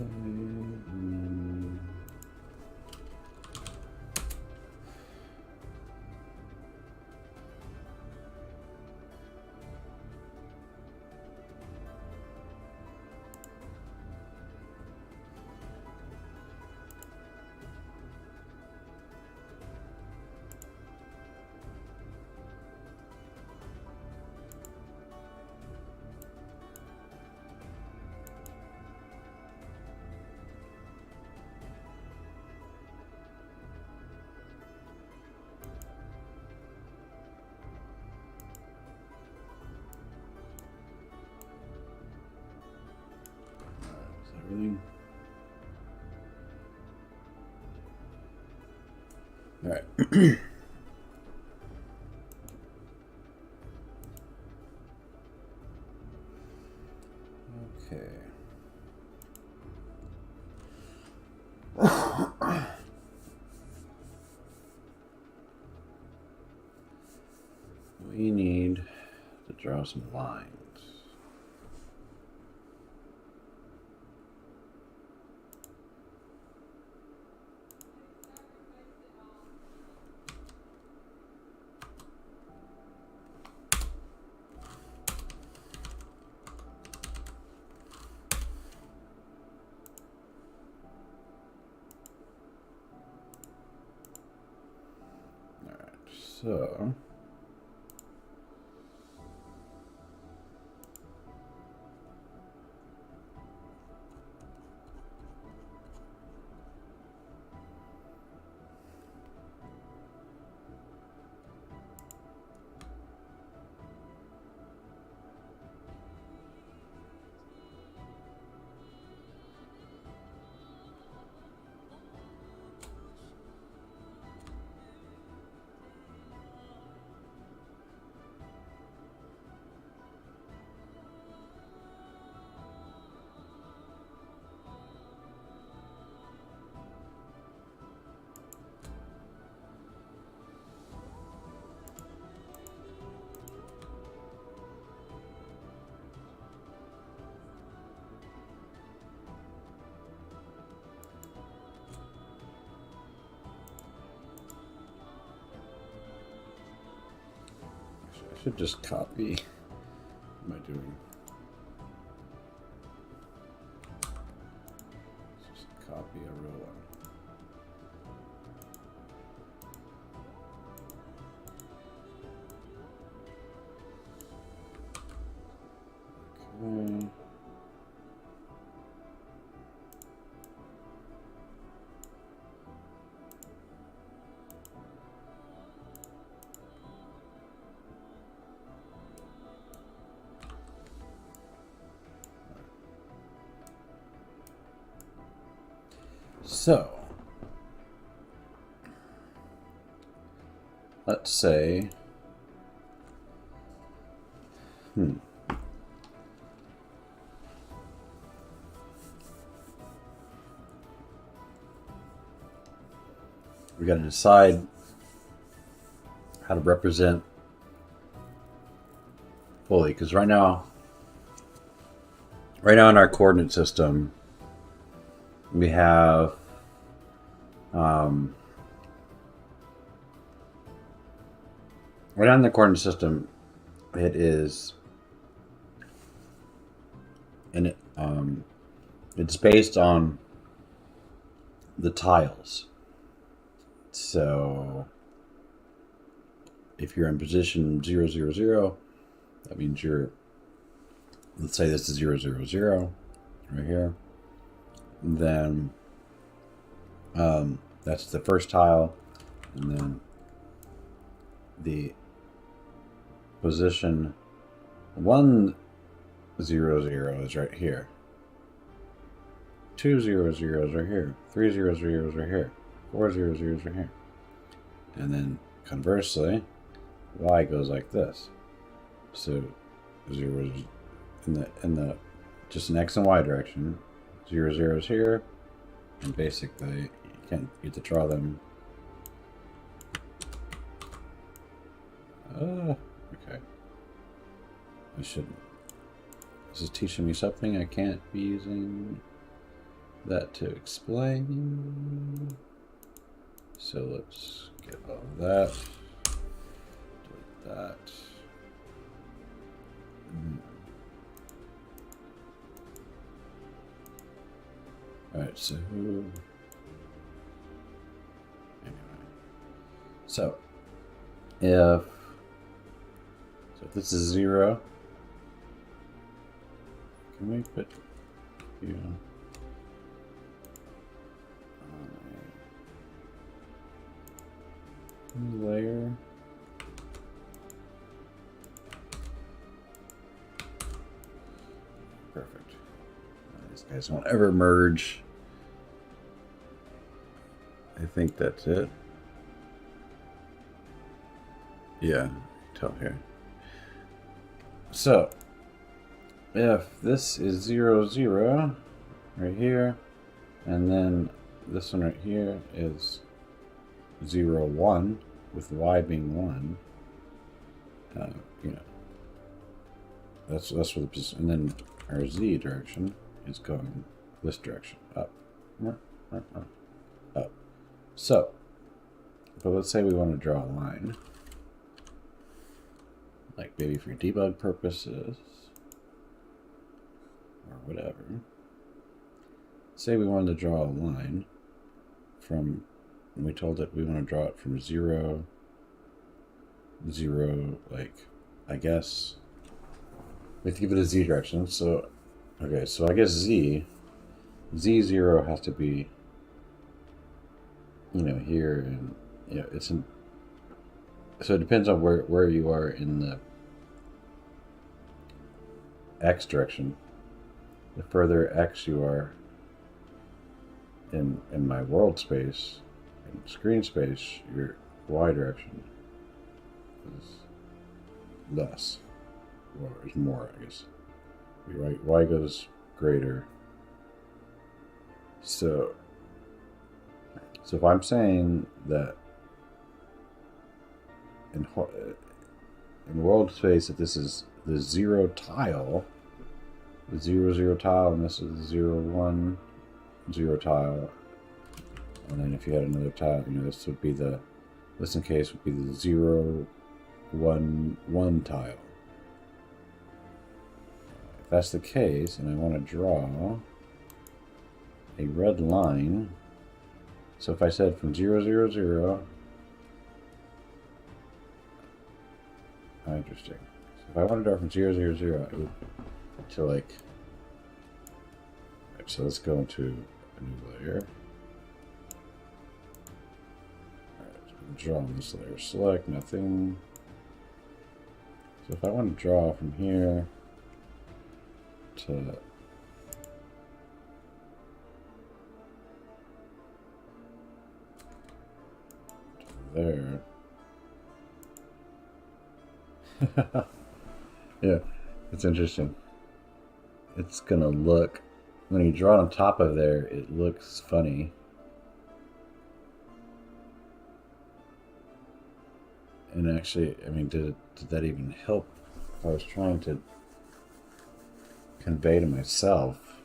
Everything. All right. Okay. We need to draw some lines. So, I should just copy. What am I doing? Let's just copy a real one. Okay. So, let's say, we got to decide how to represent fully, because right now in our coordinate system, we have right now in the coordinate system, it is, and it's based on the tiles. So if you're in position 0, 0, 0, that means you're, let's say this is 0, 0, 0 right here. And then that's the first tile, and then the position 1, 0, 0 is right here. 2, 0, 0 is right here. 3, 0, 0 is right here. 4, 0, 0 is right here. And then conversely, y goes like this. So 0 is in the just an x and y direction. 0, 0 is here, and basically you can't get to draw them. Okay. I shouldn't. This is teaching me something I can't be using. that to explain. So let's get all of that. Delete that. Alright, so anyway. So if this is 0, can we put you on a layer? Perfect. These guys won't ever merge. I think that's it. Yeah, tell here. So, if this is 0, 0, right here, and then this one right here is 0, 1, with y being 1, you know, that's where the position, and then our z direction is going this direction, up, up. So, but let's say we want to draw a line, like maybe for debug purposes, or whatever. Say we wanted to draw a line from, and we told it we want to draw it from 0, 0, like, I guess, we have to give it a z direction, so, okay, so I guess z0 has to be, you know, here, and, you know, it's in, so it depends on where you are in the x direction. The further x you are in my world space, in screen space, your y direction is less, or is more, I guess. Y goes greater. So if I'm saying that in world space, if this is the 0 tile, the 0, 0 tile, and this is the 0, 1, 0 tile, and then if you had another tile, you know, this would be the, this in case would be the 0, 1, 1 tile. If that's the case, and I want to draw a red line, so if I said from 0, 0, 0, oh, interesting. So if I want to draw from 0, 0, 0, I would to like, right, so let's go into a new layer. Alright, draw on this layer, select nothing. So if I want to draw from here to there. Yeah, it's interesting. It's gonna look, when you draw on top of there, it looks funny. And actually, I mean, did that even help? I was trying to convey to myself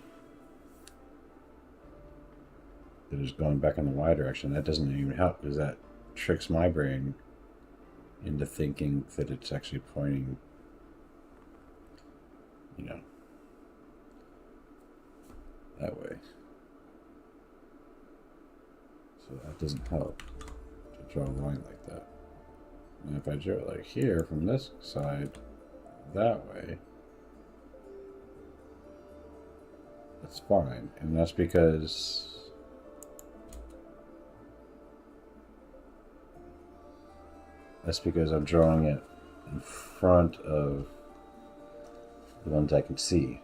that it's going back in the y direction. That doesn't even help, because that tricks my brain into thinking that it's actually pointing, you know, that way. So that doesn't help to draw a line like that. And if I draw it like here from this side that way, that's fine. And that's because I'm drawing it in front of the ones I can see.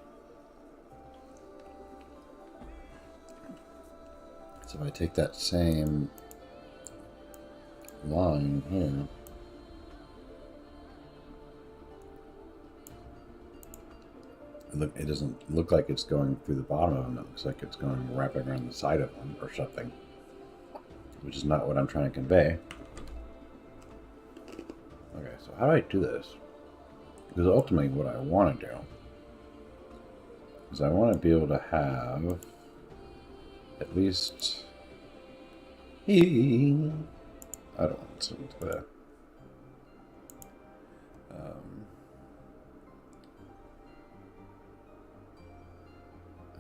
So if I take that same line here, look, it doesn't look like it's going through the bottom of them. It looks like it's going wrapping around the side of them or something, which is not what I'm trying to convey. Okay, so how do I do this? Because ultimately what I want to do is I want to be able to have at least I don't want to listen to that.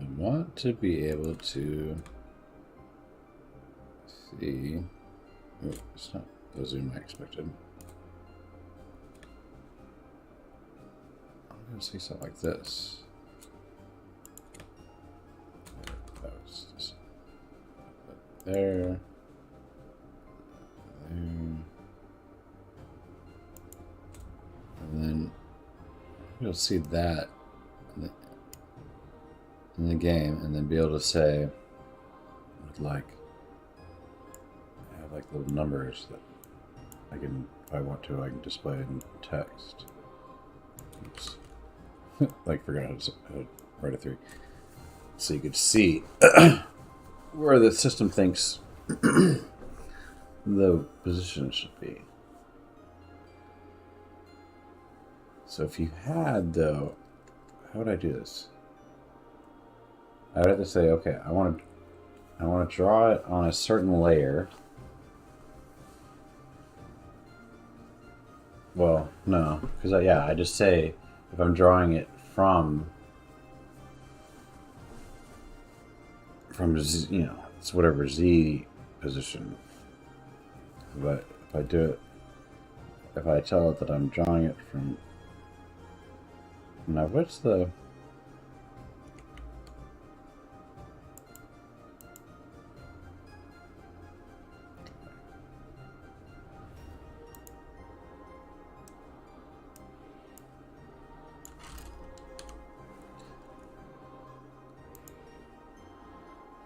I want to be able to see. Oh, it's not the zoom I expected. I'm going to see something like this. That was just there. And then you'll see that in the game, and then be able to say, with like, have like little numbers that I can, if I want to, I can display in text. Oops. Like, forgot how to write a 3. So you could see where the system thinks the position should be. So if you had, though, how would I do this? I would have to say, okay, I want to draw it on a certain layer. Well, no, because I just say if I'm drawing it from Z, you know, it's whatever Z position. But if I do it, if I tell it that I'm drawing it from, now what's the,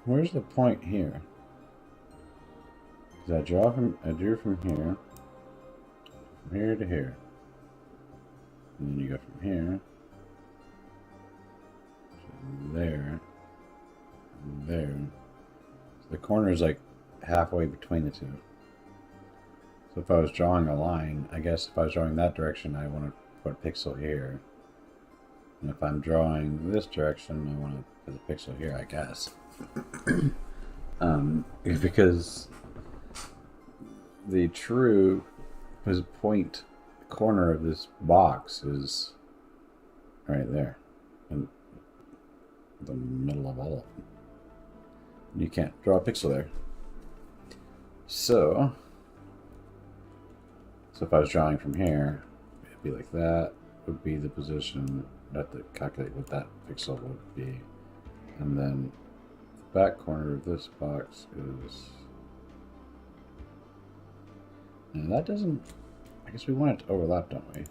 where's the point here? Because I drew from here to here, and then you go from here to there, and there. So the corner is like halfway between the two. So if I was drawing a line, I guess if I was drawing that direction, I want to put a pixel here. And if I'm drawing this direction, I want to put a pixel here, I guess. Because the true point corner of this box is right there in the middle of all of them. And you can't draw a pixel there. So if I was drawing from here, it'd be like that would be the position. I have to calculate what that pixel would be. And then the back corner of this box is, and that doesn't, I guess we want it to overlap, don't we?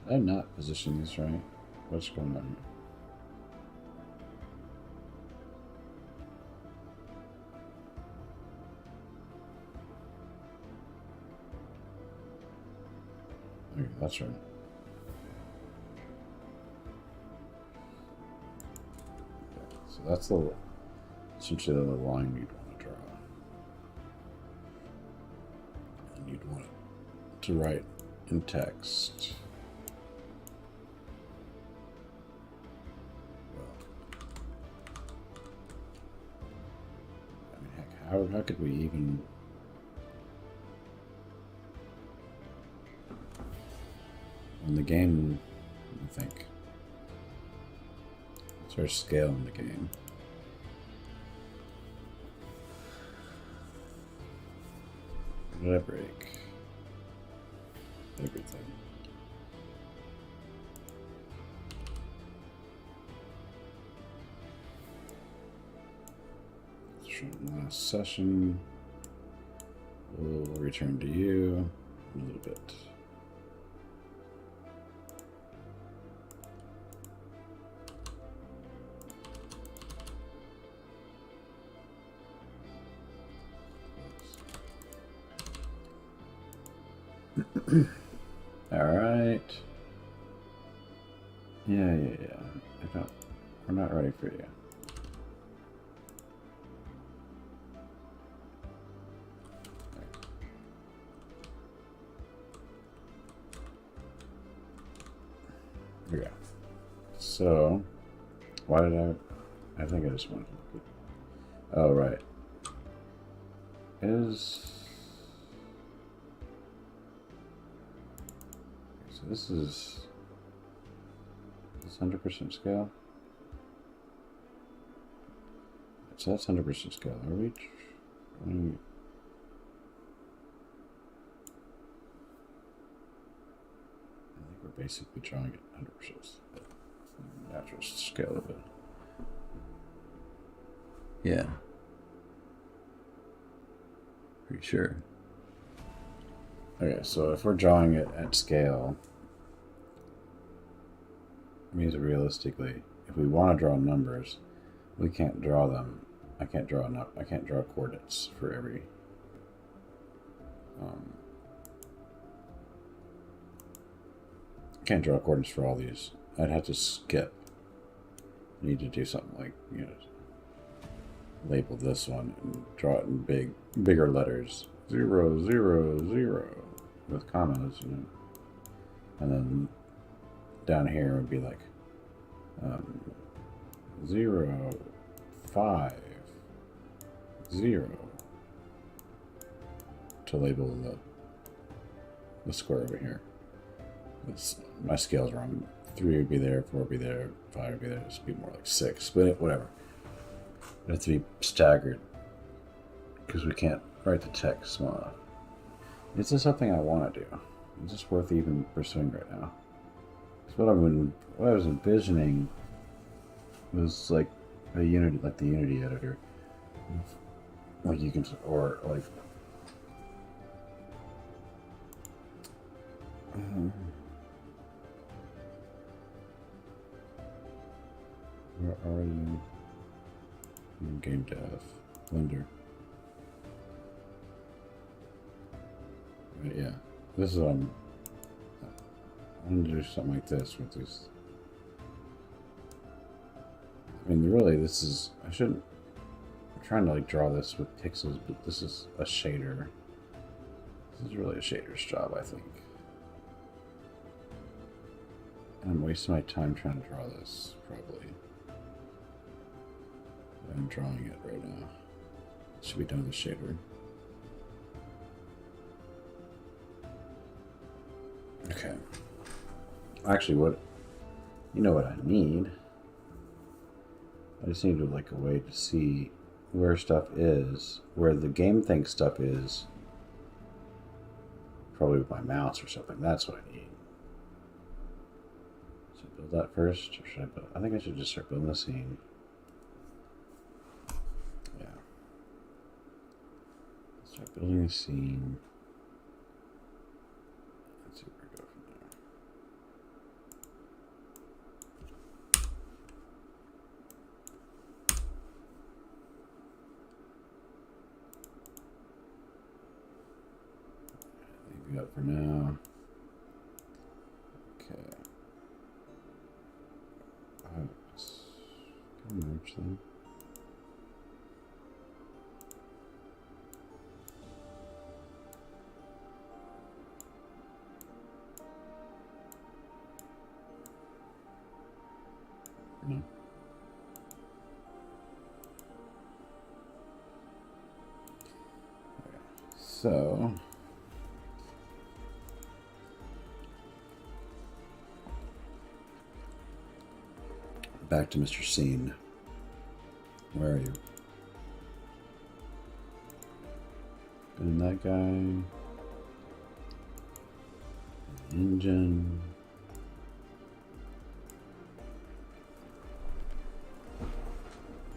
Did I not position these right? What's going on here? Okay, that's right. Okay, so that's essentially the line you'd want to draw. And you'd want it to write in text. How could we even... In the game, I think. What's our scale in the game? What did I break? Everything. Last session. We'll return to you in a little bit. All right. Yeah. We're not ready for you. Here we go. So Why did I think I just wanted to look at. Oh, right. So this is 100% scale. So that's 100% scale. Are we? I think we're basically drawing it 100% natural scale of it. Yeah. Pretty sure. Okay, so if we're drawing it at scale, it means that realistically, if we want to draw numbers, we can't draw them. I can't draw coordinates for every. Can't draw coordinates for all these. I'd have to skip. I need to do something like, label this one and draw it in bigger letters. 0, 0, 0 with commas, and then down here would be like 0, 5, 0 to label the square over here. My scale's wrong. 3 would be there, 4 would be there, 5 would be there. This would be more like 6, but whatever. It has to be staggered because we can't write the text small enough. Is this something I want to do? Is this worth even pursuing right now? Because what I was envisioning was like the Unity editor, like you can, or like. Where are you? Game dev, Blender. But yeah, this is I'm gonna do something like this with this. I mean, really, this is I'm trying to like draw this with pixels, but this is a shader. This is really a shader's job, I think. And I'm wasting my time trying to draw this, probably. I'm drawing it right now. It should be done with the shader. Okay. Actually, what I need? I just need like a way to see where stuff is, where the game thinks stuff is. Probably with my mouse or something. That's what I need. Should I build that first, or should I build? I think I should just start building the scene. Yeah. Start building a scene. Let's see where we go from there. Leave it up for now. Okay. Can I merge them? No. Okay. So back to Mr. Scene. Where are you? And that guy. Engine.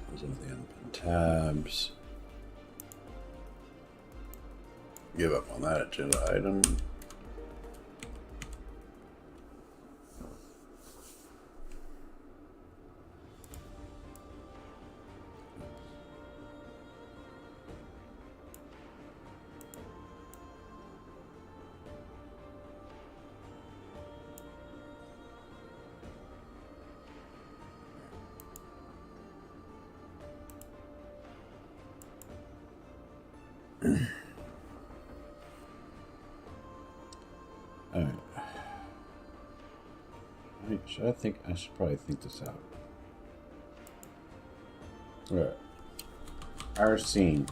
Those are the unpinned tabs. Give up on that agenda item. Alright. I should probably think this out. Yeah. Our scene.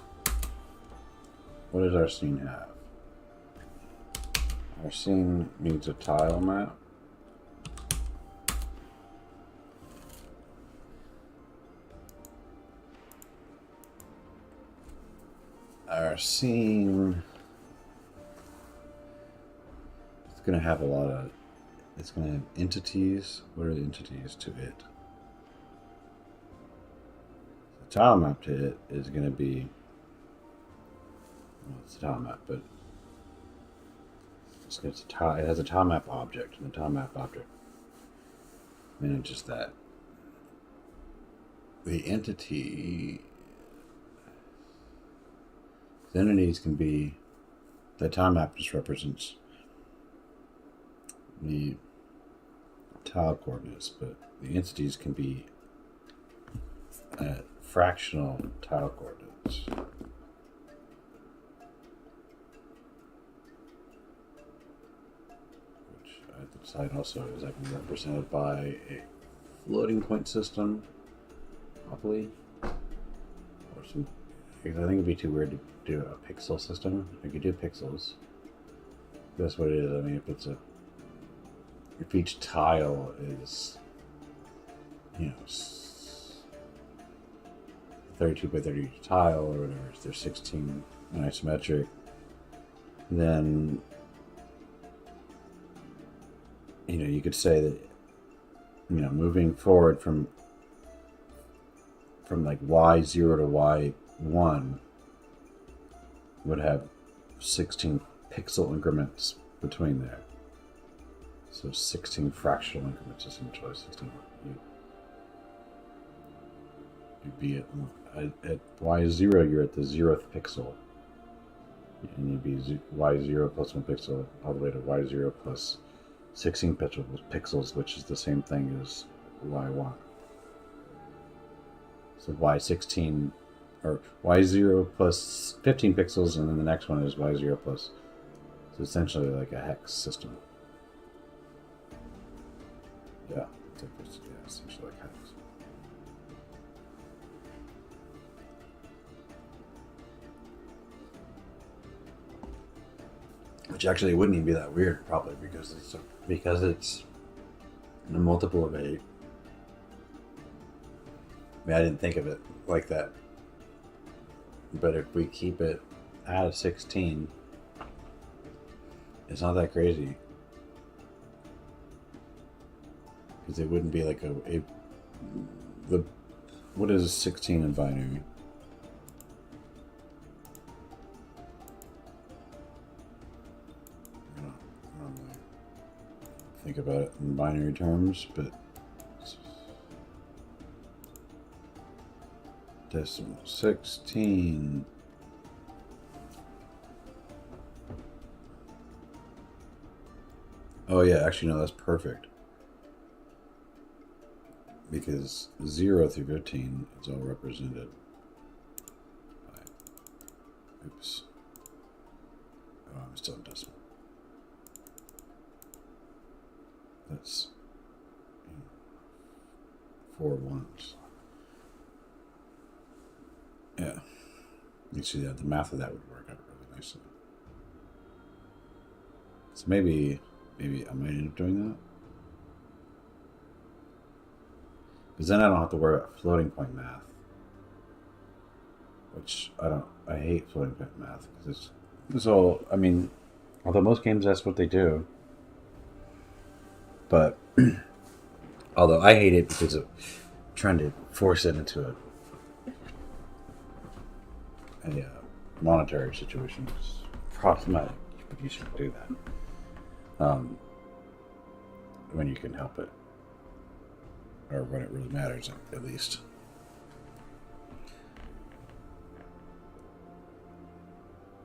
What does our scene have? Our scene needs a tile map. Our scene, it's going to have a lot of, it's going to have entities. What are the entities to it? The tile map to it is going to be, well, it's a tile map, but it's a tile, it has a tile map object, and the tile map object manages that. The entity, the entities can be, the tile map just represents the tile coordinates, but the entities can be fractional tile coordinates. Which I have to decide also is that can be represented by a floating point system, probably, or some. Because I think it'd be too weird to do a pixel system. I could do pixels. That's what it is. I mean, if each tile is, 32 by 32 tile or whatever, if there's 16 isometric, then you could say that moving forward from like y0 to y1 would have 16 pixel increments between there. So 16 fractional increments, essentially. 16. You'd be at y0, you're at the 0th pixel. And you'd be y0 plus 1 pixel all the way to y0 plus 16 pixels, which is the same thing as y1. So y16, or y0 plus 15 pixels, and then the next one is y0 plus. So essentially like a hex system. Yeah, essentially like hex. Which actually wouldn't even be that weird, probably, because it's a multiple of 8. I mean, I didn't think of it like that. But if we keep it at a 16, it's not that crazy. Because it wouldn't be like what is 16 in binary? I don't really think about it in binary terms, but decimal 16. Oh yeah, actually no, that's perfect. Because 0 through 15 is all represented by, oops. Oh, I'm still in decimal. That's 4 ones. Yeah. You see that the math of that would work out really nicely. So maybe I might end up doing that. Because then I don't have to worry about floating point math. Which I hate floating point math. Because it's all, I mean, although most games that's what they do. But, although I hate it because of trying to force it into a monetary situation is problematic, but you shouldn't do that. When you can help it. Or when it really matters, at least.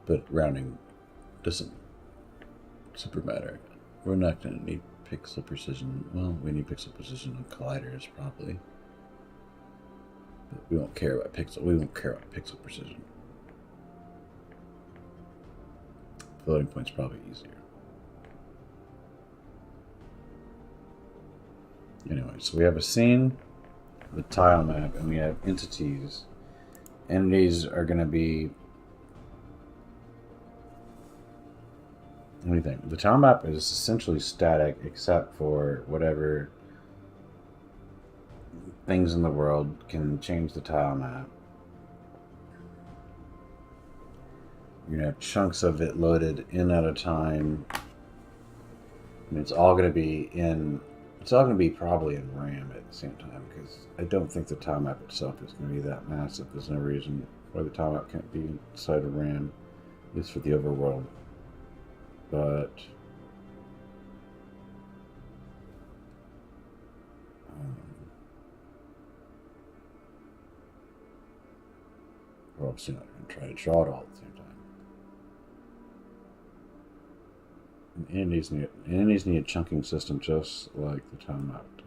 But rounding doesn't super matter. We're not going to need pixel precision. Well, we need pixel precision on colliders, probably. But we won't care about pixel precision. Floating point's probably easier. Anyway, so we have a scene. the tile map, and we have entities. Entities are going to be... What do you think? The tile map is essentially static except for whatever things in the world can change the tile map. You're going to have chunks of it loaded in at a time. And it's all going to be in... It's all going to be probably in RAM at the same time, because I don't think the tile map itself is going to be that massive. There's no reason why the tile map can't be inside of RAM, at least for the overworld. But... we're obviously not going to try to draw it all at the same time. And entities need a chunking system just like the tile map does.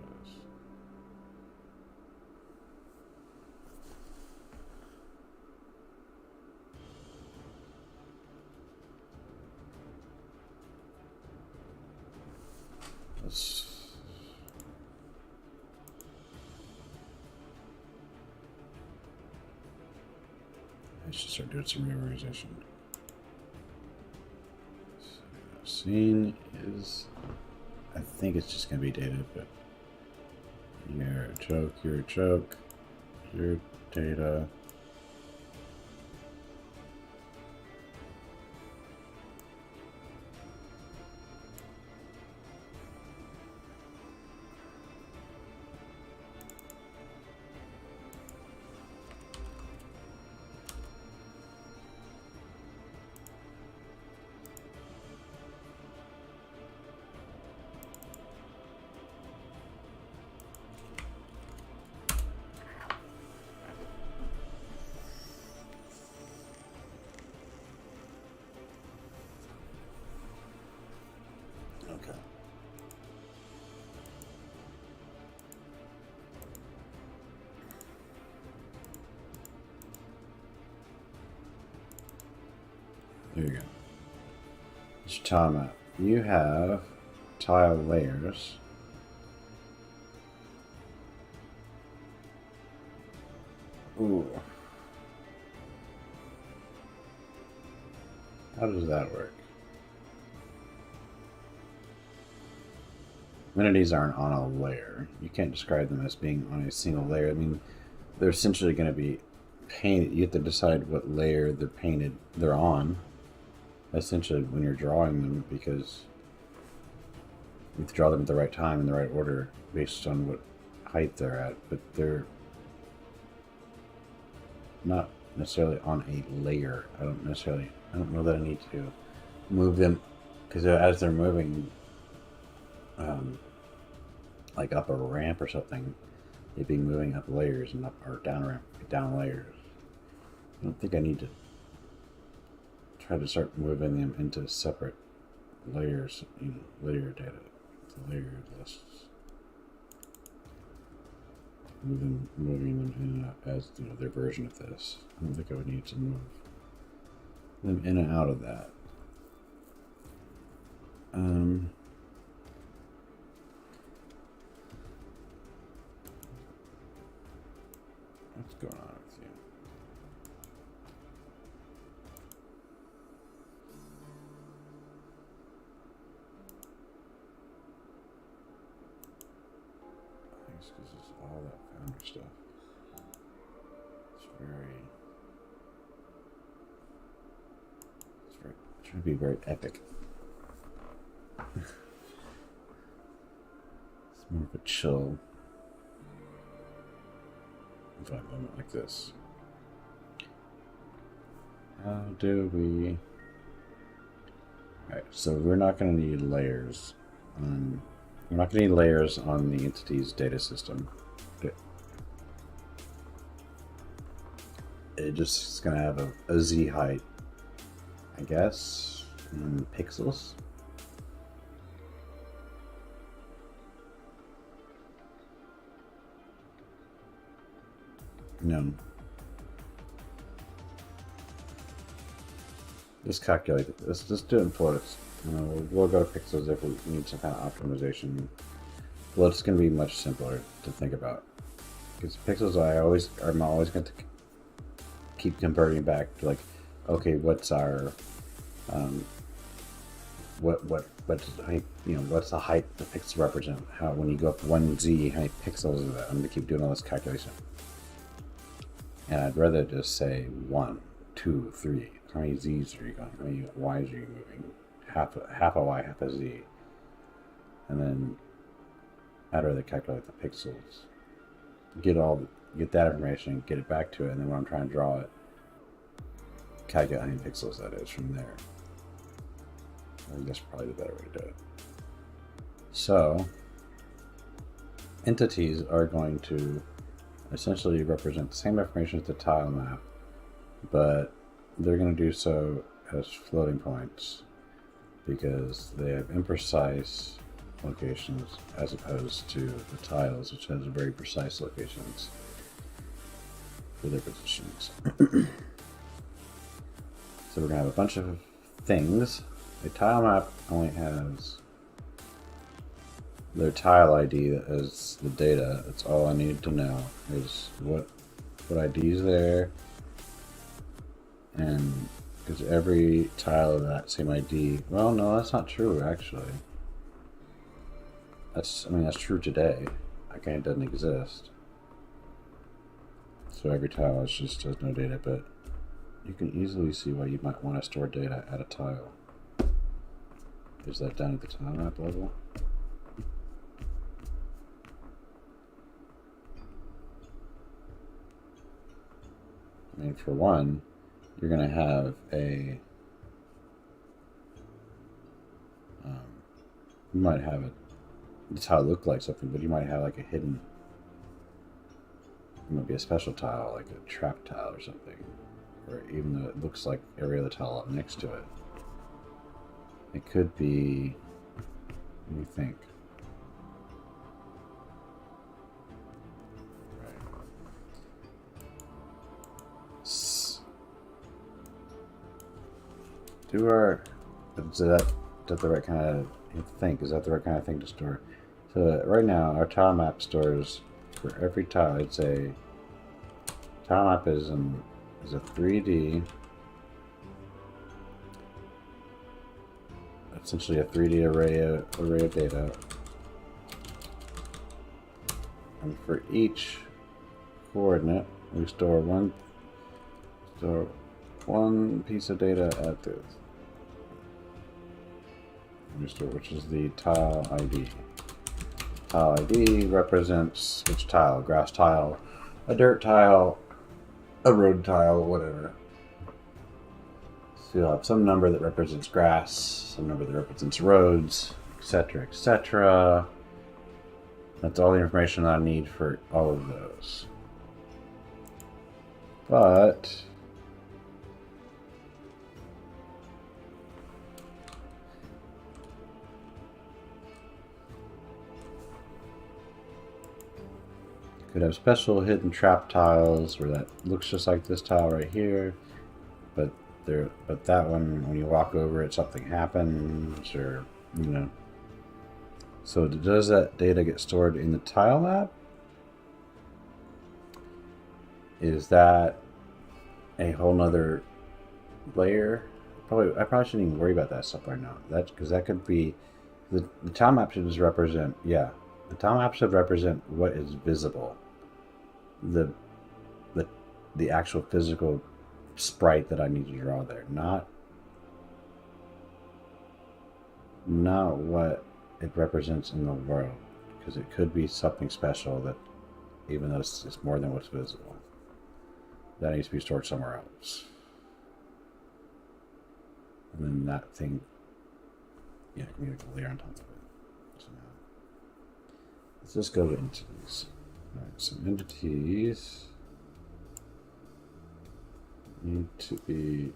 I should start doing some memorization. Scene is, I think it's just going to be data, but you're a joke, your data. Okay. There you go. It's your tile map. You have tile layers. Ooh. How does that work? Entities aren't on a layer. You can't describe them as being on a single layer. I mean, they're essentially going to be painted. You have to decide what layer they're on, essentially, when you're drawing them, because you have to draw them at the right time in the right order based on what height they're at. But they're not necessarily on a layer. I don't know that I need to move them, because as they're moving, like up a ramp or something, they'd be moving up layers and up or down layers. I don't think I need to try to start moving them into separate layers, layer data, layer lists. Moving them in and out as their version of this. I don't think I would need to move them in and out of that. What's going on with you? I think it's because it's all that founder stuff. It's trying to be very epic. It's more of a chill moment like this. How do we... Alright, so we're not going to need layers on... We're not going to need layers on the entity's data system. It just is going to have a Z height, I guess, in pixels. No. Just calculate it. Just do it in floats. We'll go to pixels if we need some kind of optimization. Float's going to be much simpler to think about. Because pixels, I'm always going to keep converting back to like, okay, what's our what's height, what's the height the pixels represent? How when you go up 1z, how many pixels is that? I'm gonna keep doing all this calculation, and I'd rather just say 1, 2, 3. How many z's are you going? How many y's are you moving? Half a y, half a z, and then I'd rather calculate the pixels. Get that information, get it back to it, and then when I'm trying to draw it, calculate how many pixels that is from there. I think that's probably the better way to do it. So, entities are going to essentially represent the same information as the tile map, but they're going to do so as floating points because they have imprecise locations as opposed to the tiles, which has very precise locations for their positions. So we're going to have a bunch of things. A tile map only has their tile ID as the data. That's all I need to know is what ID is there, and because every tile of that same ID. Well, no, that's not true actually. That's true today. Okay, it doesn't exist. So every tile just has no data, but you can easily see why you might want to store data at a tile. Is that down at the tile map level? I mean, for one, you're going to have a... you might have it... That's how it looked like something, but you might have like a hidden... It might be a special tile, like a trap tile or something. Or even though it looks like every other tile up next to it. It could be... What do you think? Is that the right kind of thing? Is that the right kind of thing to store? So right now, our tile map stores for every tile. It's a tile map is a 3D, essentially a 3D array of data, and for each coordinate, we store one piece of data at this. Which is the tile ID. Tile ID represents which tile? Grass tile, a dirt tile, a road tile, whatever. So you'll have some number that represents grass, some number that represents roads, etc., etc. That's all the information I need for all of those. But could have special hidden trap tiles where that looks just like this tile right here, but that one, when you walk over it, something happens, or So does that data get stored in the tile map? Is that a whole nother layer? I probably shouldn't even worry about that stuff right now. Because that could be the tile map should just represent the tile map should represent what is visible. The actual physical sprite that I need to draw there, not what it represents in the world, because it could be something special that, even though it's more than what's visible, that needs to be stored somewhere else. And then that thing, can be like a layer on top of it. So now, let's just go to entities. All right, so entities need to be,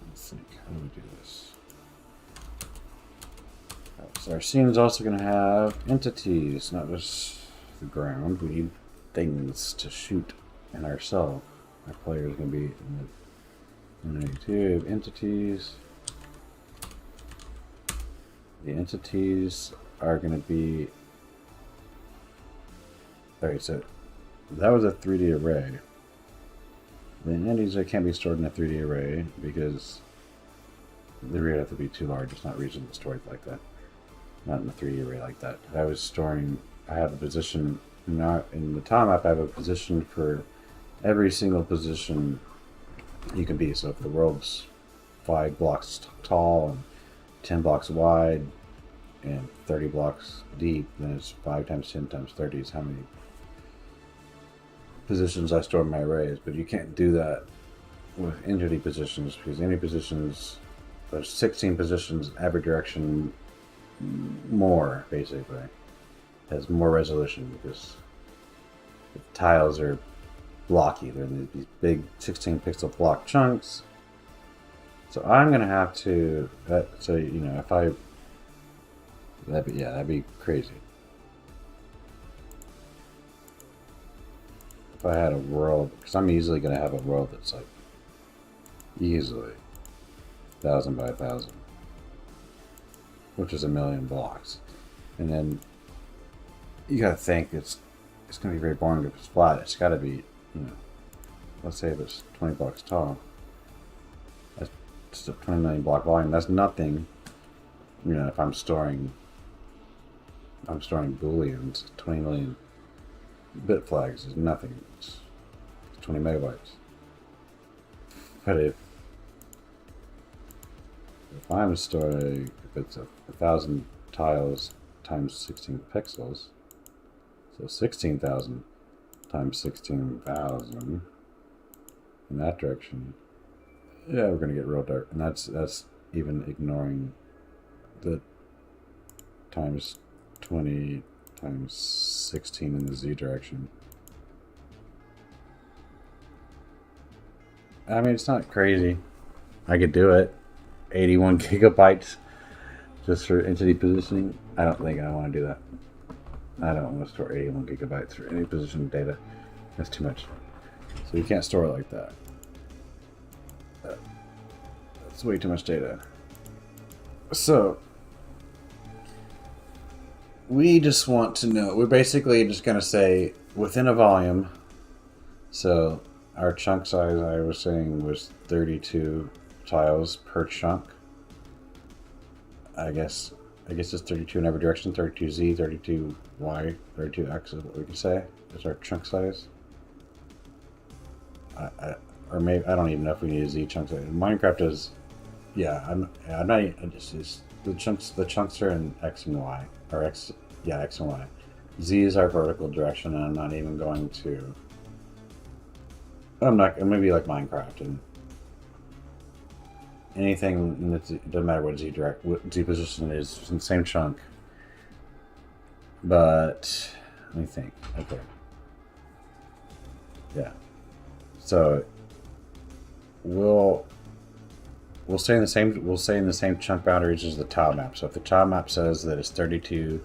let's think, how do we do this? Right, so our scene is also going to have entities, not just the ground. We need things to shoot in our cell. Our player is going to be in the two entities. The entities are going to be Alright, so that was a 3D array. The entities can't be stored in a 3D array because the array would have to be too large. It's not reasonable to store it like that. Not in a 3D array like that. I was storing, I have a position, not in the tile map, I have a position for every single position you can be. So if the world's 5 blocks tall and 10 blocks wide and 30 blocks deep, then it's 5 times 10 times 30 is how many positions I store in my arrays. But you can't do that with entity positions because entity positions, there's 16 positions every direction more, basically. It has more resolution because the tiles are blocky. They're these big 16 pixel block chunks. So I'm gonna have to, so you know, if I, that'd be crazy. If I had a world, because I'm easily gonna have a world that's like easily 1,000 by 1,000, which is 1,000,000 blocks, and then you gotta think it's gonna be very boring if it's flat. It's gotta be, you know, let's say if it's 20 blocks tall. That's just a 20 million block volume. That's nothing. You know, if I'm storing booleans, 20 million bit flags is nothing. It's 20 megabytes. But if I'm storing, if it's 1,000 tiles times 16 pixels, so 16,000 times 16,000 in that direction, yeah, we're gonna get real dark, and that's even ignoring the times 20 times 16 in the z direction. I mean, it's not crazy. I could do it. 81 gigabytes just for entity positioning. I don't think I want to do that. I don't want to store 81 gigabytes for any position data. That's too much. So you can't store it like that. That's way too much data. So we just want to know, we're basically just going to say within a volume. So our chunk size, I was saying, was 32 tiles per chunk. I guess it's 32 in every direction. 32z, 32y, 32x is what we could say is our chunk size. Or maybe I don't even know if we need a z chunk size. Minecraft is, yeah. I'm not. It's the chunks are in x and y, or x, yeah, x and y. Z is our vertical direction, and I'm not even going to. I'm maybe like Minecraft and anything. It doesn't matter what z position is. It's in the same chunk. But let me think. Okay. Yeah. So we'll stay in the same chunk boundaries as the tile map. So if the tile map says that it's 32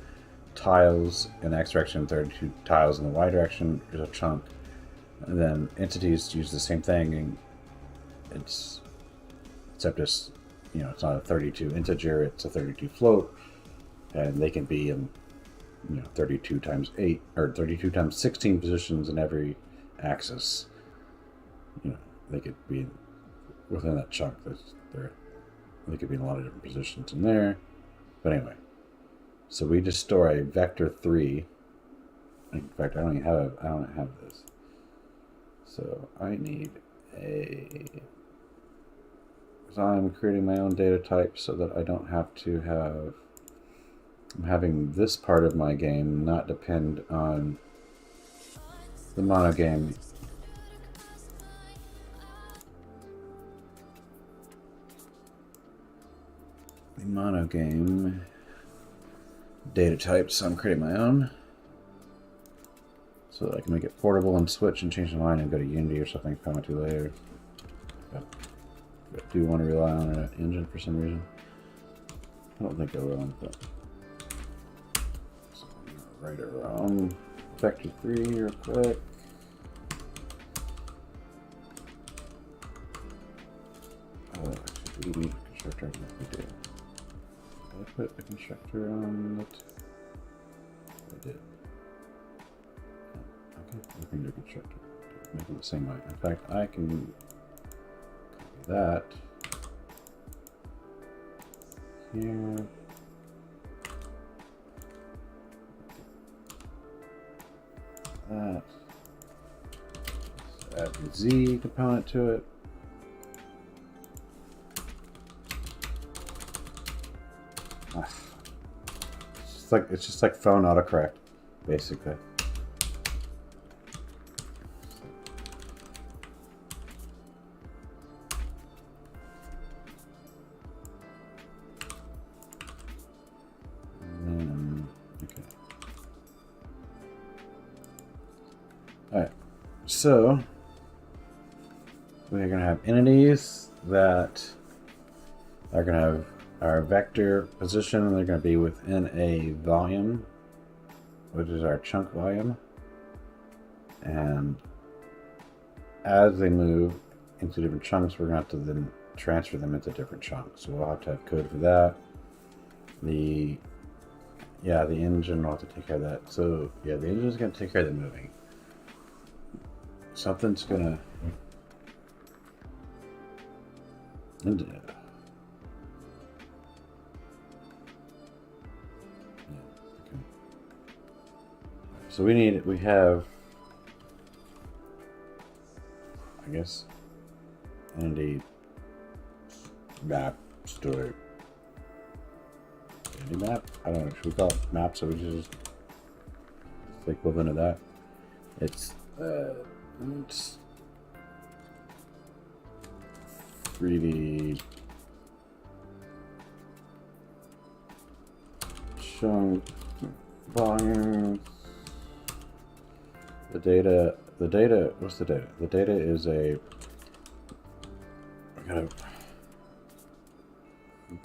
tiles in the x direction, 32 tiles in the y direction, there's a chunk. And then entities use the same thing, and except it's, you know, it's not a 32 integer, it's a 32 float, and they can be in, you know, 32 times 8 or 32 times 16 positions in every axis. You know, they could be within that chunk. They could be in a lot of different positions in there. But anyway, so we just store a vector 3. In fact, I don't have this. So I need because I'm creating my own data type so that I don't have to have, I'm having this part of my game not depend on the monogame. The monogame data type, so I'm creating my own so that I can make it portable and switch and change the line and go to Unity or something if I want to later. But I do want to rely on an engine for some reason. I don't think I will, but so I'm gonna write around vector 3 real quick. Actually, do we need a constructor? I don't know if we do. Did I put a constructor on it? I did. we can deconstruct it. Make it the same way. In fact, I can copy that here. That. Let's add the Z component to it. It's just like phone autocorrect, basically. Okay. All right. So we're gonna have entities that are gonna have our vector position, and they're going to be within a volume, which is our chunk volume. And as they move into different chunks, we're going to have to then transfer them into different chunks. So we'll have to have code for that. The engine will have to take care of that. So yeah, the engine is going to take care of the moving. Something's going to... So we have, I guess, entity map story. Entity map? I don't know, should we call it map? So we just the equivalent of that. It's 3D chunk volume. The data, what's the data? The data is a kind of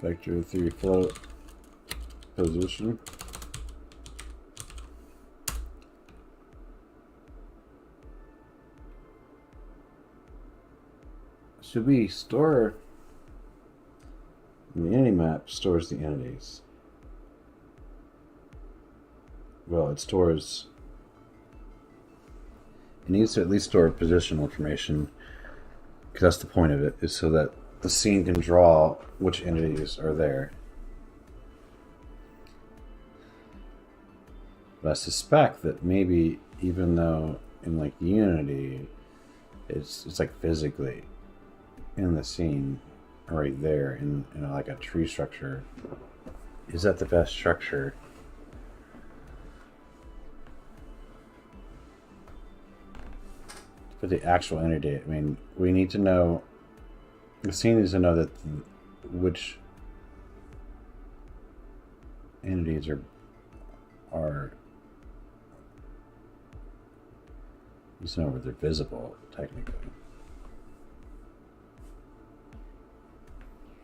vector 3 float position. Should we store, the entity map stores the entities. Well, it stores, it needs to at least store positional information, because that's the point of it, is so that the scene can draw which entities are there. But I suspect that maybe, even though in like Unity, it's like physically in the scene right there in like a tree structure, is that the best structure? For the actual entity, I mean, we need to know, the scene needs to know that which entities are needs to know where they're visible, technically.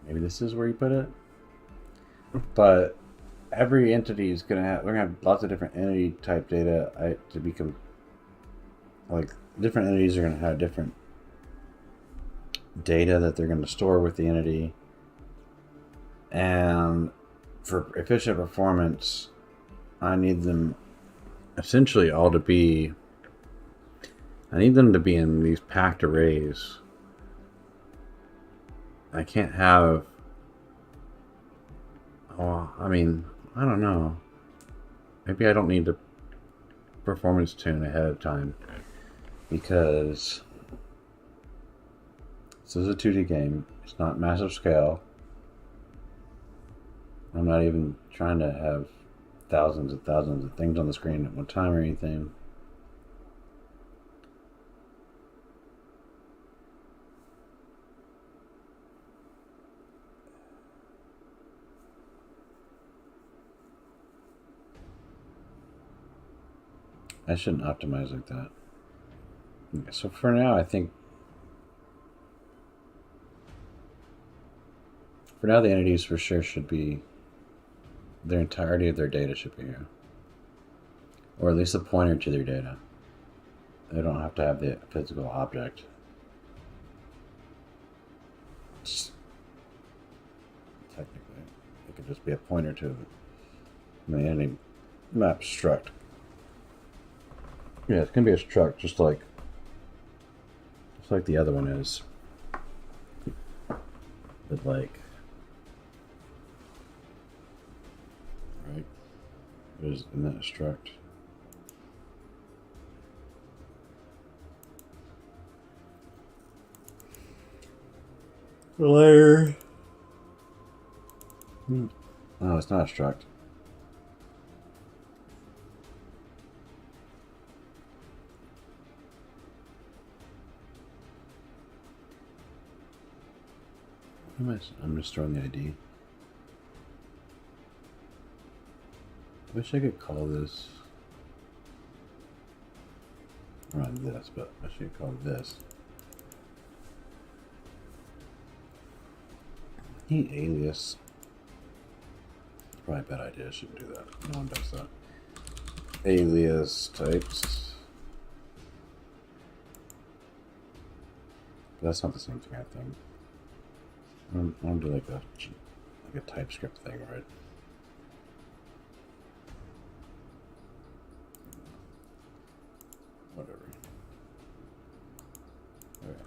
Maybe this is where you put it, but every entity is gonna have, we're gonna have lots of different entity type data to become, like, different entities are going to have different data that they're going to store with the entity. And for efficient performance, I need them essentially all to be, I need them to be in these packed arrays. I can't have, I mean, I don't know. Maybe I don't need to performance tune ahead of time. Because this is a 2D game. It's not massive scale. I'm not even trying to have thousands and thousands of things on the screen at one time or anything. I shouldn't optimize like that. So for now, I think, for now the entities for sure should be, their entirety of their data should be here. Or at least a pointer to their data. They don't have to have the physical object. Technically, it could just be a pointer to the entity map struct. Yeah, it's gonna be a struct, just like the other one is. But like, right? Isn't that a struct? Layer. No, it's not a struct. I'm just throwing the ID. I wish I could call this run this, but I should call this. Alias. Probably a bad idea. I shouldn't do that. No one does that. Alias types. But that's not the same thing, I think. I want to do like a TypeScript thing, right? Whatever. Okay.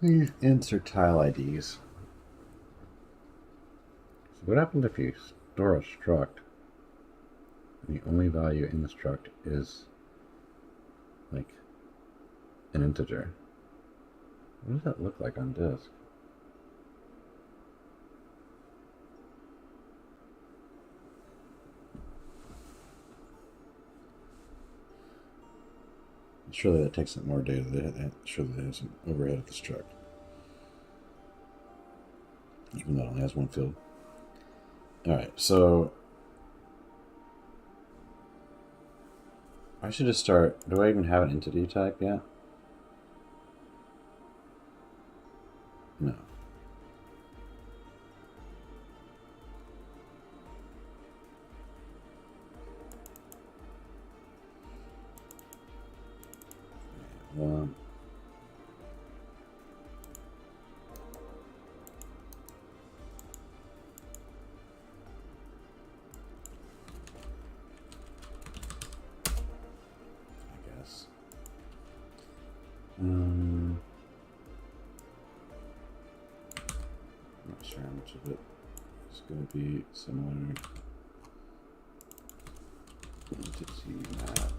These insert tile IDs. So what happens if you store a struct and the only value in the struct is like an integer? What does that look like on disk? Surely that takes up more data. Surely there's some overhead at the struct. Even though it only has one field. Alright, so I should just start. Do I even have an entity type yet? No. Well, I guess. I'm not sure how much of it is going to be similar. Entity map.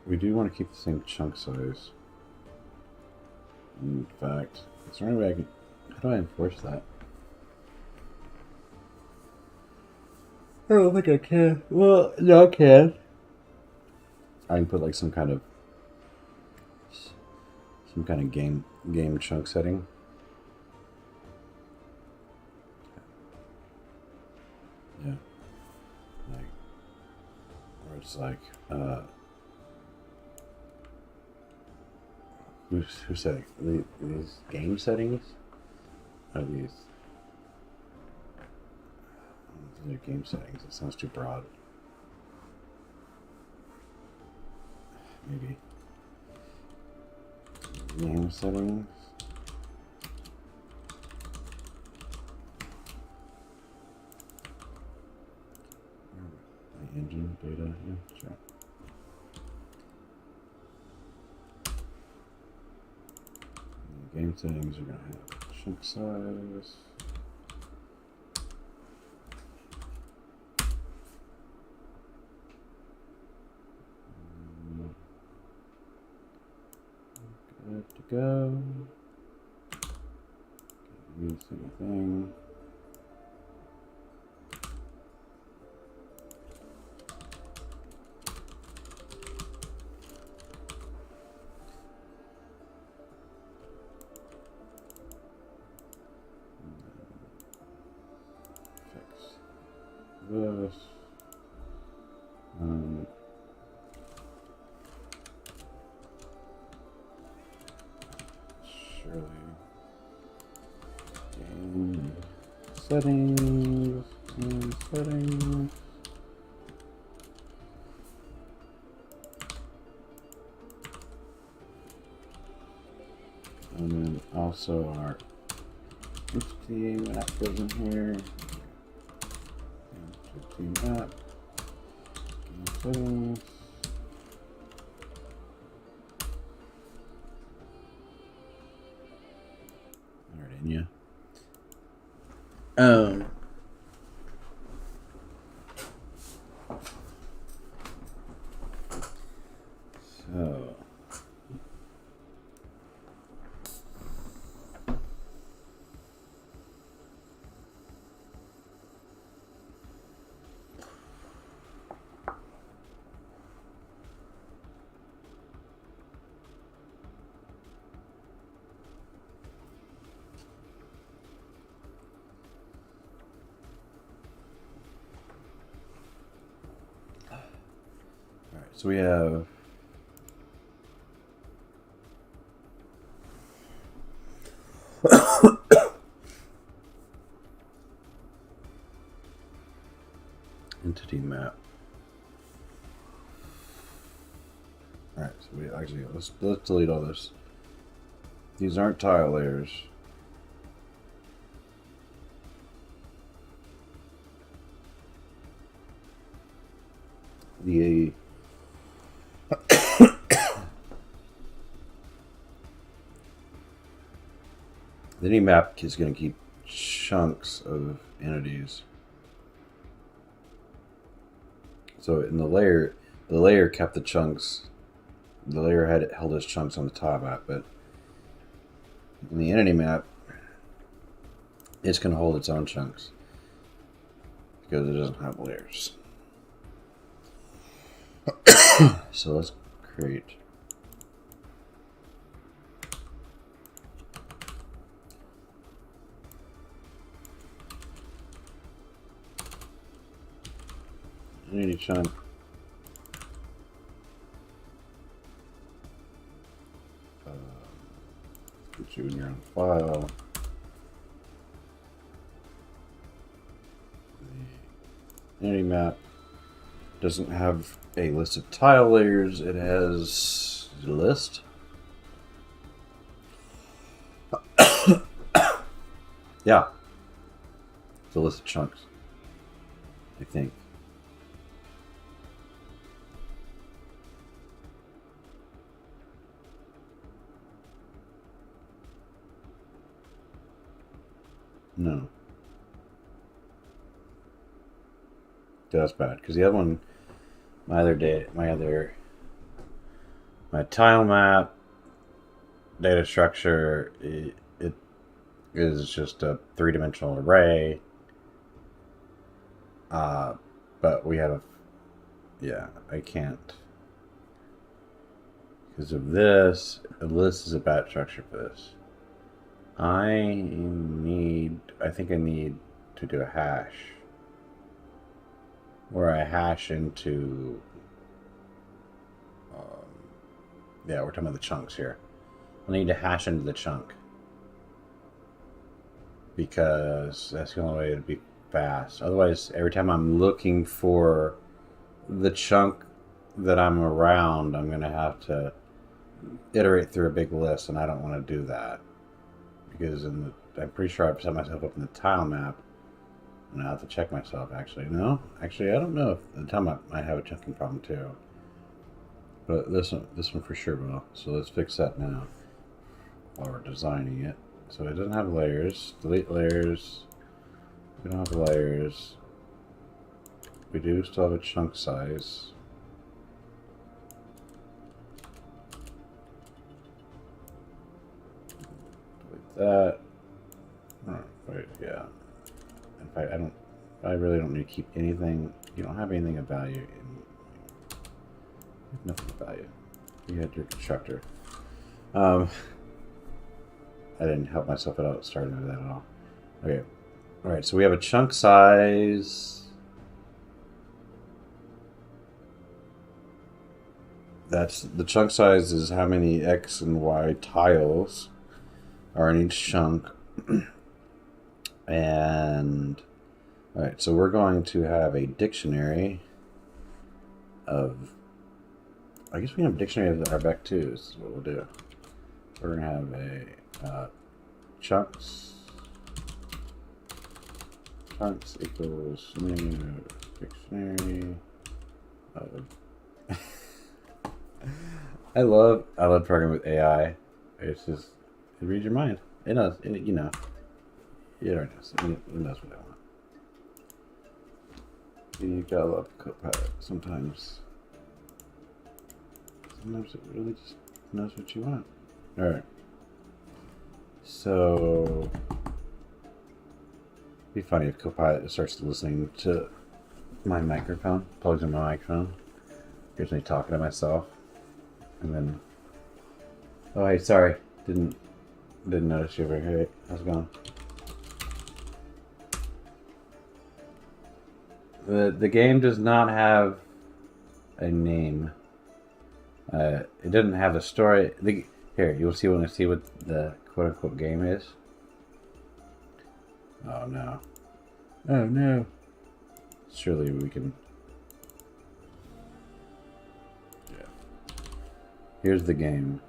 We do want to keep the same chunk size. In fact, is there any way I can... How do I enforce that? I don't think I can. Well, no, I can. I can put like some kind of game chunk setting. Yeah. Like, where it's like, who's setting these game settings? Are these are game settings? It sounds too broad. Maybe game settings. The engine data. Yeah, sure. Game settings are going to have chunk size. Good to go. Use anything. This. Surely. Game settings. Game settings. And then also our Entity map goes in here. Entity map. Settings. Alright, in you. So. So we have entity map. All right, so we actually let's delete all this. These aren't tile layers. The entity map is going to keep chunks of entities. So in the layer kept the chunks. The layer held its chunks on the top map, but in the entity map, it's going to hold its own chunks because it doesn't have layers. So let's create entity chunk. Put you in your own file. The entity map doesn't have a list of tile layers. It has a list. Yeah. It's a list of chunks, I think. No. That's bad because the other one, my tile map data structure, it is just a 3-dimensional array. But we have I can't because of this. This is a bad structure for this. I think I need to do a hash where I hash into we're talking about the chunks here. I need to hash into the chunk because that's the only way to be fast. Otherwise, every time I'm looking for the chunk that I'm around, I'm going to have to iterate through a big list, and I don't want to do that because I'm pretty sure I've set myself up in the tile map, and I have to check myself. Actually, no. Actually, I don't know if the tile map might have a chunking problem too. But this one for sure will. So let's fix that now while we're designing it. So it doesn't have layers. Delete layers. We don't have layers. We do still have a chunk size. Delete that. Oh, wait, yeah. In fact, I really don't need to keep anything. You don't have anything of value nothing of value. You had your constructor. I didn't help myself out starting with that at all. Okay. Alright, so we have a chunk size. The chunk size is how many X and Y tiles are in each chunk. And alright, so we're going to have a dictionary of, I guess we can have a dictionary of our vec too. This is what we'll do. We're going to have a chunks chunks equals new dictionary of. I love programming with AI. It's just it reads your mind. It knows. You know. It knows. It knows what I want. You gotta love Copilot. Sometimes it really just knows what you want. All right. So, it'd be funny if Copilot starts listening to my microphone, plugs in my microphone, hears me talking to myself, and then, oh hey, sorry, didn't notice you over here. Hey, how's it going? The game does not have a name. It doesn't have a story. Here, you'll see when I see what the quote-unquote game is. Oh no. Oh no. Surely we can... Yeah. Here's the game.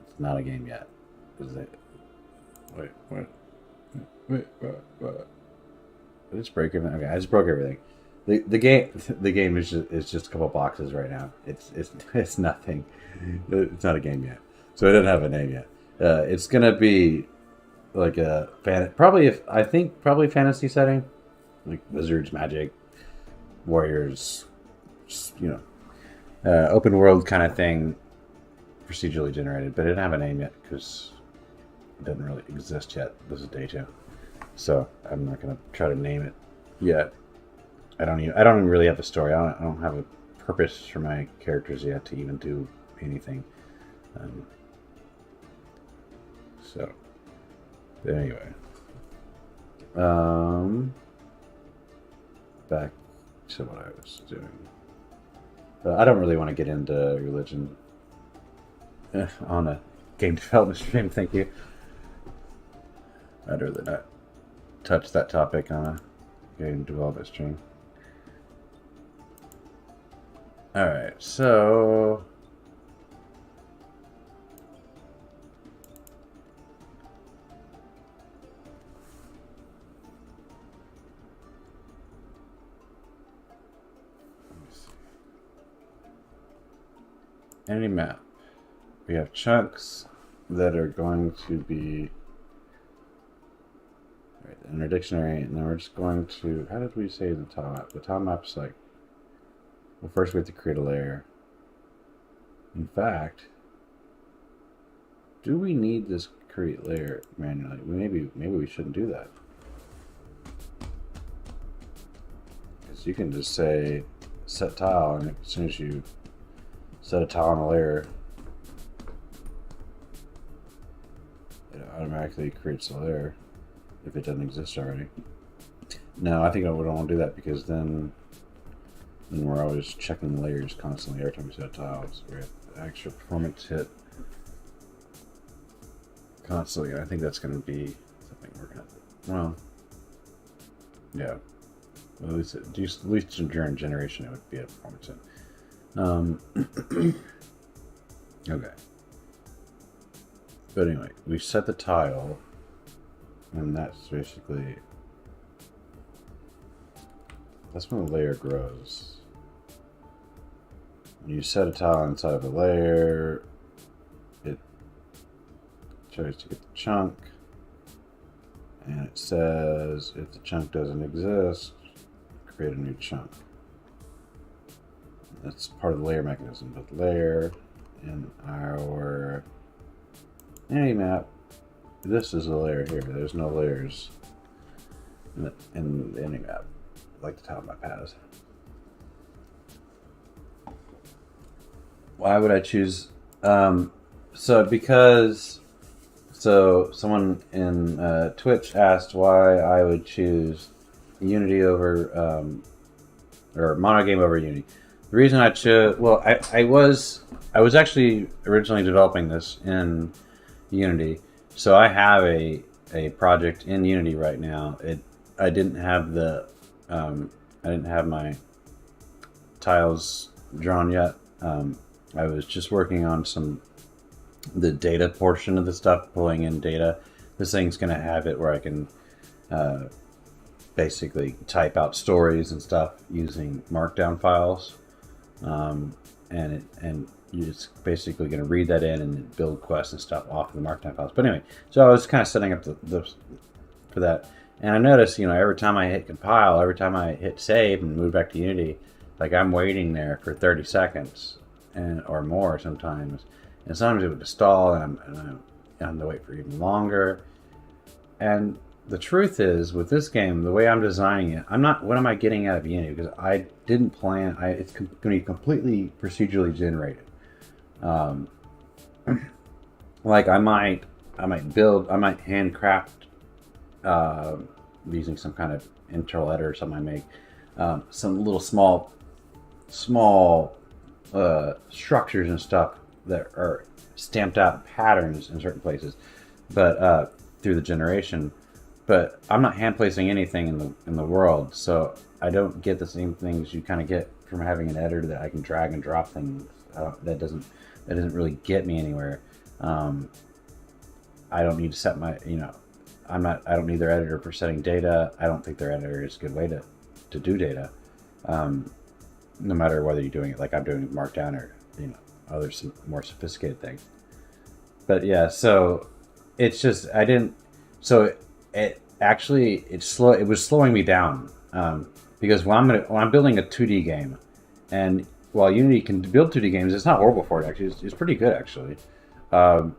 It's not a game yet. Is it? Wait, what? What? I just break everything. Okay, I just broke everything. The game is just a couple boxes right now. It's nothing. It's not a game yet, so it doesn't have a name yet. It's gonna be like a probably fantasy setting, like wizards, magic, warriors, you know, open world kind of thing, procedurally generated. But it didn't have a name yet because it doesn't really exist yet. This is day 2, so I'm not gonna try to name it yet. I don't even really have a story. I don't have a purpose for my characters yet to even do anything. So, but anyway, back to what I was doing. I don't really want to get into religion on a game development stream. Thank you. I'd rather not touch that topic on a game development stream. Alright, so... let me see. Entity map. We have chunks that are going to be... Right, in our dictionary, and then we're just going to... How did we say the tile map? The tile map's like... Well, first we have to create a layer. In fact, do we need this create layer manually? Maybe we shouldn't do that. Because you can just say set tile, and as soon as you set a tile on a layer, it automatically creates a layer if it doesn't exist already. No, I think I would want to do that because then we're always checking layers constantly every time we set a tile. So we have extra performance hit constantly. And I think that's going to be something we're going to... Well, yeah. Well, at least during generation, it would be a performance hit. Okay. But anyway, we set the tile, and that's basically... That's when the layer grows. When you set a tile inside of a layer, it tries to get the chunk, and it says if the chunk doesn't exist, create a new chunk. That's part of the layer mechanism. But layer in our entity map, this is a layer here. There's no layers in the entity map like the tile map has. Why would I choose? So someone in Twitch asked why I would choose Unity over or Monogame over Unity. The reason I chose, well, I was actually originally developing this in Unity, so I have a project in Unity right now. I didn't have the I didn't have my tiles drawn yet. I was just working on the data portion of the stuff, pulling in data. This thing's going to have it where I can basically type out stories and stuff using Markdown files, and you're just basically going to read that in and build quests and stuff off of the Markdown files. But anyway, so I was kind of setting up for that, and I noticed, every time I hit compile, every time I hit save and move back to Unity, like I'm waiting there for 30 seconds or more sometimes, and sometimes it would stall, and I have to wait for even longer. And the truth is, with this game, the way I'm designing it, what am I getting out of Unity? Because I didn't plan. It's going to be completely procedurally generated. Like I might handcraft using some kind of internal editor or something. I make some little small structures and stuff that are stamped out patterns in certain places, but through the generation. But I'm not hand placing anything in the world, so I don't get the same things you kind of get from having an editor that I can drag and drop things. That doesn't really get me anywhere. I don't need to set my I don't need their editor for setting data. I don't think their editor is a good way to do data. No matter whether you're doing it like I'm doing it Markdown or other more sophisticated things. But yeah, so it's just it was slowing me down, because when I'm building a 2D game, and while Unity can build 2D games, it's not horrible for it actually. It's pretty good actually. To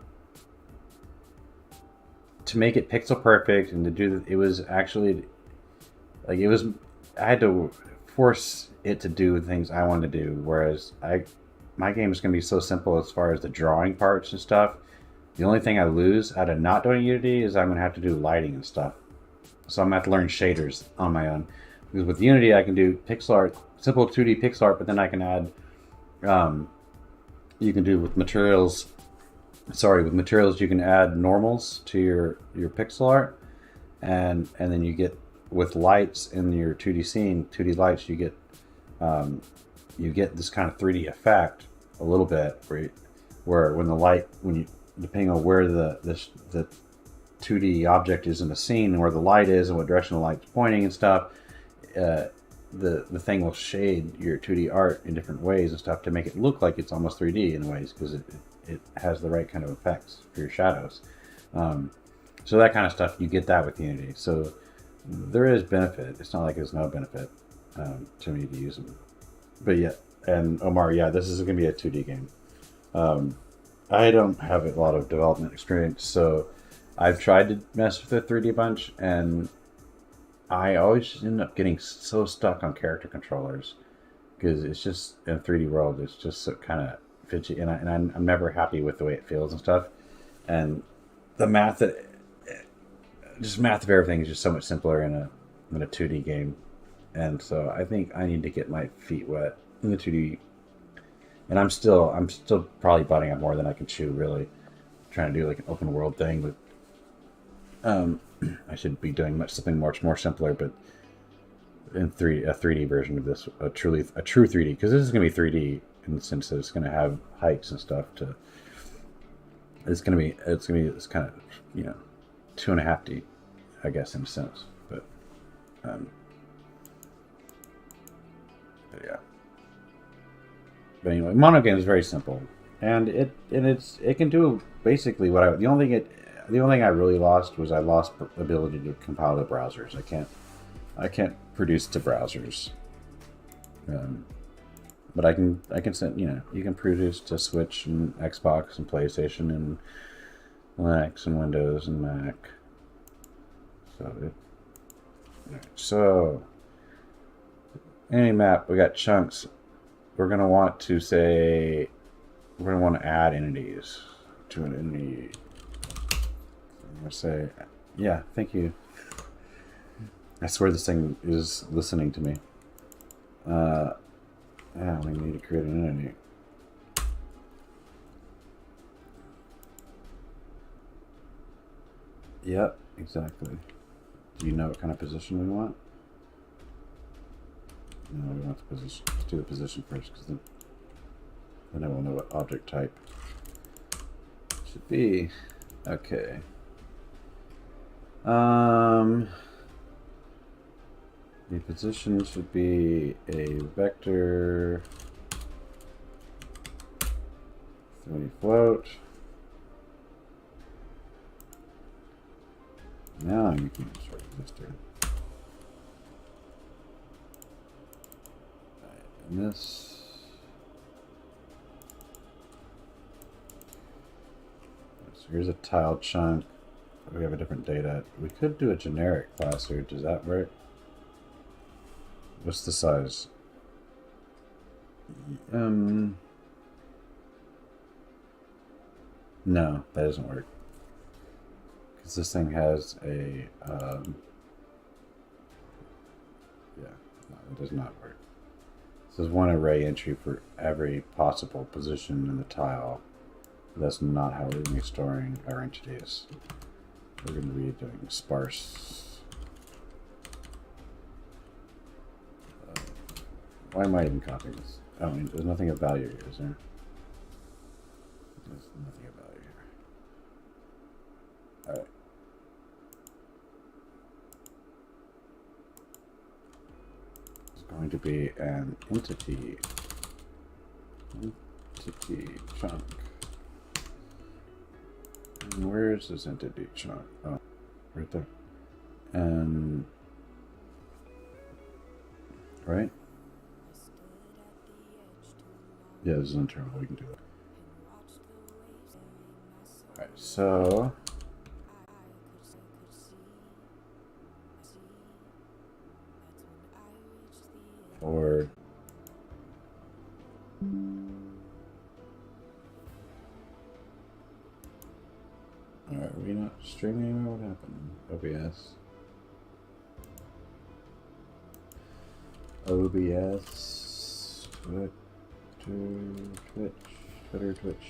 make it pixel perfect and to do it was actually I had to force it to do things I wanted to do, whereas my game is going to be so simple as far as the drawing parts and stuff. The only thing I lose out of not doing Unity is I'm going to have to do lighting and stuff. So I'm going to have to learn shaders on my own. Because with Unity, I can do pixel art, simple 2D pixel art, but then I can add, you can do with materials, you can add normals to your pixel art. And then you get, with lights in your 2D scene, 2D lights, you get this kind of 3D effect a little bit where when the light, depending on where the 2D object is in the scene and where the light is and what direction the light's pointing and stuff, the thing will shade your 2D art in different ways and stuff to make it look like it's almost 3D in ways, because it has the right kind of effects for your shadows. So that kind of stuff, you get that with Unity. So there is benefit. It's not like there's no benefit to me to use them. But yeah, and Omar, yeah, this is going to be a 2D game. I don't have a lot of development experience, so I've tried to mess with the 3D bunch, and I always end up getting so stuck on character controllers, because it's just, in a 3D world, it's just so kind of fidgety, and I'm never happy with the way it feels and stuff. And the math of everything is just so much simpler in a 2D game, and so I think I need to get my feet wet in the 2D. And I'm still probably biting up more than I can chew, really. Trying to do like an open world thing, but I should be doing something much more simpler, but in a 3D version of this, a true 3D, because this is going to be 3D in the sense that it's going to have hikes and stuff. It's going to be this kind of 2.5D, I guess, in a sense, but yeah. But anyway, Monogame is very simple, and it can do basically what the only thing I really lost was I lost the ability to compile to browsers. I can't produce to browsers, but I can send, you can produce to Switch and Xbox and PlayStation and Linux and Windows and Mac. So any map, we got chunks. We're going to want to add entities to an entity. I'm going to say, yeah, thank you. I swear this thing is listening to me. Yeah, we need to create an entity. Yep, exactly. Do you know what kind of position we want? No, we want the position. Let's do the position first, because then I will know what object type it should be. Okay. The position should be a vector 30 float. Now I'm making a sort of lister. And this. So here's a tile chunk. We have a different data. We could do a generic class here. Does that work? What's the size? No, that doesn't work. Because this thing has a, yeah, no, it does not work. This is one array entry for every possible position in the tile. That's not how we're going to be storing our entities. We're going to be doing sparse. Why am I even copying this? I don't mean, there's nothing of value here, is there? There's nothing of value here. Alright. It's going to be an entity chunk. And where is this entity chunk? Oh, right there. And right? Yeah, this is internal. We can do that. Alright, so for alright, are we not streaming? What happened? OBS. Twitter, Twitch.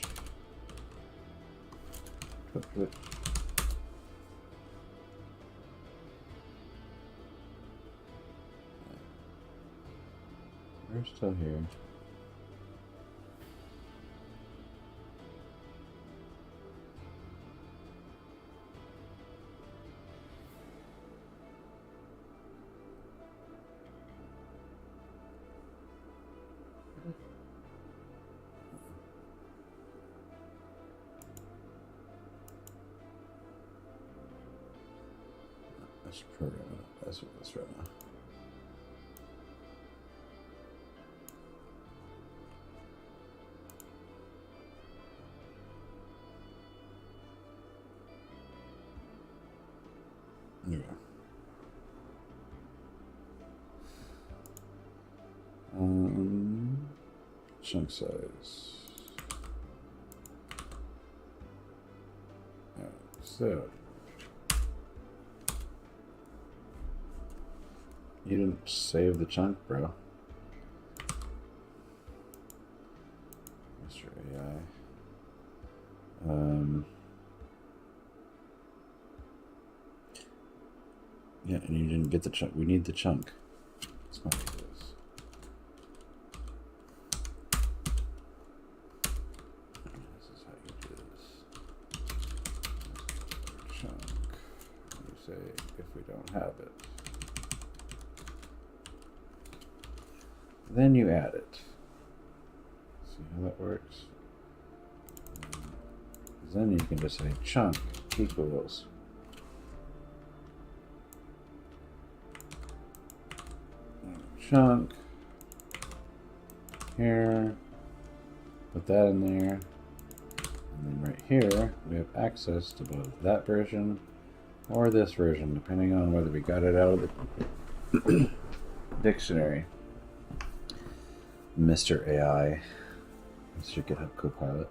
We're still here. Let's program it. That's what this right now. There we go. Chunk size. Alright, so you didn't save the chunk, bro. Mr. AI. Yeah, and you didn't get the chunk. We need the chunk. That's not what it is. This is how you do this. Chunk. You say if we don't have it. Then you add it. See how that works? Then you can just say chunk equals chunk here, put that in there, and then right here we have access to both that version or this version, depending on whether we got it out of the dictionary. Mr. AI, Mr. GitHub Copilot.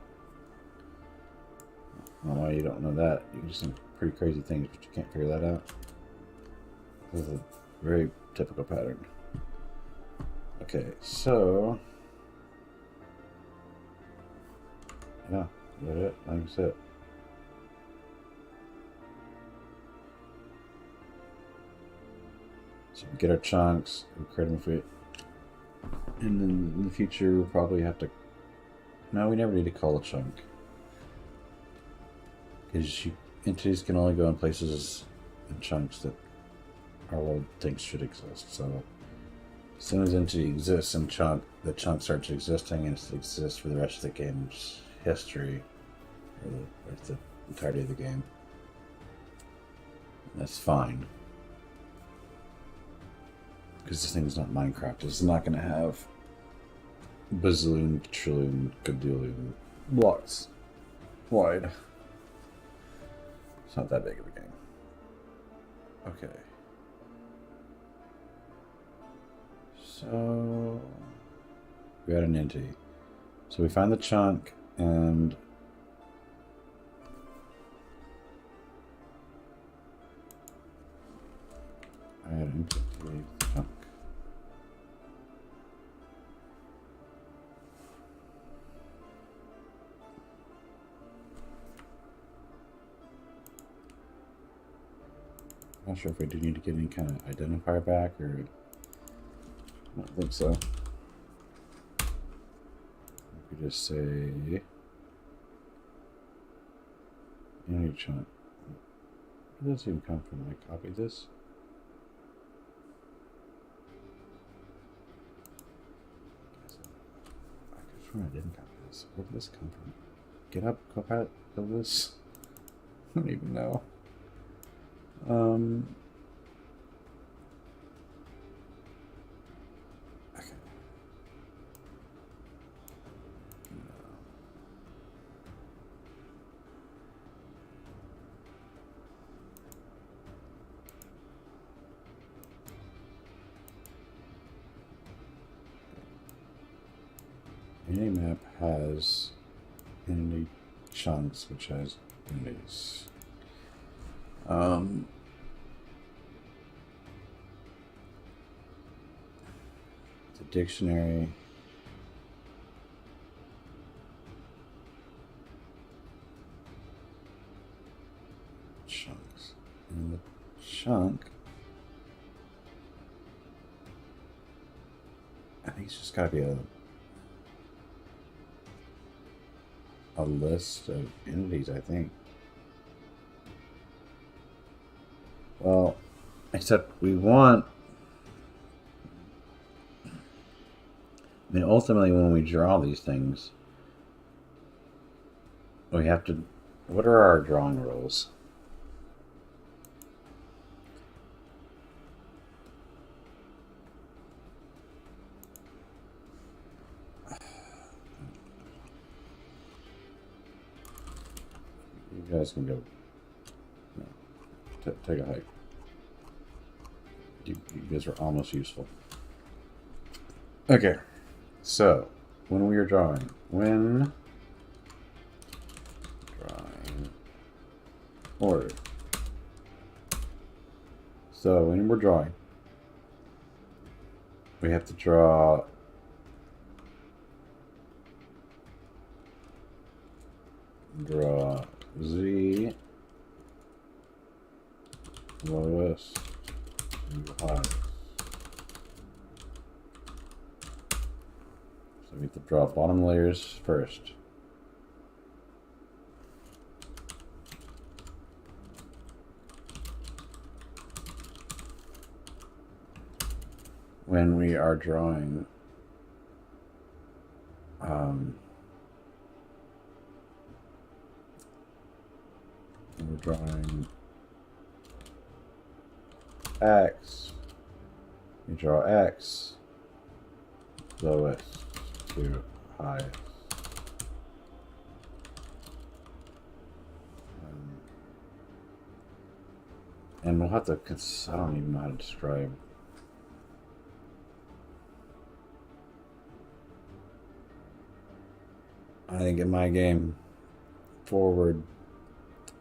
I don't know why you don't know that. You can do some pretty crazy things, but you can't figure that out. This is a very typical pattern. Okay, so yeah, that's it. That's it. So we get our chunks, we create them for it, and then in the future we'll probably have to. No, we never need to call a chunk because entities can only go in places and chunks that our world thinks should exist. So as soon as entity exists in chunk, the chunk starts existing and it exists for the rest of the game's history, or the entirety of the game. That's fine. Because this thing's not Minecraft. It's not going to have bazillion, trillion, gadillion blocks wide. It's not that big of a game. Okay. So we got an entity. So we find the chunk and add entity chunk. Not sure if we do need to get any kind of identifier back, or I don't think so. We just say entity chunk. Where does it even come from? I copy this. I swear I didn't copy this. Where did this come from? Get up, Copilot, build this. I don't even know. Okay. Any map has entity chunks, which has entities. The dictionary chunks, and the chunk, I think it's just got to be a list of entities, I think. Well, except we want, I mean, ultimately when we draw these things, we have to, what are our drawing rules? You guys can go, take a hike. You guys are almost useful. Okay, so when we are drawing, order. So when we're drawing, we have to draw Z, lowest, and highest. So we have to draw bottom layers first. When we are drawing we're drawing X, we draw X, lowest to highest. And we'll have to, I don't even know how to describe. I think in my game, forward,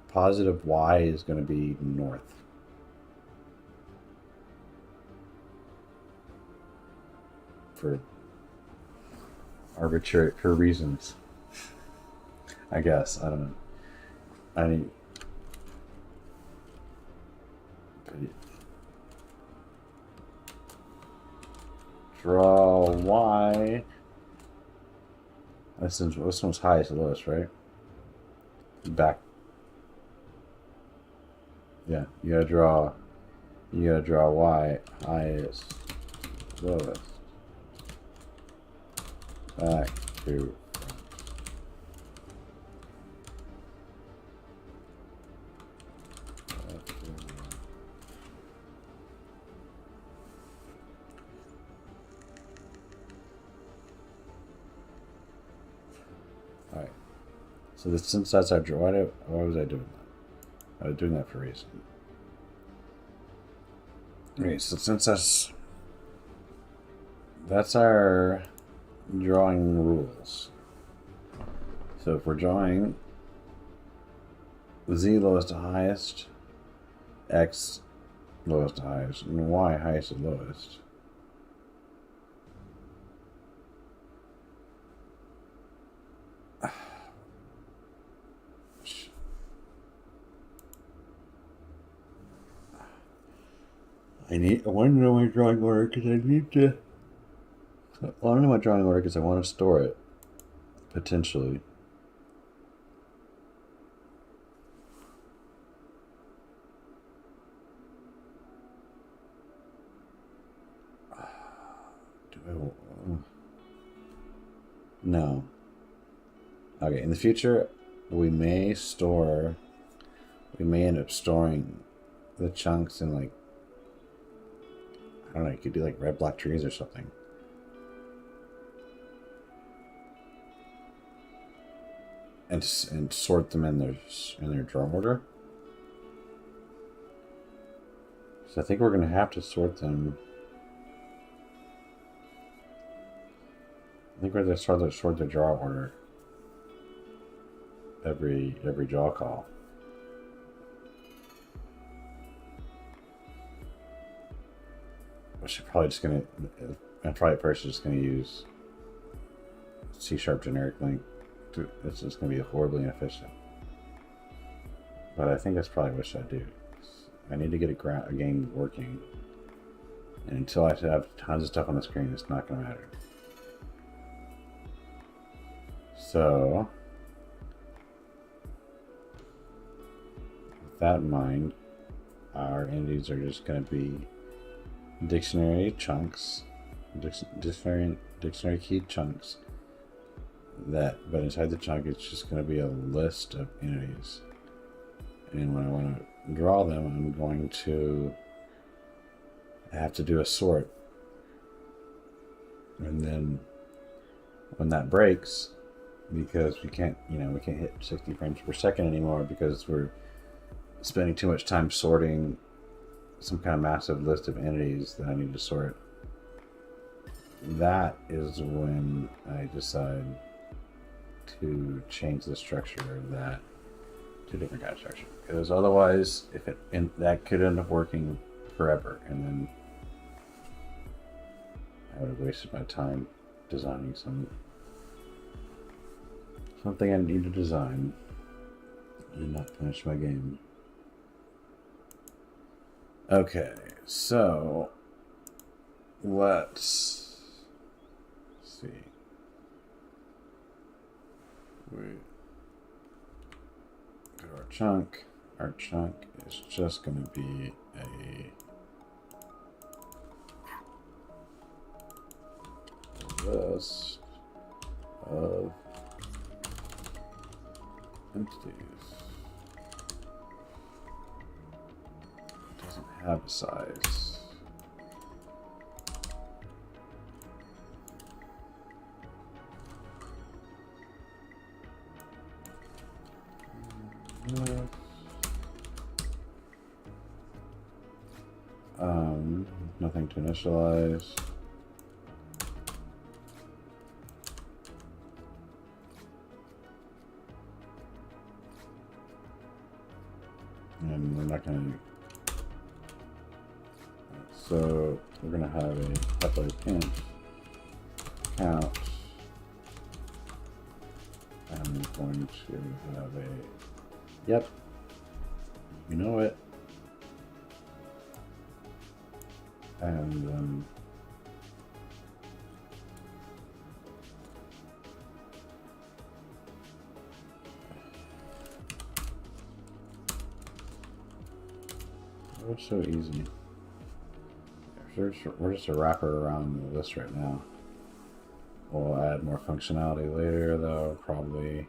positive Y is going to be north. For arbitrary, for reasons. I guess, I don't know. I need, draw Y. This one's highest to lowest, right? Back. Yeah, you gotta draw You gotta draw Y, highest, lowest, back to front. Alright. So this, since that's our draw, why was I doing that? I was doing that for a reason. Okay, so since that's our drawing rules. So if we're drawing Z lowest to highest, X lowest to highest, and Y highest to lowest, I want to know my drawing order because I need to. I want to know my drawing order because I want to store it, potentially. No. Okay, in the future, we may end up storing the chunks in, like, I don't know, you could do like red block trees or something. And sort them in their draw order. So I think we're gonna have to sort them. I think we're gonna sort the draw order every draw call. Which I'm probably just gonna. I'm probably first just gonna use C# generic link. It's just gonna be horribly inefficient. But I think that's probably what I do. I need to get a game working. And until I have tons of stuff on the screen, it's not gonna matter. So, with that in mind, our entities are just gonna be dictionary chunks, dictionary key chunks. But inside the chunk, it's just going to be a list of entities. And when I want to draw them, I'm going to have to do a sort. And then when that breaks, because we can't hit 60 frames per second anymore because we're spending too much time sorting some kind of massive list of entities that I need to sort. That is when I decide to change the structure of that to a different kind of structure. Because otherwise, that could end up working forever, and then I would have wasted my time designing something I need to design and not finish my game. Okay, so let's see. We go to our chunk. Our chunk is just going to be a list of entities. It doesn't have a size. Nothing to initialize. And we're not going to. So we're going to have a couple of int count. I'm going to have a. Yep. You know it. And oh, so easy. we're just a wrapper around the list right now. We'll add more functionality later, though, probably,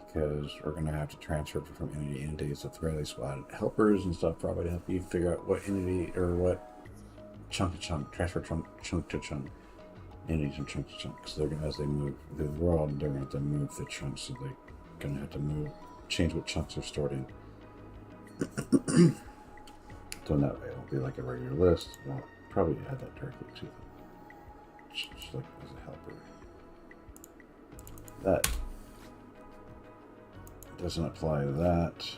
because we're going to have to transfer from entity to entity. So, at the very least, we'll add helpers and stuff probably to help you figure out what entity or what chunk to chunk, transfer chunk to chunk, entities from chunk to chunk. Because they're going to, as they move through the world, they're going to have to move the chunks. So, they're going to have to change what chunks are stored in. So, in that way, it'll be like a regular list. We'll probably add that directly to them. Just like as a helper. That doesn't apply to that.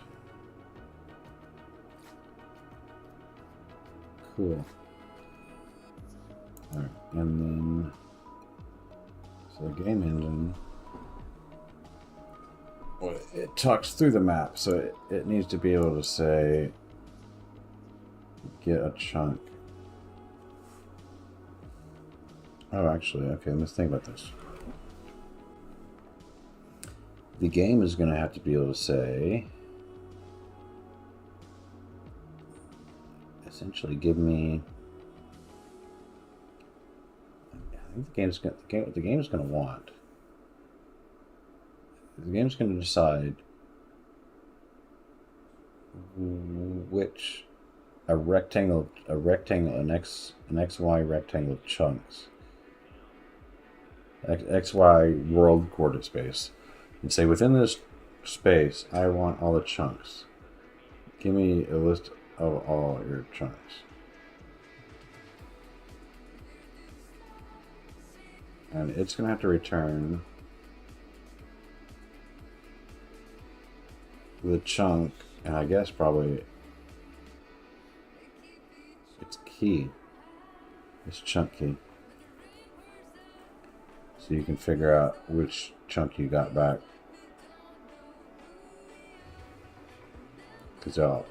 Cool. Alright, and then so the game engine, well, it talks through the map, so it needs to be able to say get a chunk. Oh, actually, okay, let's think about this. The game is going to have to be able to say, essentially, give me. I think what the game is going to want. The game's going to decide which an XY rectangle of chunks. XY world coordinate space, and say within this space I want all the chunks. Give me a list of all your chunks. And it's going to have to return the chunk, and I guess probably its key, its chunk key. So you can figure out which chunk you got back. Good job.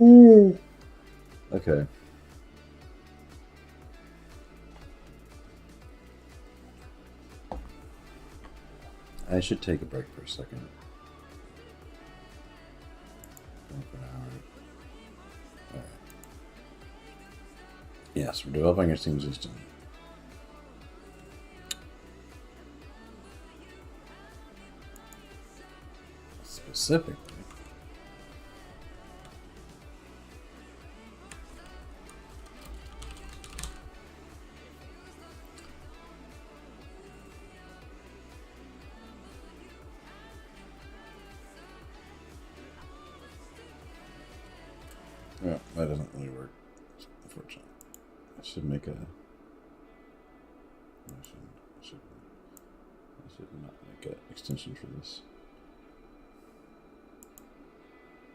Ooh. Okay. I should take a break for a second. Yes, we're developing our Steam system. Specifically, well, that doesn't really work, unfortunately. I should make a. I should not make an extension for this.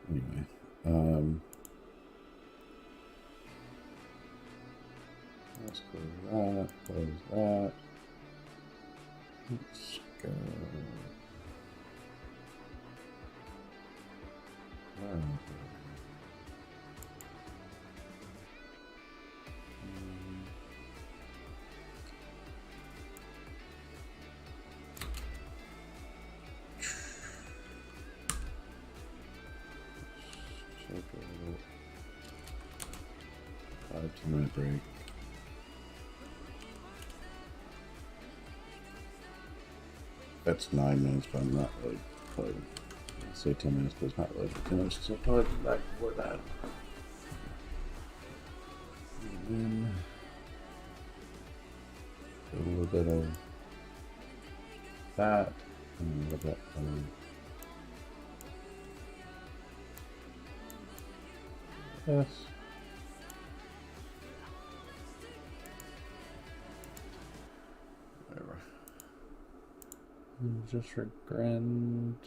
Anyway, let's close that. Let's go. Take a 5-10 minute break. That's 9 minutes, but I'm not really probably. I'll say 10 minutes, but it's not really 10 minutes, so I'll probably be back before that. And then a little bit of that, and a little bit of this. Whatever. And just for grand.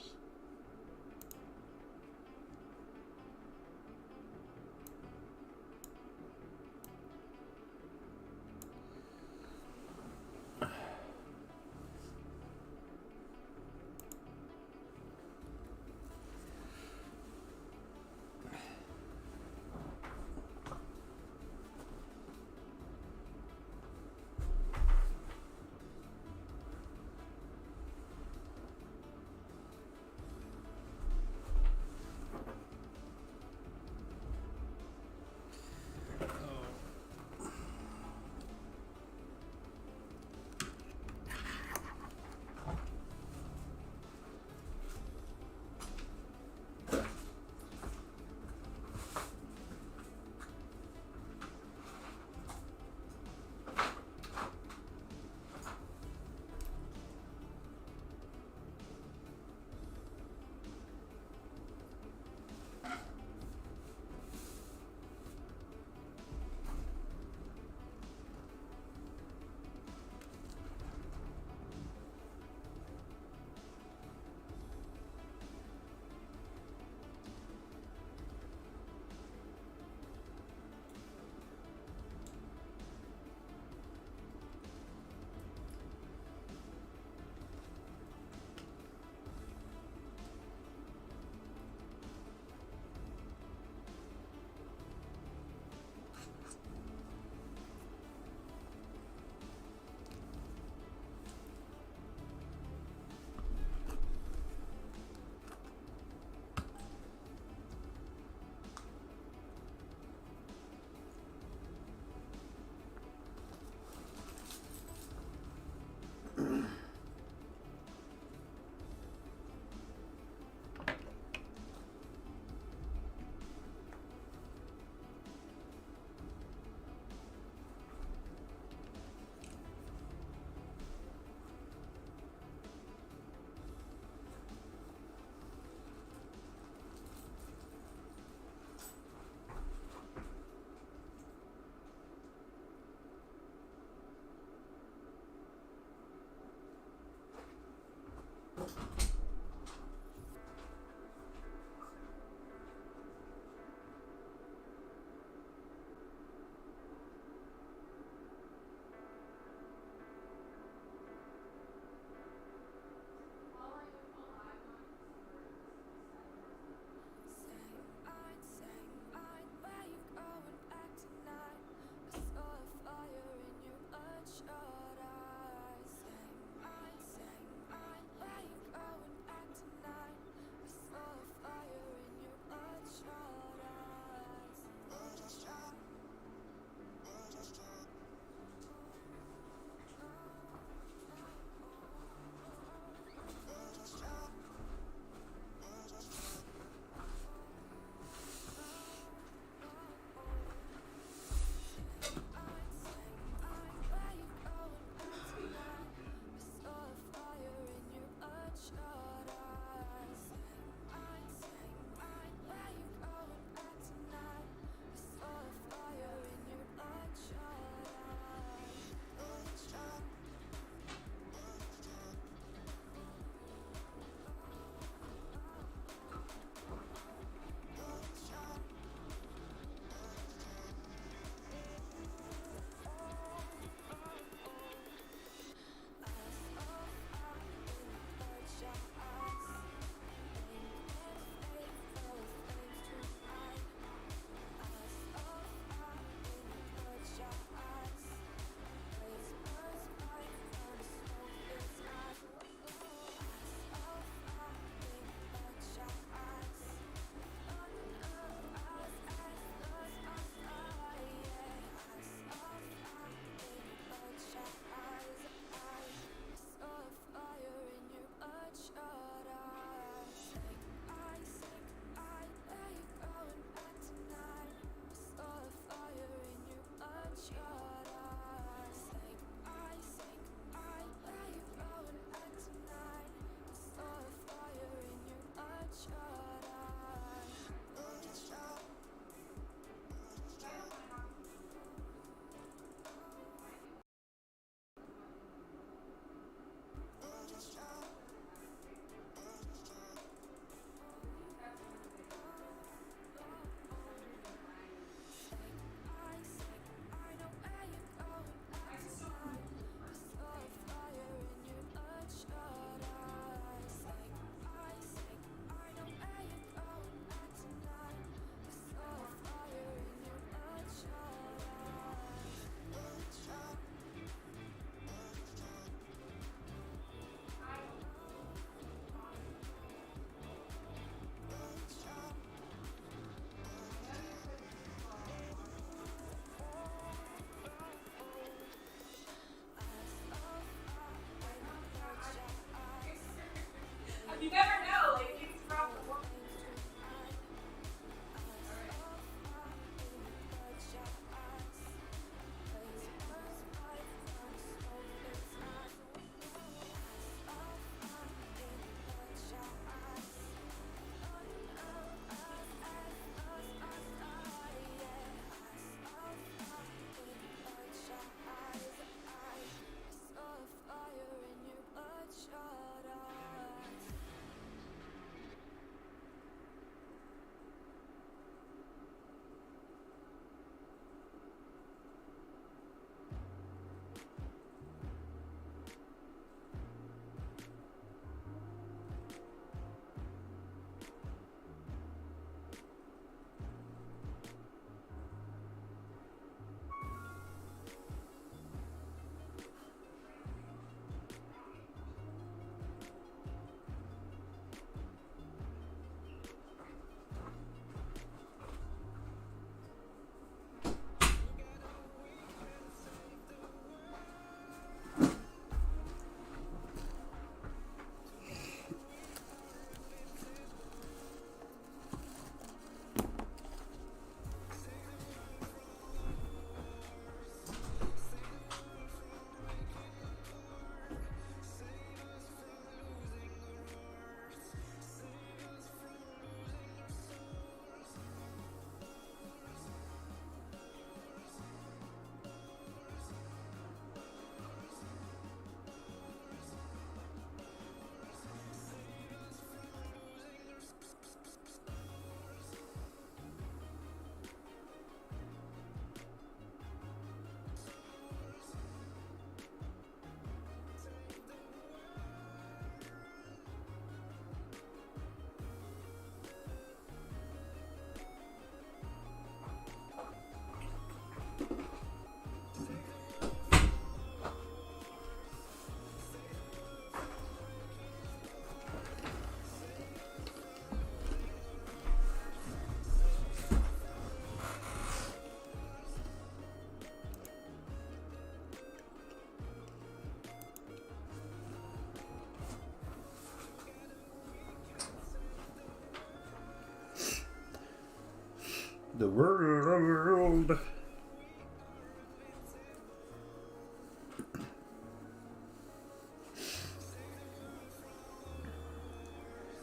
The world.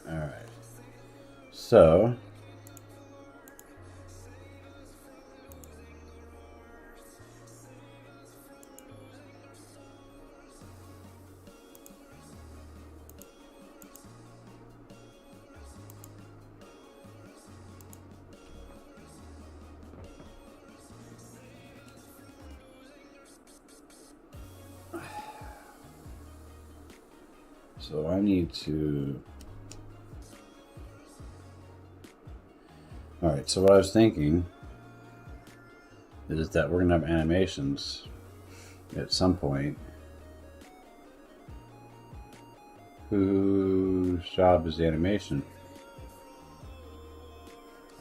All right. So I need to. All right. So what I was thinking is that we're gonna have animations at some point. Whose job is the animation?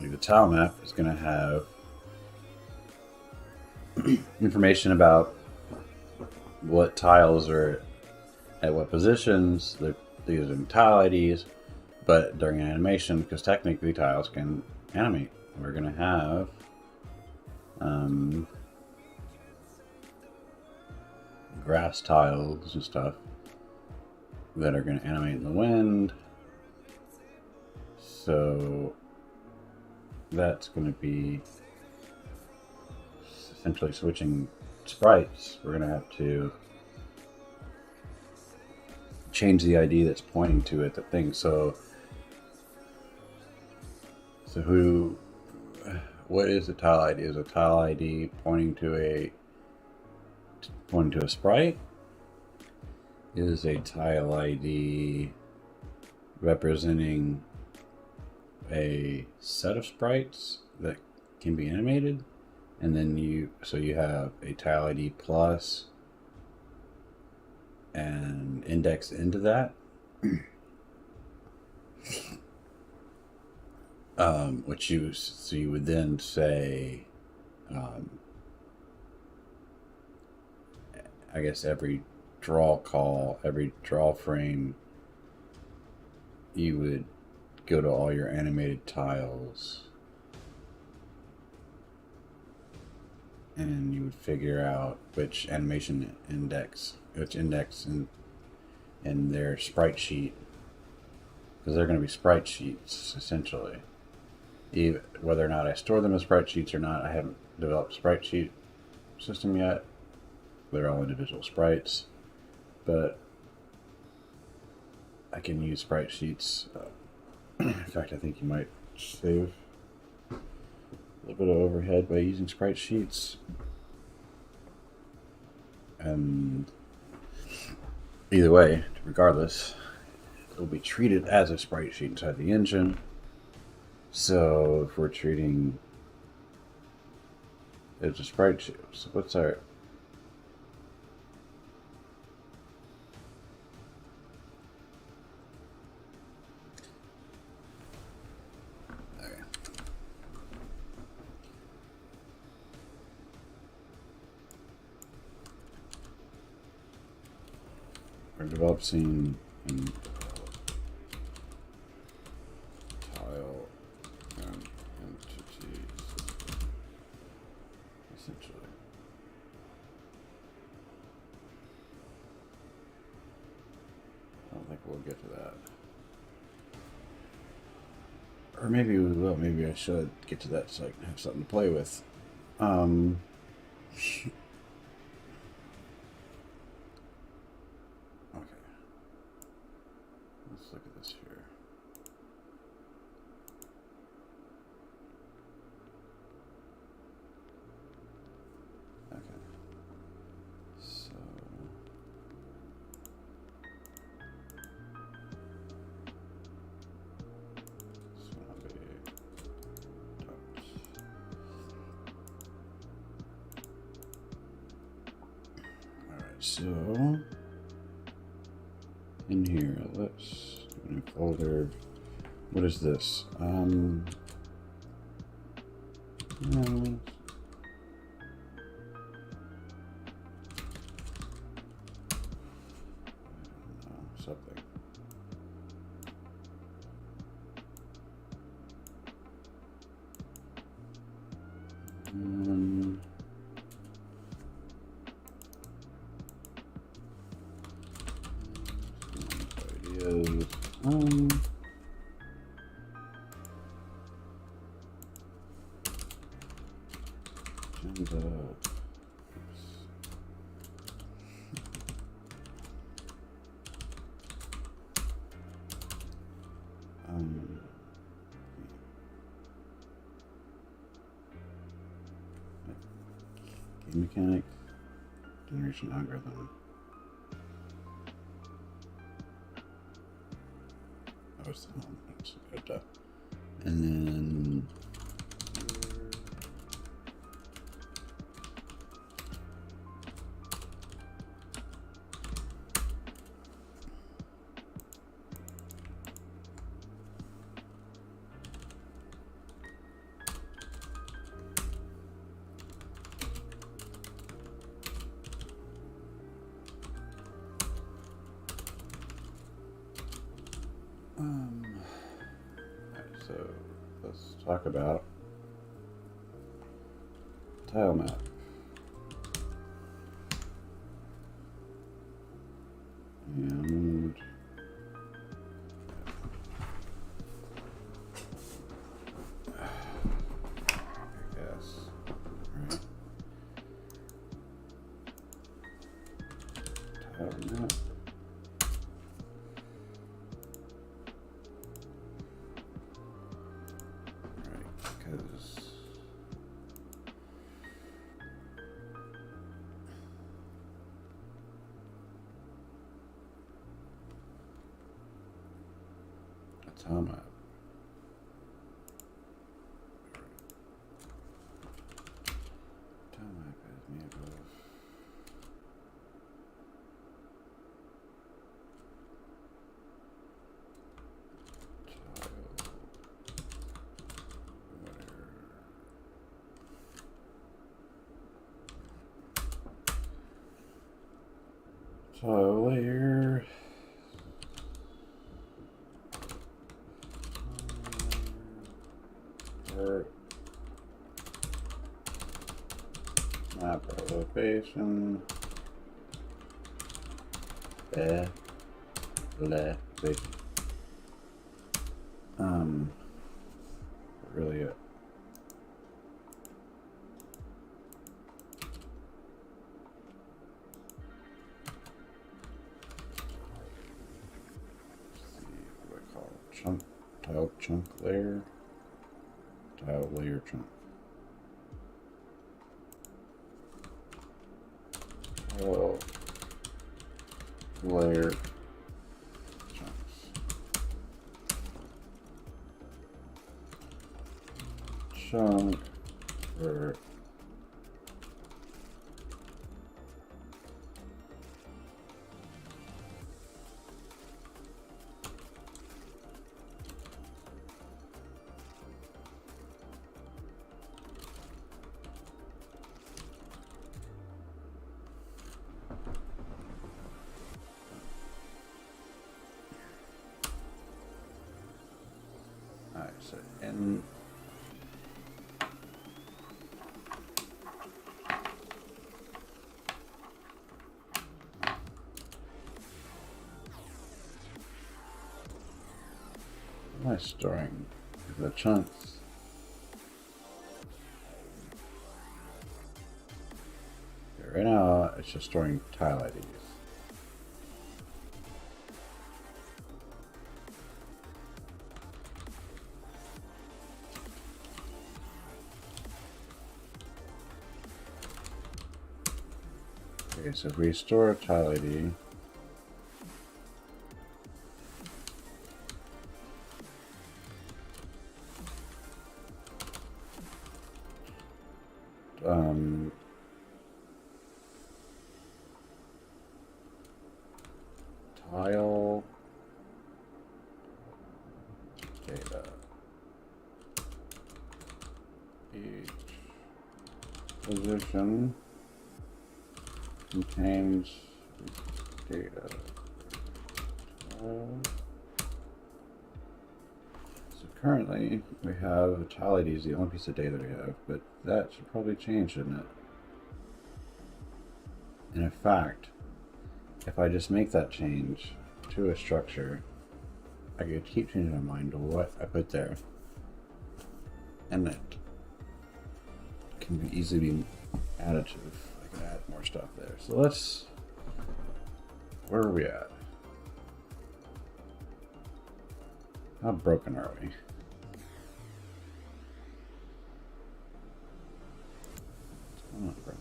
Like the tile map is going to have information about what tiles are at what positions. These are tile IDs, but during an animation, because technically tiles can animate, we're going to have grass tiles and stuff that are going to animate in the wind. So that's going to be essentially switching sprites. We're going to have to change the ID that's pointing to it, the thing. So what is the tile ID? Is a tile ID pointing to a sprite? Is a tile ID representing a set of sprites that can be animated? And then you have a tile ID plus and index into that. Which you would then say, I guess every draw frame, you would go to all your animated tiles and you would figure out which animation index, in their sprite sheet, because they're going to be sprite sheets essentially. Even whether or not I store them as sprite sheets or not, I haven't developed a sprite sheet system yet. They're all individual sprites, but I can use sprite sheets. In fact, I think you might save a little bit of overhead by using sprite sheets. And either way, regardless, it will be treated as a sprite sheet inside the engine. So if we're treating it as a sprite sheet, so what's our... Our develop scene and tile and entity system, essentially. I don't think we'll get to that. Or maybe we will. Maybe I should get to that so I can have something to play with. Let's look at this here. Okay. So this one will be dot. Alright, so in here, let's do a new folder. What is this? No. I don't know, something. Ideas. Agenda. Game mechanics, generation algorithm. That was the home. That's good. And then so let's talk about tile map. And I guess, right? Tile map. Tile map. Tile map is made of tile layer. Map elevation. Elevation. Really it. Let's see, what do I call it? Chunk, tile chunk layer. Tile layer chunk. Tile layer chunks. Chunk for so in what am I storing? The chunks. Okay, right now it's just storing tile IDs. Okay, so if we store a tile ID, tile data each position contains data. So currently we have tile ID is the only piece of data we have, but that should probably change, shouldn't it? And in fact, if I just make that change to a structure, I could keep changing my mind to what I put there, and it can be easily be additive. I can add more stuff there. So let's. Where are we at? How broken are we? What's going on, bro?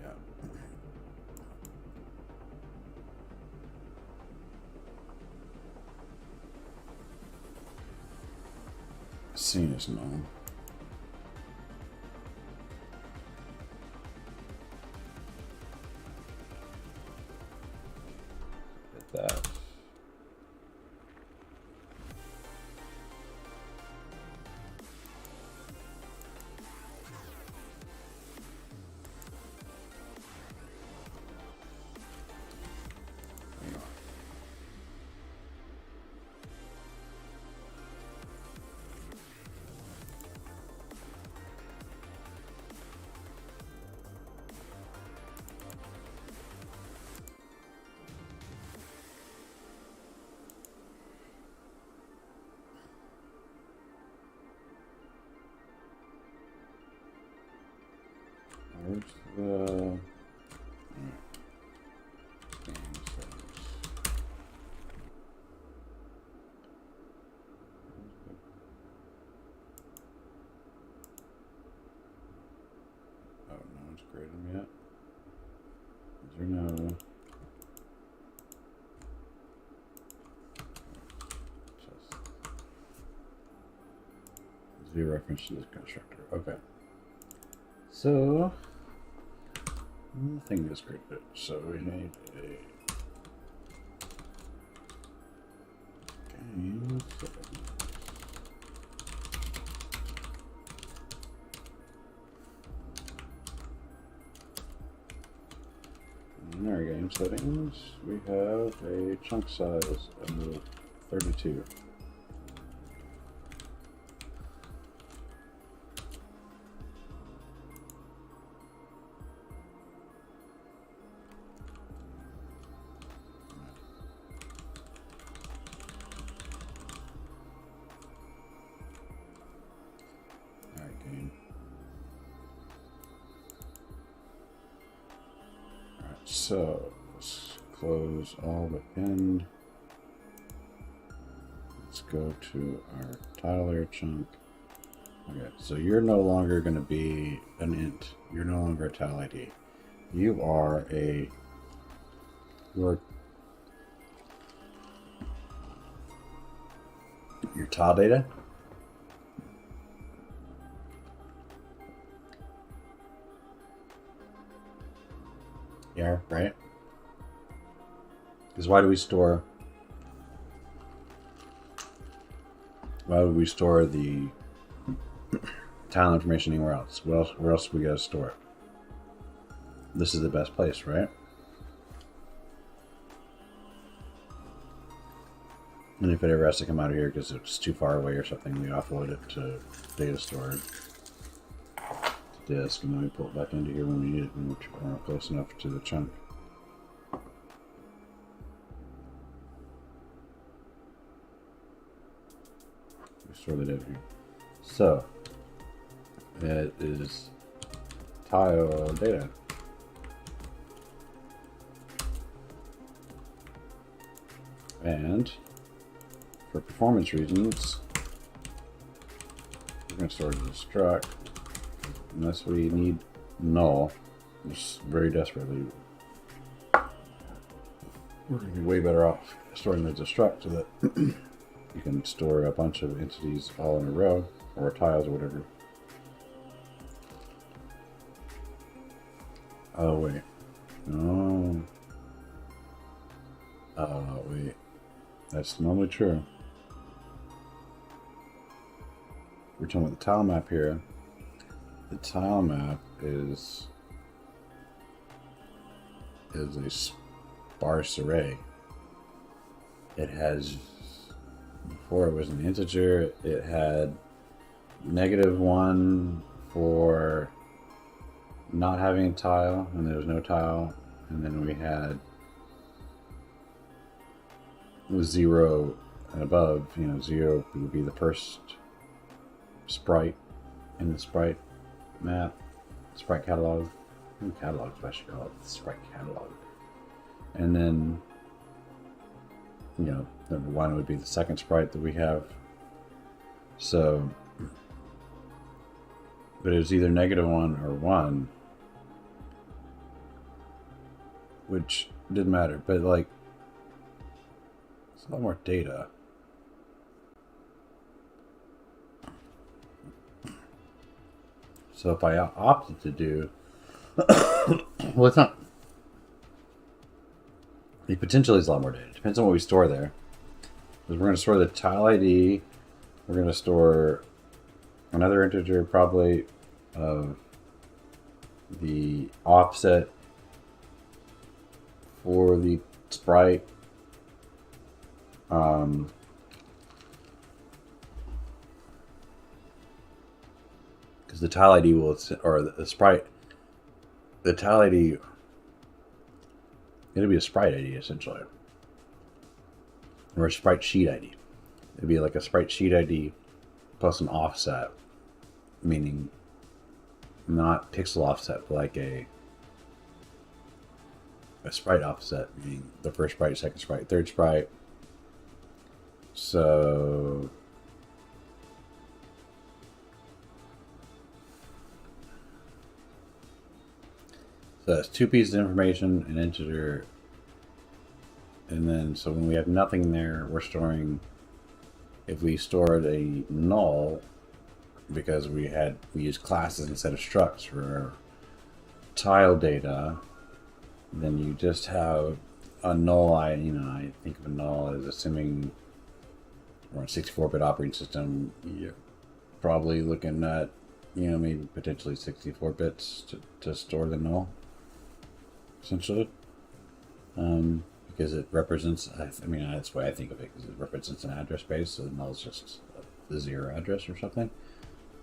Yeah. Scene is null. Hit that. Where's the game settings? Oh, no one's created them yet. Is there no? Zero reference to this constructor. Okay. So nothing is great, so we need a game settings. In our game settings, we have a chunk size of 32. So let's close all the pinned. Let's go to our tile layer chunk. Okay, so you're no longer going to be an int. You're no longer a tile ID. You are your tile data. Yeah, right? Because why would we store the tile information anywhere else? Where else we gotta store it? This is the best place, right? And if it ever has to come out of here because it's too far away or something, we offload it to data storage, to disk, and then we pull it back into here when we need it when we're close enough to the chunk. We store the data here. So it is tile data. And for performance reasons, we're going to store it as a struct, unless we need null, just very desperately. We're going to be way better off storing it as a struct so that you can store a bunch of entities all in a row, or tiles or whatever. Oh, wait. No. Oh, wait. That's normally true. We're talking about the tile map here. The tile map is a sparse array. it has, before it was an integer, it had -1 for not having a tile, and there was no tile, and then we had 0 and above. 0 would be the first sprite in the sprite map, sprite catalog. Catalog is what I should call it, the sprite catalog. And then, number 1 would be the second sprite that we have. So, but it was either -1 or 1, which didn't matter. But like, it's a lot more data. So if I opted to do, well, it's not. It potentially is a lot more data. It depends on what we store there. Because we're going to store the tile ID. We're going to store another integer, probably, of the offset for the sprite. Because the tile ID will, or the sprite, the tile ID, it'll be a sprite ID essentially, or a sprite sheet ID. It'd be like a sprite sheet ID plus an offset, meaning not pixel offset, but like a sprite offset, meaning the first sprite, second sprite, third sprite. So that's 2 pieces of information, an integer, and then so when we have nothing there, we're storing. If we stored a null, because we used classes instead of structs for our tile data, then you just have a null. I think of a null as assuming we're on a 64-bit operating system. You're probably looking at maybe potentially 64 bits to store the null, essentially, because it represents. That's the way I think of it, because it represents an address space. So the null is just the 0 address or something.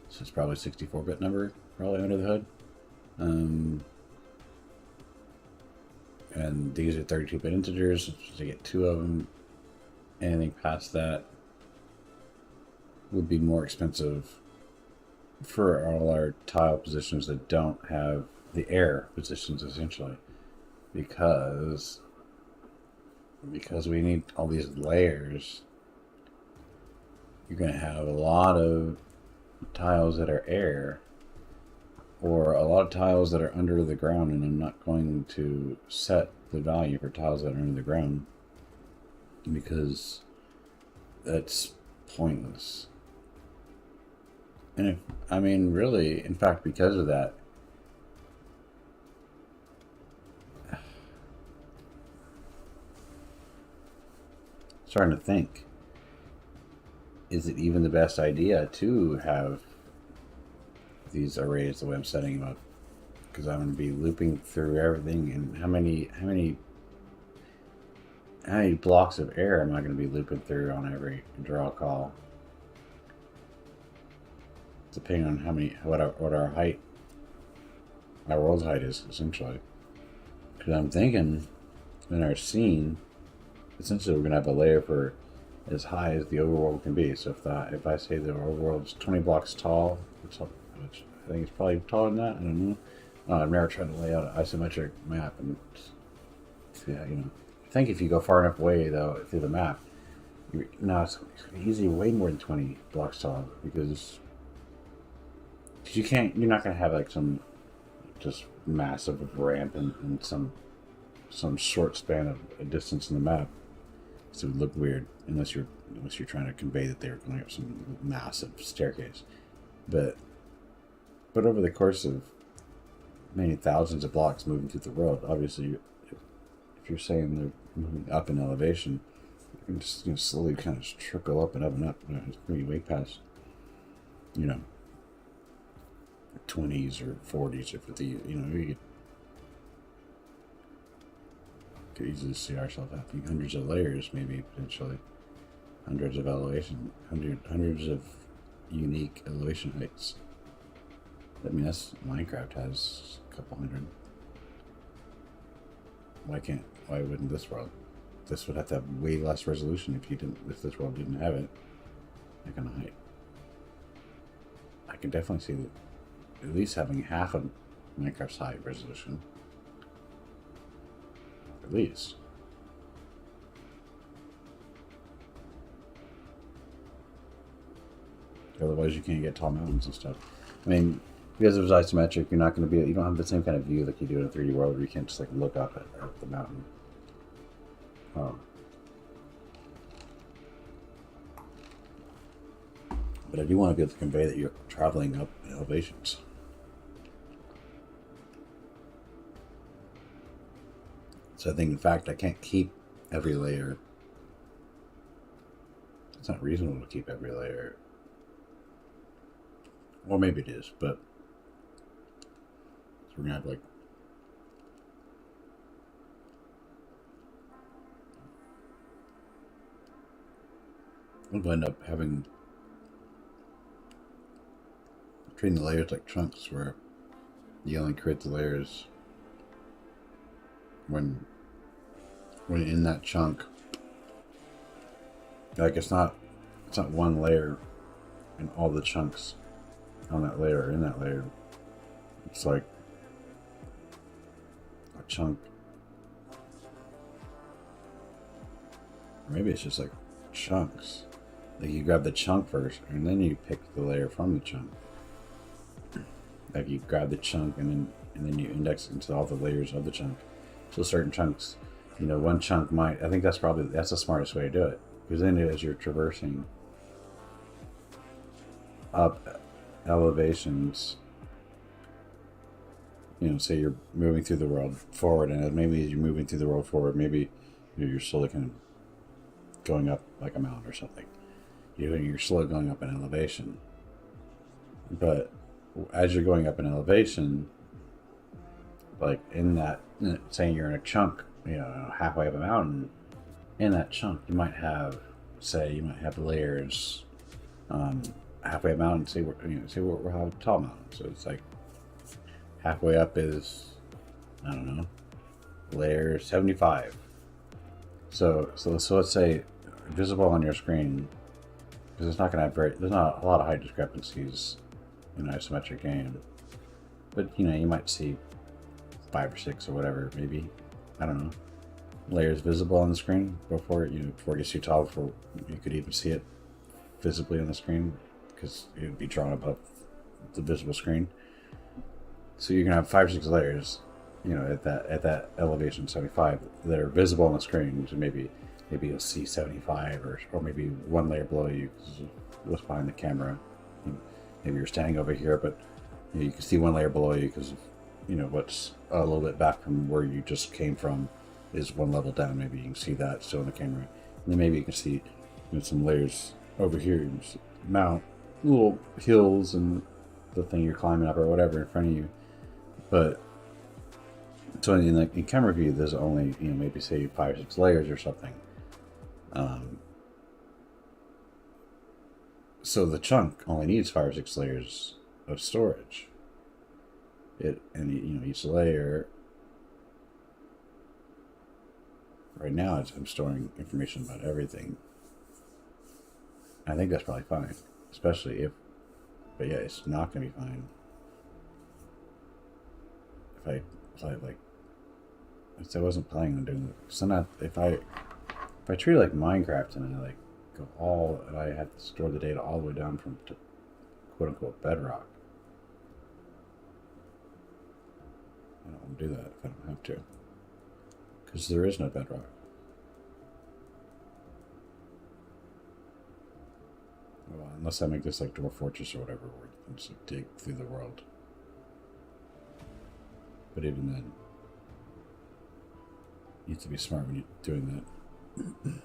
So it's probably a 64-bit number, probably under the hood. And these are 32-bit integers, so you get 2 of them. Anything past that would be more expensive for all our tile positions that don't have the air positions, essentially, because we need all these layers. You're going to have a lot of tiles that are air, or a lot of tiles that are under the ground, and I'm not going to set the value for tiles that are under the ground because that's pointless. And really, in fact, because of that, starting to think, is it even the best idea to have these arrays the way I'm setting them up? Because I'm going to be looping through everything, and how many blocks of air am I going to be looping through on every draw call? Depending on what our height, our world height is, essentially. Because I'm thinking in our scene, essentially we're going to have a layer for as high as the overworld can be. So if I say the overworld is 20 blocks tall, which I think it's probably taller than that, I don't know. I've never tried to lay out an isometric map, and I think if you go far enough away though through the map, it's easily way more than 20 blocks tall, because you're not going to have like some just massive ramp in some short span of a distance in the map. So it would look weird unless you're trying to convey that they're going up some massive staircase. But over the course of many thousands of blocks moving through the world, obviously, if you're saying they're moving up in elevation, you can just slowly kind of trickle up and up and up. It's pretty way past 20s or 40s or 50s. could easily see ourselves having hundreds of layers, maybe potentially hundreds of elevation, hundreds of unique elevation heights. I mean, that's Minecraft has a couple hundred. Why wouldn't this world? This would have to have way less resolution if this world didn't have it. That kind of height. I can definitely see that at least having half of Minecraft's high resolution. At least. Otherwise you can't get tall mountains and stuff. I mean, because it was isometric, you don't have the same kind of view like you do in a 3D world where you can't just like look up at the mountain. But I do want to be able to convey that you're traveling up in elevations. So I think, in fact, I can't keep every layer. It's not reasonable to keep every layer. Well, maybe it is, but so we're going to have like we'll end up treating the layers like chunks where you only create the layers when in that chunk. Like it's not one layer and all the chunks on that layer or in that layer. It's like a chunk. Or maybe it's just like chunks. Like you grab the chunk first and then you pick the layer from the chunk. Like you grab the chunk and then you index into all the layers of the chunk. So certain chunks, one chunk might, I think that's the smartest way to do it. Because then as you're traversing up elevations, say you're moving through the world forward, and maybe as you're moving through the world forward, maybe you're slowly kind of going up like a mountain or something. You're slowly going up in elevation. But as you're going up in elevation, like in that, saying you're in a chunk, halfway up a mountain, in that chunk you might have layers halfway up a mountain. Say we're have a tall mountain, so it's like halfway up is, I don't know, layer 75. So let's say visible on your screen, because it's not going to have there's not a lot of height discrepancies in an isometric game, but you might see 5 or 6 or whatever, maybe, I don't know, layers visible on the screen before it gets too tall before you could even see it visibly on the screen, because it would be drawn above the visible screen. So you're gonna have 5 or 6 layers, at that elevation 75 that are visible on the screen. So maybe you'll see 75, or maybe one layer below you because of what's behind the camera. Maybe you're standing over here, but you can see one layer below you because of what's a little bit back from where you just came from is one level down. Maybe you can see that still in the camera, and then maybe you can see some layers over here, mount little hills and the thing you're climbing up or whatever in front of you. But so in camera view, there's only maybe say 5 or 6 layers or something. So the chunk only needs 5 or 6 layers of storage. Each layer. Right now, I'm storing information about everything. I think that's probably fine, especially but yeah, it's not gonna be fine if I wasn't planning on doing it. So not if I treat it like Minecraft and I have to store the data all the way down to quote unquote bedrock. I don't want to do that if I don't have to, because there is no bedrock. Well, unless I make this like Dwarf Fortress or whatever, where you can just dig through the world. But even then, you have to be smart when you're doing that.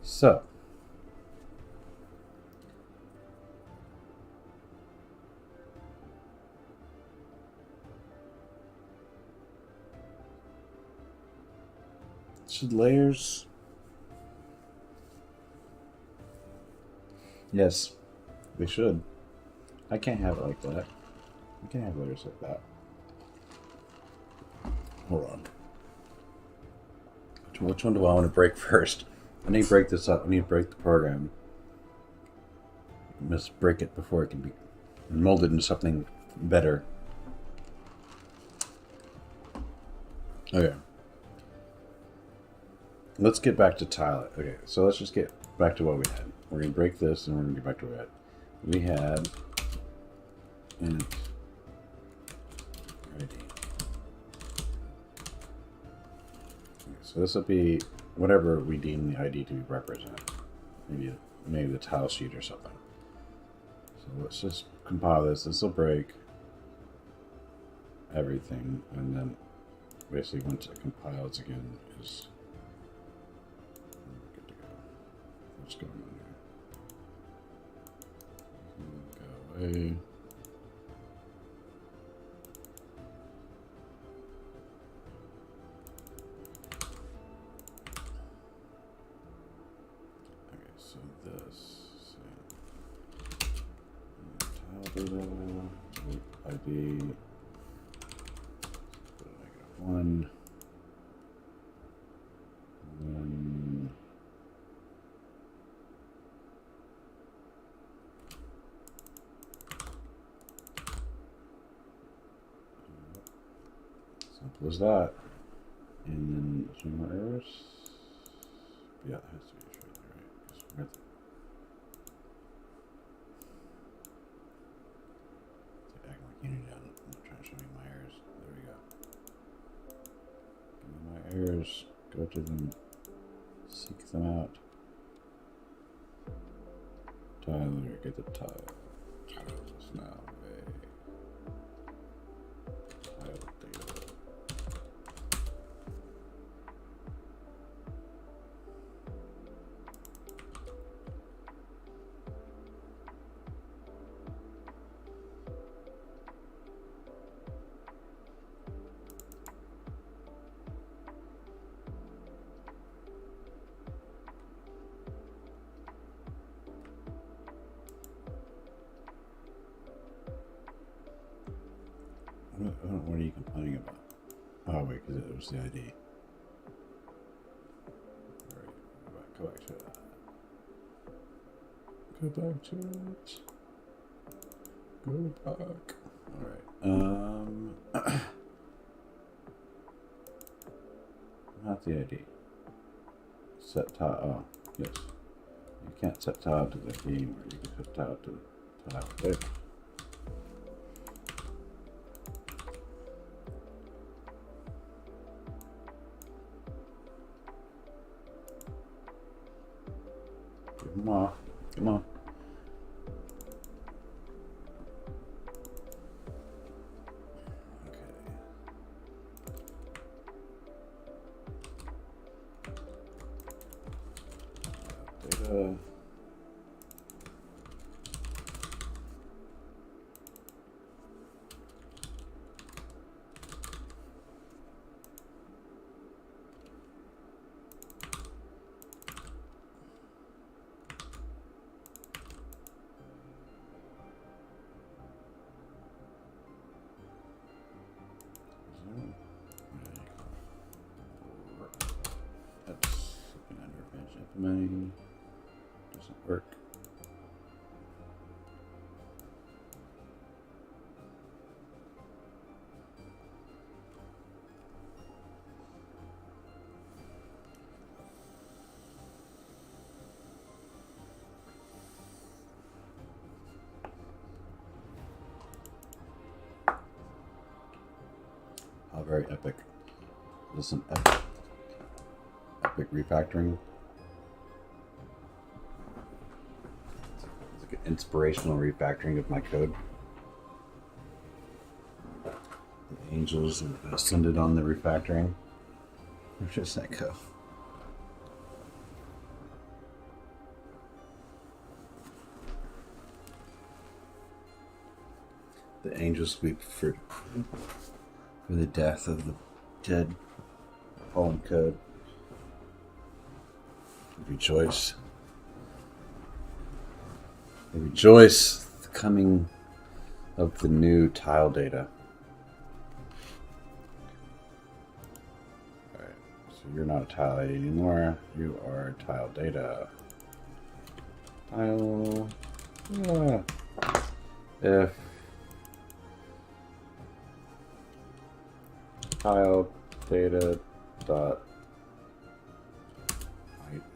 So, Should layers? Yes, they should. I can't have it like that. I can't have layers like that. Hold on. Which one do I want to break first? I need to break this up. I need to break the program. I must break it before it can be molded into something better. Okay. Let's get back to tile it. Okay, so let's just get back to what we had. We're going to break this and we're going to get back to what we had. And ready. Okay, so this will be whatever we deem the ID to represent. Maybe the tile sheet or something. So let's just compile this. This will break everything, and then basically once it compiles again is good to go. What's going on here? Go away. Okay, so this tile data ID. One, and then simple as that. And then some more errors. Yeah, it has to be straight there, right? It's acting like Unity. I'm not trying to show you my errors. There we go. Errors, go to them, seek them out. Tyler, get the tile. Tiles now. Tile data. What are you complaining about? Oh, wait, because it was the ID. Alright, go back to it. Go back to it. Go back. Alright, not the ID. Set tile. Oh, yes. You can't set tile to the ID, or you can set tile to tile data. Come on, come on. Okay. Data. That's under advanced implementing. Doesn't work. Oh, very epic. This is some epic refactoring. It's like an inspirational refactoring of my code. The angels ascended on the refactoring. Where does that go? The angels weep for the death of the dead fallen code. Rejoice. They rejoice the coming of the new tile data. Alright, so you're not a tile ID anymore. You are tile data. Tile. If tile data dot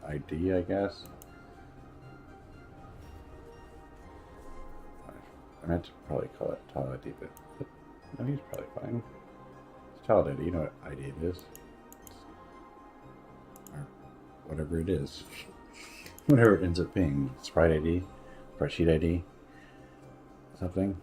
ID, I guess. I meant to probably call it tile ID, but no, he's probably fine. It's tile data, you know what ID it is. Or whatever it is. Whatever it ends up being. Sprite ID, sprite sheet ID, something.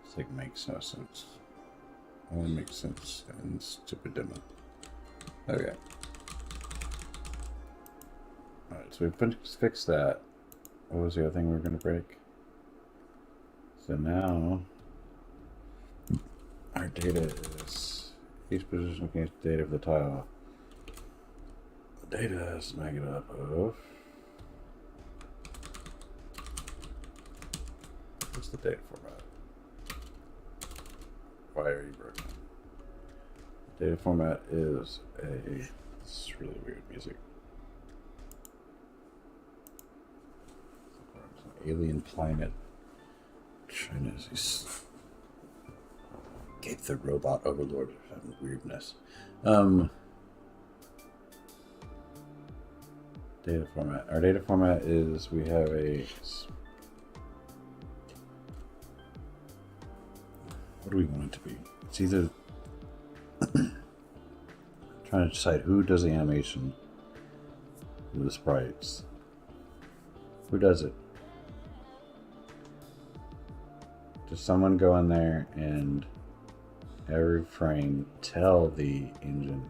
This like makes no sense. Only makes sense in stupid demo. Okay. Alright, so we fixed that. What was the other thing we were going to break? So now our data is each position against the data of the tile. The data is made up of. What's the data format? Why are you broken? Data format is it's really weird music. Alien planet. China is Gape the robot overlord or some weirdness. Data format. Our data format is we have a. What do we want it to be? It's either trying to decide who does the animation of the sprites. Who does it? Does someone go in there and every frame tell the engine,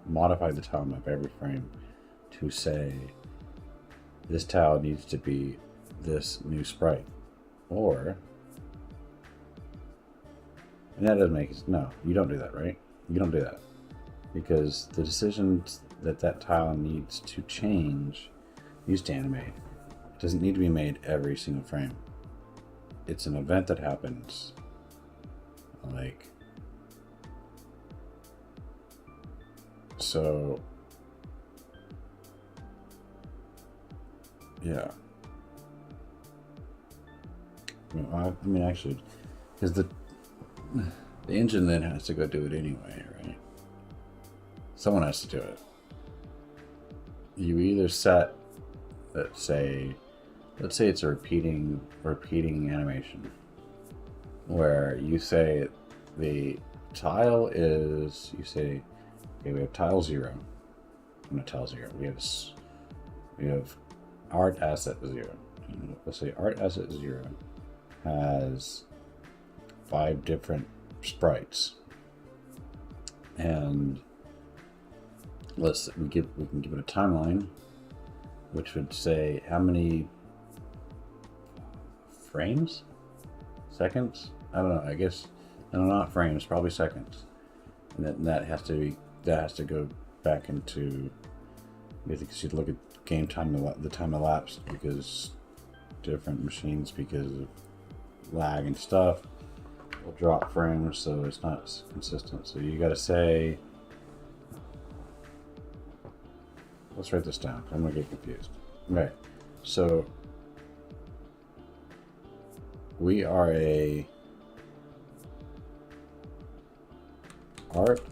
modify the tile map every frame to say this tile needs to be this new sprite? Or, and that doesn't make it, no, you don't do that, right? You don't do that. Because the decisions that tile needs to change, needs to animate, it doesn't need to be made every single frame. It's an event that happens, like, so, yeah. I mean, actually, because the engine then has to go do it anyway, right? Someone has to do it. You either set, let's say it's a repeating animation, where you say the tile is, you say, okay, we have tile 0. Not tile 0. We have art asset 0. Let's say art asset 0 has 5 different sprites, and we can give it a timeline, which would say how many frames, seconds. I don't know. I guess not frames, probably seconds, and that has to go back into. Because you look at game time, the time elapsed because different machines, because of lag and stuff, will drop frames, so it's not consistent. So you got to say, let's write this down. I'm gonna get confused. Right. So we are a art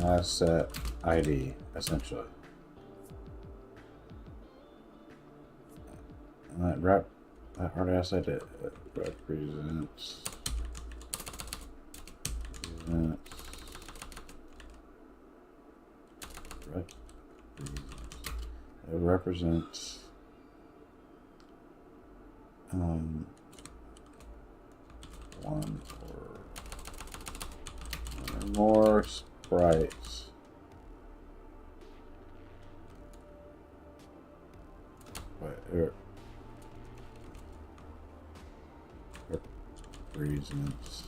asset ID, essentially. And that art asset represents one or more sprites. For reasons.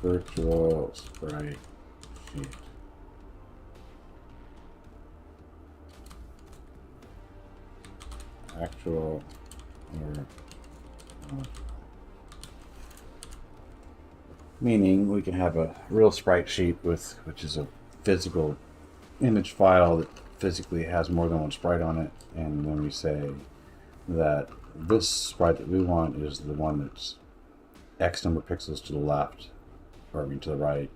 Virtual sprite sheet. Actual or meaning we can have a real sprite sheet which is a physical image file that physically has more than one sprite on it, and then we say that this sprite that we want is the one that's X number of pixels to the left, or I mean to the right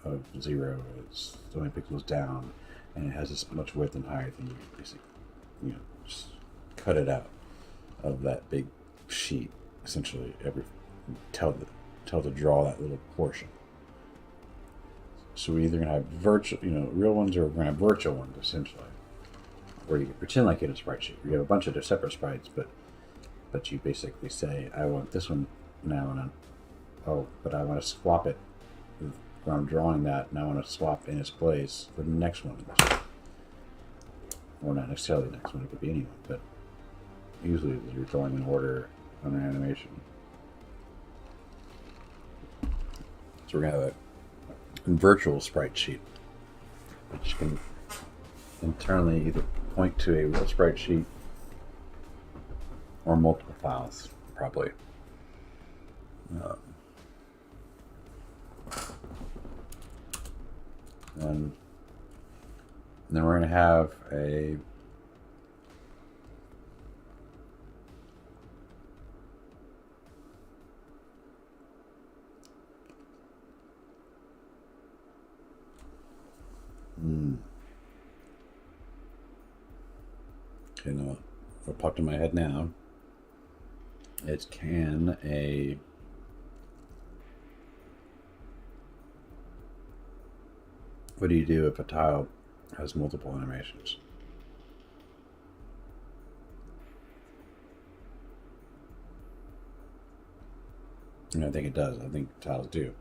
of 0. It's so many pixels down, and it has this much width and height, and you basically, just cut it out of that big sheet. Essentially, tell to draw that little portion. So we're either gonna have real ones, or we're gonna have virtual ones, essentially, where you can pretend like it's a sprite sheet. You have a bunch of separate sprites, but you basically say, I want this one now, but I want to swap it. When I'm drawing that, and I want to swap in its place for the next one. Or not necessarily the next one, it could be anyone, but usually you're drawing in order on an animation. So we're going to have a virtual sprite sheet, which can internally either point to a real sprite sheet or multiple files, probably. And then we're going to have a okay, now what popped in my head now, it's what do you do if a tile has multiple animations? And I think it does. I think tiles do.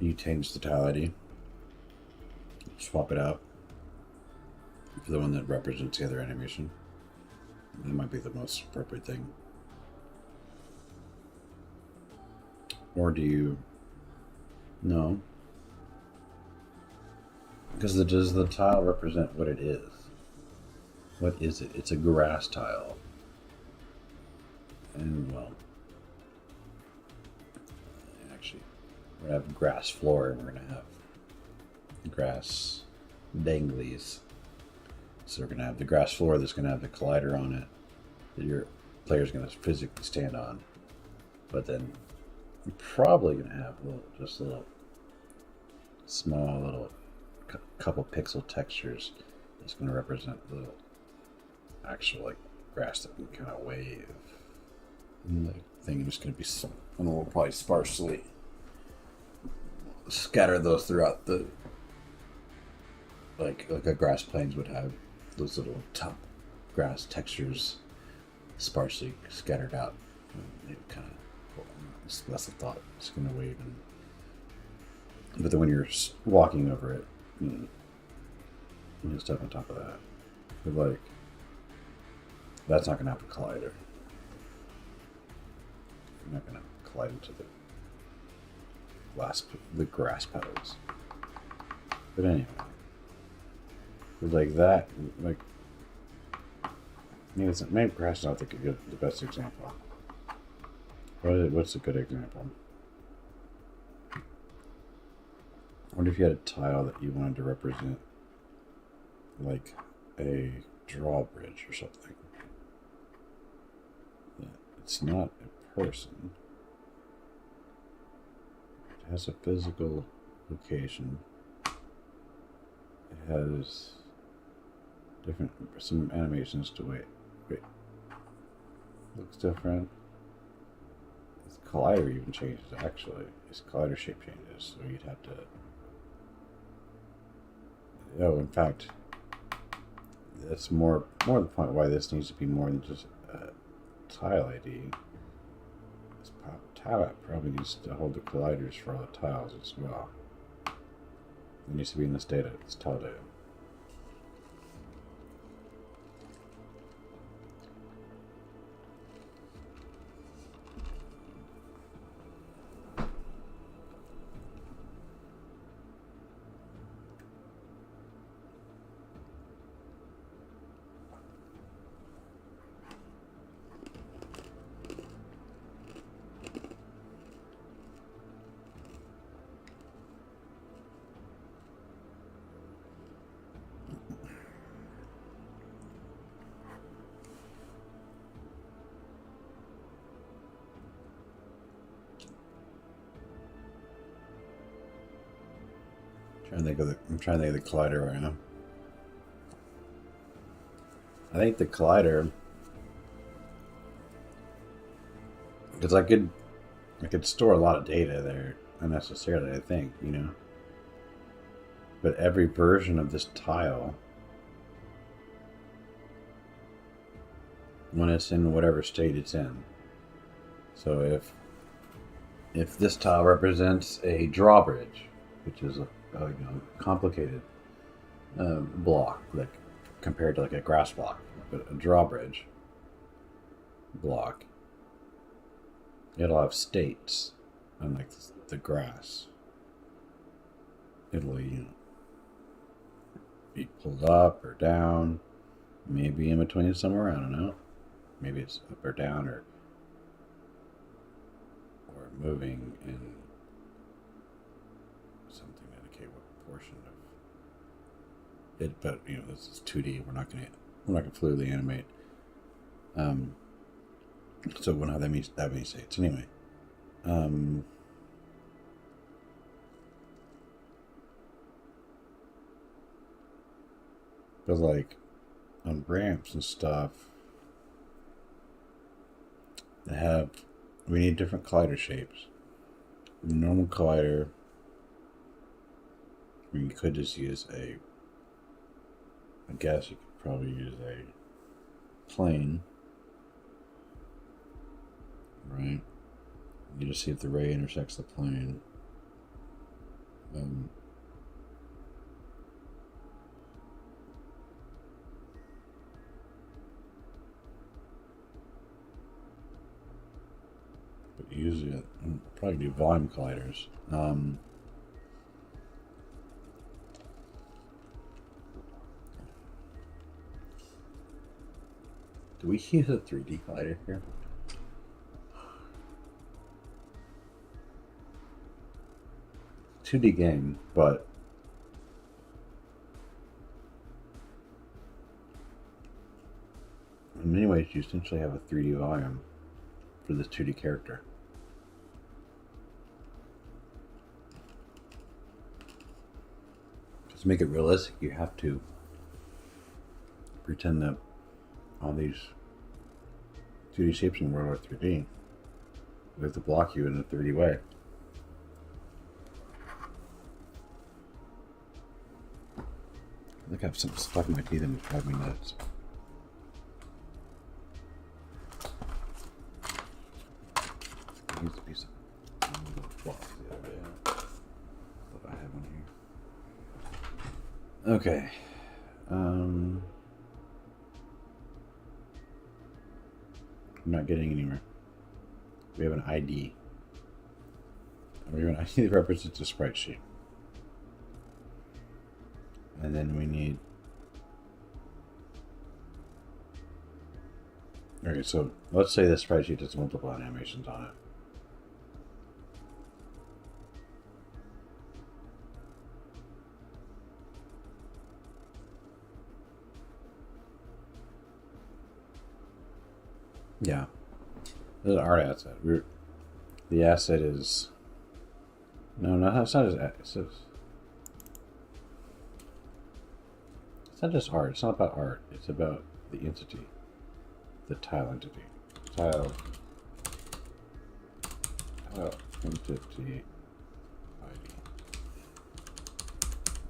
You change the tile ID, swap it out for the one that represents the other animation. That might be the most appropriate thing. Or do you? No. Because does the tile represent what it is? What is it? It's a grass tile. And, well, actually, we're going to have grass floor, and we're going to have grass danglies. So we're going to have the grass floor that's going to have the collider on it that your player's going to physically stand on. But then we're probably going to have just a little small little couple pixel textures that's going to represent the actual grass that can kind of wave. And the thing is going to be, and we'll probably sparsely scatter those throughout the, like a grass plains would have those little top grass textures sparsely scattered out. And it kind of, that's the thought. It's going to wave, but then when you're walking over it, you step on top of that. But that's not going to have a collider. You're not going to collide into the grass petals. But anyway, like that, maybe grass is not the best example. What's a good example? I wonder if you had a tile that you wanted to represent like a drawbridge or something. It's not a person. It has a physical location. It has some animations to wait. Looks different. The collider even changes, actually. Its collider shape changes, so you'd have to... Oh, in fact, that's more the point why this needs to be more than just a tile ID. This tile app probably needs to hold the colliders for all the tiles as well. It needs to be in this data, this tile data. I'm trying to think of the collider right now. I think the collider, because I could store a lot of data there unnecessarily, I think, you know. But every version of this tile, when it's in whatever state it's in. So if this tile represents a drawbridge, which is a complicated block, like compared to like a grass block, but a drawbridge block, it'll have states, unlike the grass. It'll be pulled up or down, maybe in between somewhere. I don't know. Maybe it's up or down or moving in something to indicate what portion of it. But this is 2D. We're not gonna fluidly animate. So we'll have that many states anyway. But like on ramps and stuff, we need different collider shapes. The normal collider, we could just use I guess you could probably use a plane, right? You just see if the ray intersects the plane. But usually, I'll probably do volume colliders. Do we use a 3D collider here? It's a 2D game, but in many ways you essentially have a 3D volume for this 2D character. To make it realistic, you have to pretend that all these 2D shapes in the world are 3D. We have to block you in a 3D way. Look, I have something stuck in my teeth and drive me nuts. There needs to be some blocks the other day. Thought I had one here. Okay. I'm not getting anywhere. We have an ID. We have an ID that represents a sprite sheet. And then we need... Okay, so let's say this sprite sheet has multiple animations on it. Yeah, this is an art asset. The asset is no, it's not it's not just art. It's not about art. It's about the entity, the tile entity, tile entity ID.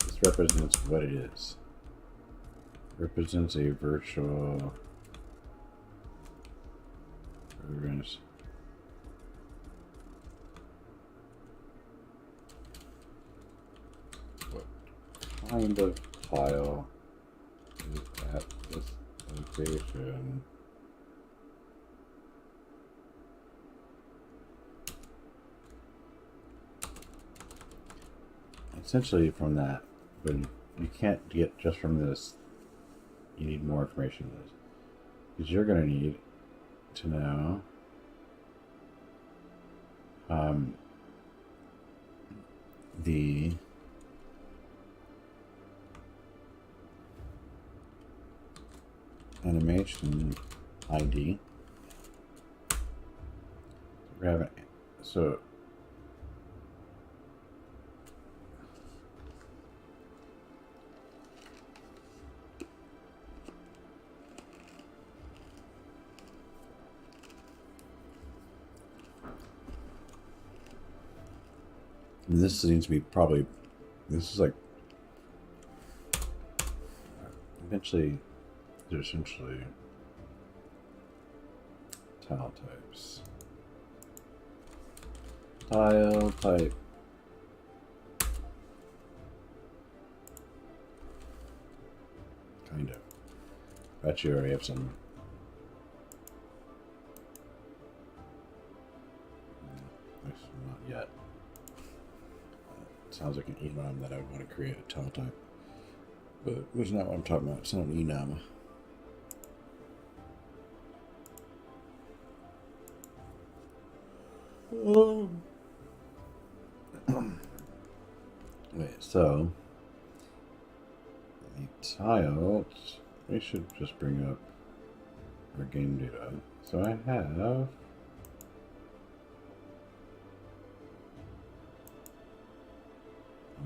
This represents what it is. represents a virtual reference. What kind of tile is at this location? Essentially from that, but you can't get just from this. You need more information than this. Because you're going to need to know the animation ID. So this seems to be probably, this is like, eventually, they're essentially tile types. Tile type. Kind of. Bet you already have some. Not yet. Sounds like an enum that I would want to create a tile type. But that's not what I'm talking about. It's not an enum. Wait, so the tiles, we should just bring up our game data. So I have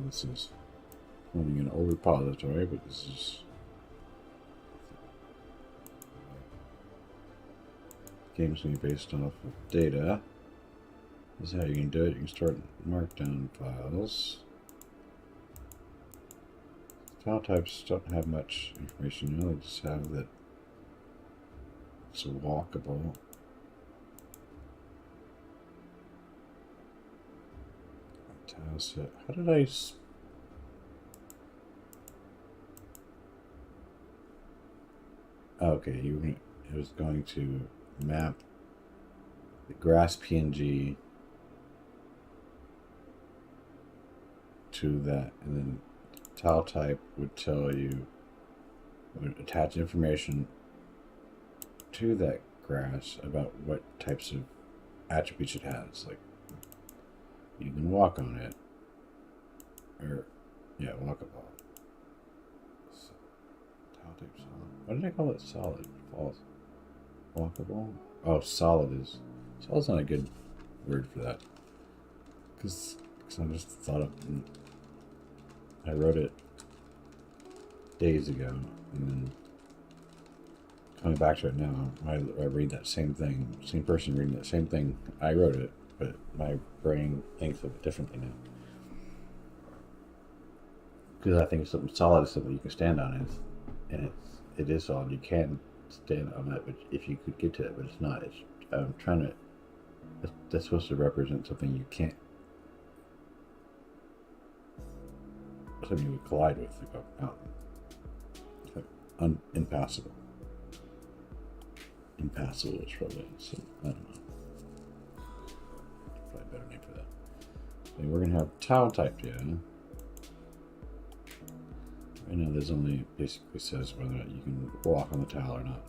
this is running an old repository, but this is game's going to be based off of data. This is how you can do it. You can start markdown files. File types don't have much information. You only just have that it's walkable. Tile set. How did I? Okay, it was going to map the grass PNG to that, and then tile type would tell you, would attach information to that grass about what types of attributes it has. Like, you can walk on it, or yeah, walkable. So, tile type solid. Why did I call it solid? False. Walkable. Oh, solid's not a good word for that. Because I just thought of. I wrote it days ago, and then coming back to it now, I read that same thing, same person reading that same thing. I wrote it, but my brain thinks of it differently now. Because I think something solid is something you can stand on, and it is solid. You can stand on it, but if you could get to it, but it's not. I'm trying to. That's supposed to represent something you can't. Something you would collide with, like a mountain. Like impassable. Impassable is probably, so I don't know. Probably a better name for that. Okay, we're gonna have tile type data. Right now there's only basically says whether or not you can walk on the tile or not.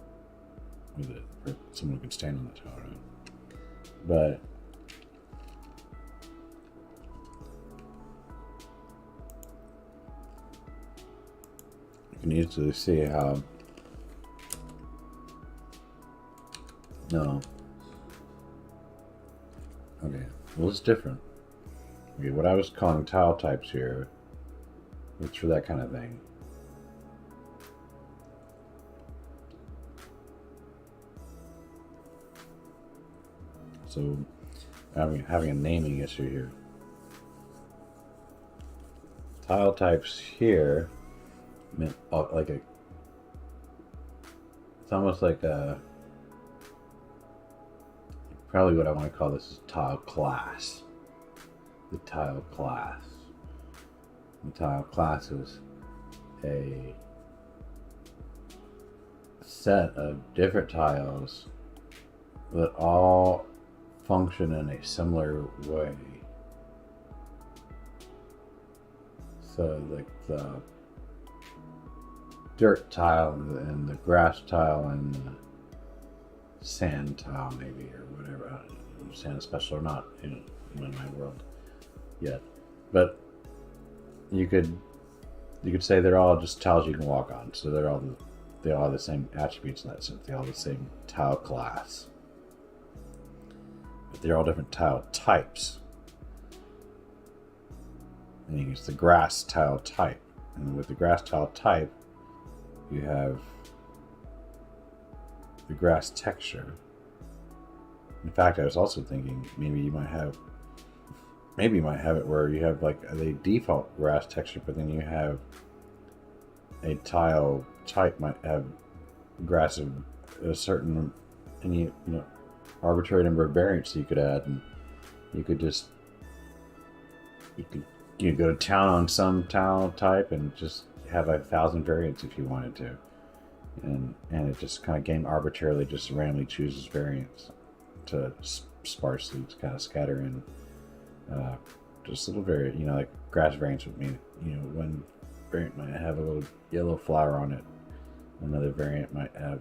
With it, or someone can stand on the tile or not. But you can easily see how no. Okay, well it's different. Okay, what I was calling tile types here, it's for that kind of thing. So having a naming issue here. Tile types here meant like a It's almost like a, probably what I want to call this is tile class. The tile class. The tile class is a set of different tiles that all function in a similar way. So like the dirt tile and the grass tile and the sand tile maybe, or whatever. I don't know if sand is special or not in my world yet. But you could say they're all just tiles you can walk on. So they all have the same attributes in that sense. They all have the same tile class. But they're all different tile types. And you use the grass tile type. And with the grass tile type, you have the grass texture. In fact, I was also thinking maybe you might have it where you have like the default grass texture, but then you have a tile type might have grass of a certain arbitrary number of variants you could add, and you could go to town on some tile type and just have 1,000 variants if you wanted to, and it just kind of game arbitrarily just randomly chooses variants to sparsely kind of scatter in just little variant, like grass variants would mean, one variant might have a little yellow flower on it, another variant might have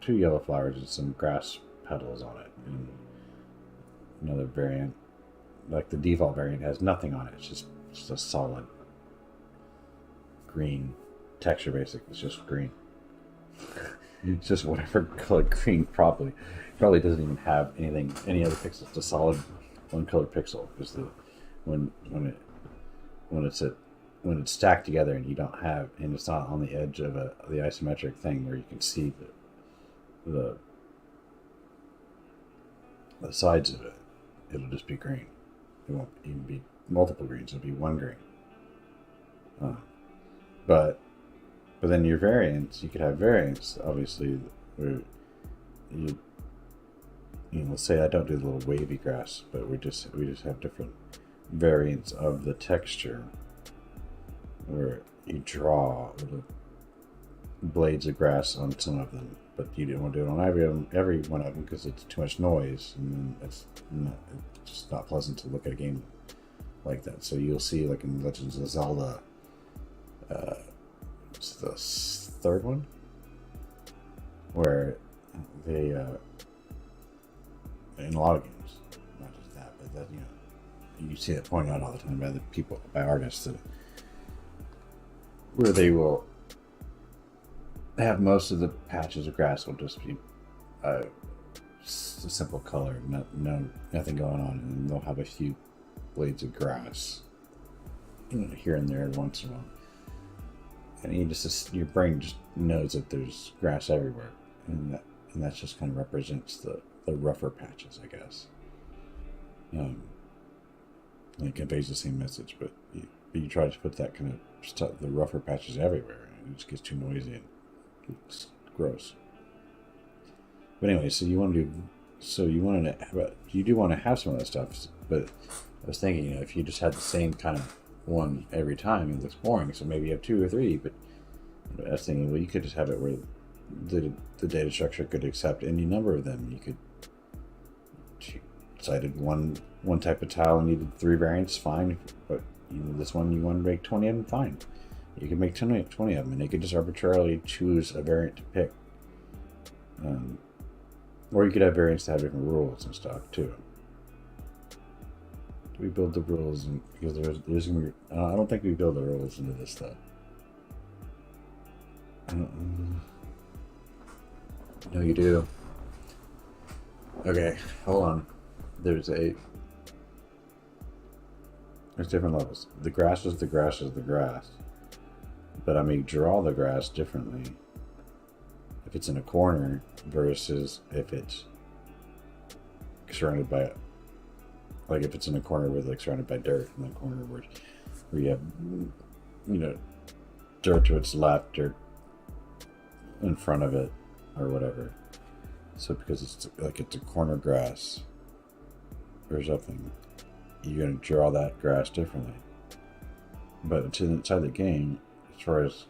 two yellow flowers and some grass petals on it, and another variant, like the default variant, has nothing on it. It's just a solid green texture. Basically, it's just green. It's just whatever color green. Probably doesn't even have any other pixels. It's a solid one color pixel. Because when it's stacked together and you don't have, and it's not on the edge of the isometric thing where you can see the sides of it, it'll just be green. It won't even be multiple greens. It'll be one green. But then your variants, you could have variants, obviously, where let's say I don't do the little wavy grass, but we just have different variants of the texture, where you draw little blades of grass on some of them, but you don't want to do it on every one of them because it's too much noise, and then it's just not pleasant to look at a game like that. So you'll see, like in Legends of Zelda, it's the third one, where they in a lot of games, not just that, but that you see it pointed out all the time by artists, that where they will have most of the patches of grass will just be a simple color, nothing going on, and they'll have a few blades of grass here and there once in a while, and your brain just knows that there's grass everywhere, and that just kind of represents the rougher patches, I guess. It conveys the same message, but you try to put that kind of stuff, the rougher patches everywhere, and it just gets too noisy and it's gross. But anyway, you do want to have some of that stuff, but I was thinking, if you just had the same kind of one every time, it looks boring. So maybe you have 2 or 3, but I was thinking, well, you could just have it where the data structure could accept any number of them. You could decided one type of tile needed 3 variants, fine. But this one you want to make 20 of them, fine. You can make 20 of them, and they could just arbitrarily choose a variant to pick. Or you could have variants that have different rules and stuff too. Do we build the rules? Because there's gonna be, I don't think we build the rules into this stuff. No, you do. Okay, hold on. There's different levels. The grass is the grass is the grass. But I may draw the grass differently if it's in a corner versus if it's surrounded by, like if it's in a corner with like surrounded by dirt, in the corner where you have dirt to its left, dirt in front of it or whatever. So because it's like it's a corner grass or something, you're gonna draw that grass differently. But inside the game, as far as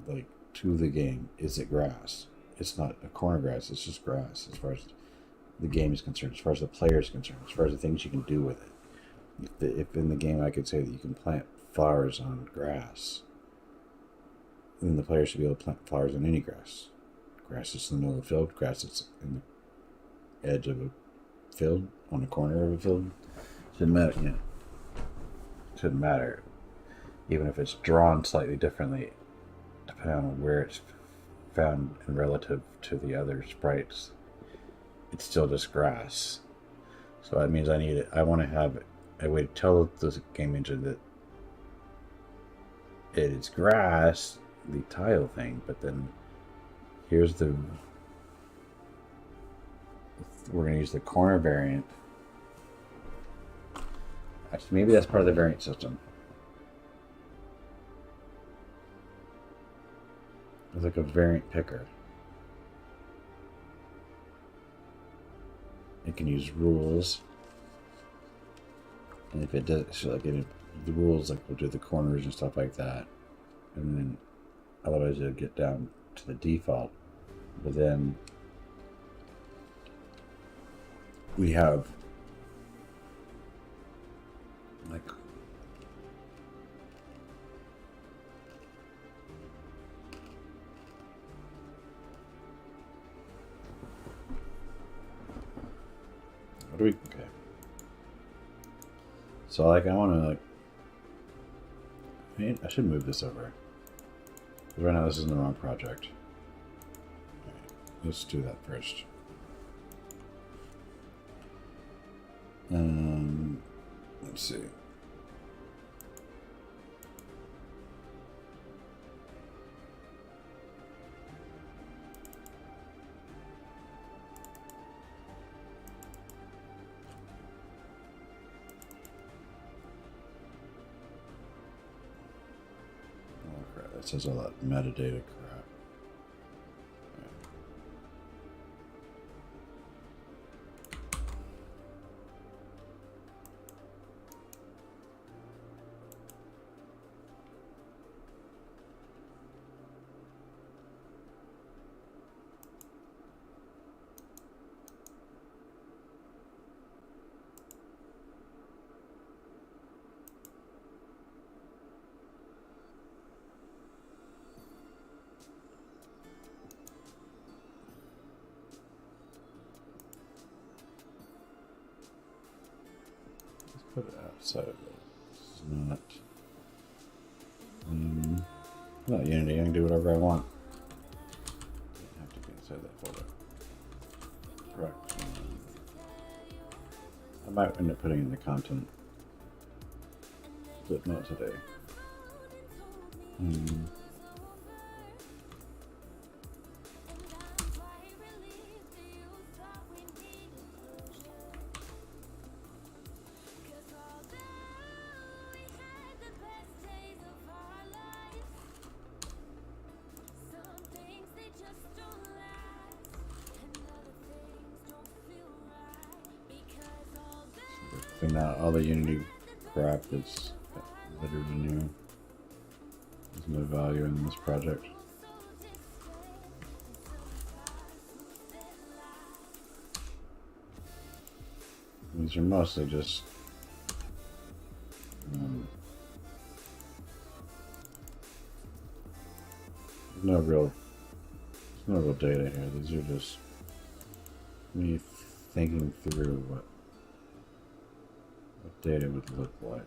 like to the game, is it grass? It's not a corner grass. It's just grass as far as the game is concerned. As far as the player is concerned. As far as the things you can do with it. If in the game I could say that you can plant flowers on grass, then the player should be able to plant flowers on any grass. Grass is in the middle of the field. Grass is in the edge of a field, on a corner of a field. Shouldn't matter. Yeah. Shouldn't matter. Even if it's drawn slightly differently, depending on where it's found in relative to the other sprites, it's still just grass. So that means I want to have a way to tell the game engine that it is grass, the tile thing, but then here's we're going to use the corner variant. Actually, maybe that's part of the variant system. It's like a variant picker. It can use rules. And if it does, so like the rules, like we'll do the corners and stuff like that. And then otherwise it'll get down to the default. But then we have like what do we okay. So like I wanna like I should move this over. Right now this is in the wrong project. Okay, let's do that first. Let's see. Oh crap, that says all that metadata crap. Put it outside of it. This is not Unity. I can do whatever I want. I have to be inside that folder. Correct. I might end up putting in the content, but not today. Clean out all the Unity crap that's littered in here. There's no value in this project. These are mostly just no real data here. These are just me thinking through what data would look like.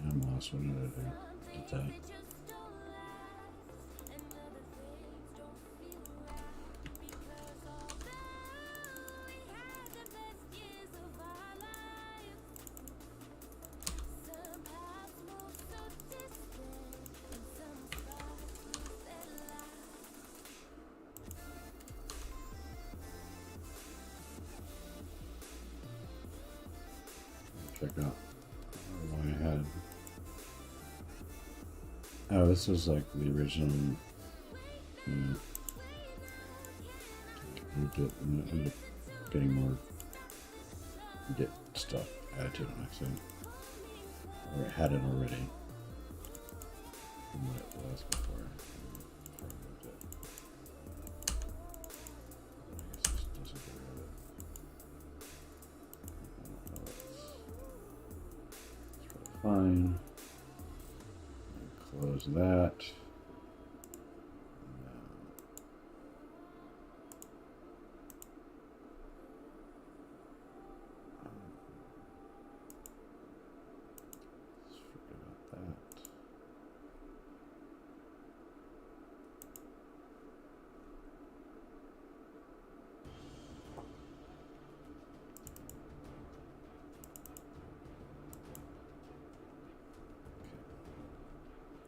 I'm lost. What did I do? Did that? Check out what I had. Oh, this was like the original. Yeah. Ended up getting more Git stuff added to it on accident. Or it had it already. From what it was before. I moved it. I guess this doesn't get rid of it. I don't know. It's probably fine. Close that.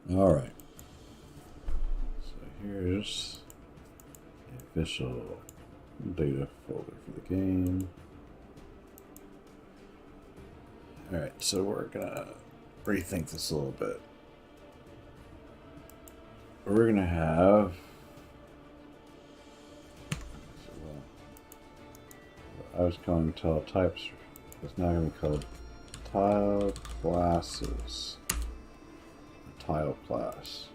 All right. So here's the official data folder for the game. All right, so we're gonna rethink this a little bit. We're gonna have I was calling tile types. It's now gonna be called tile classes. Tile class.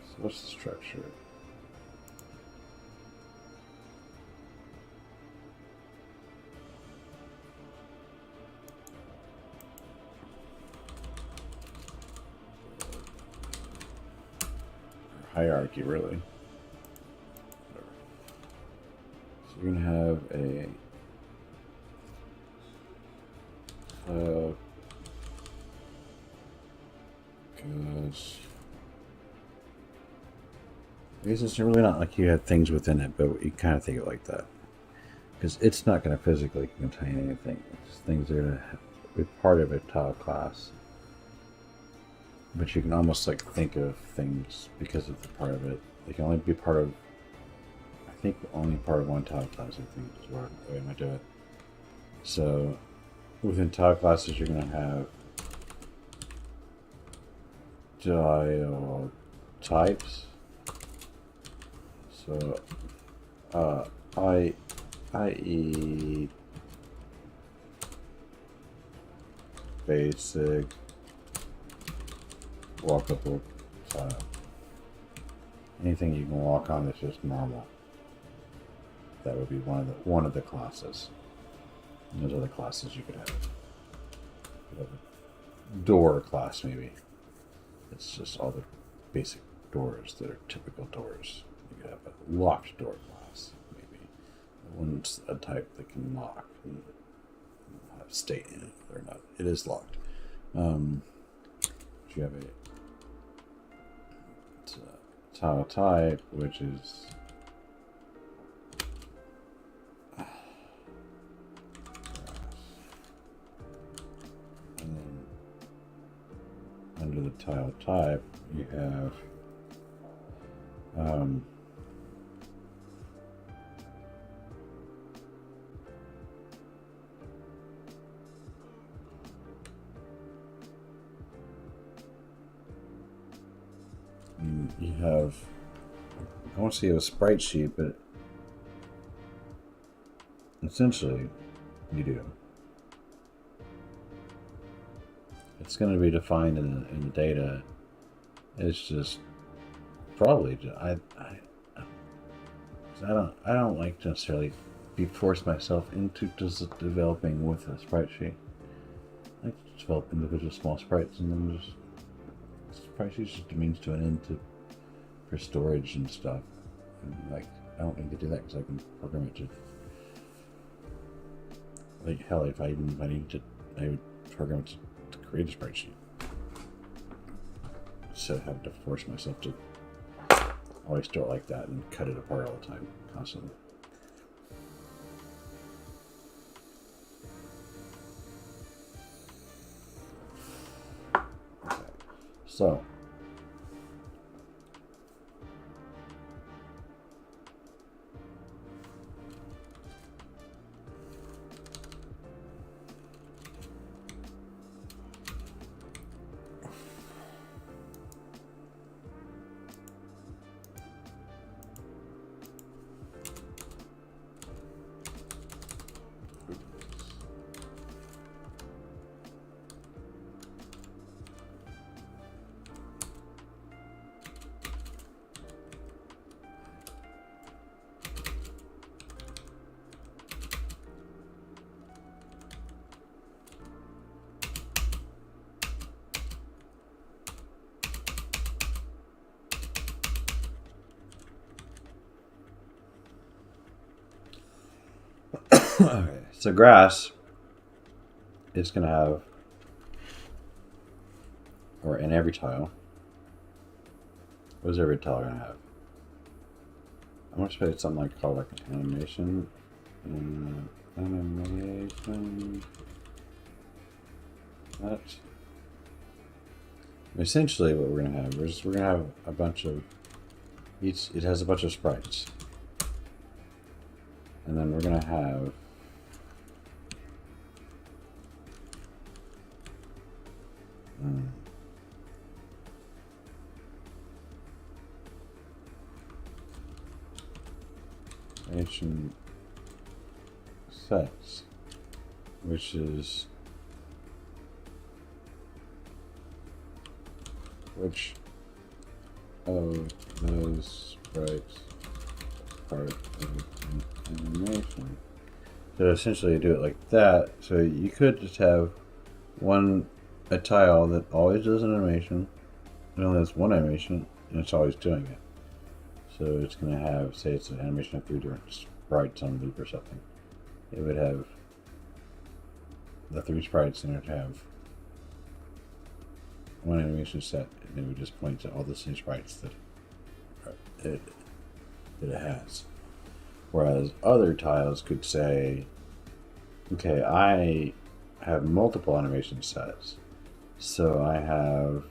So what's the structure? Or hierarchy, really. Whatever. So you're gonna have a because I guess it's really not like you have things within it, but you kind of think it like that. Because it's not going to physically contain anything. It's things that are going to be part of a tile class. But you can almost like think of things because of the part of it. They can only be part of, I think, only part of one tile class, I think, is where the way I might do it. So within tile classes, you're going to have tile types. So, i.e. basic walkable tile. Anything you can walk on that's just normal. That would be one of the classes. And those are the classes you could have. You have a door class, maybe. It's just all the basic doors that are typical doors. You could have a locked door class, maybe. One's a type that can lock and have state in it, whether or not it is locked. You have a tile type, which is and then under the tile type, you have I won't say a sprite sheet, but essentially you do. It's going to be defined in the data. It's just probably I don't like to necessarily force myself into just developing with a sprite sheet. I like to develop individual small sprites and then just sprite sheets just a means to an end for storage and stuff. And like I don't need to do that because I can program it to like hell. If I need to, I would program it to create a spreadsheet. So I have to force myself to always store it like that and cut it apart all the time, constantly. Okay. So okay, so grass is going to have, or in every tile, what is every tile going to have? I'm going to say something like called like an animation. Animation. That. Essentially, what we're going to have is we're going to have a bunch of each. It has a bunch of sprites, and then we're going to have animation sets, which is which of those sprites part of an animation. So essentially, you do it like that. So you could just have a tile that always does an animation. It only has one animation, and it's always doing it. So it's going to have, say, it's an animation of 3 different sprites on loop or something. It would have the 3 sprites, and it would have one animation set, and it would just point to all the same sprites that it has. Whereas other tiles could say, okay, I have multiple animation sets. So I have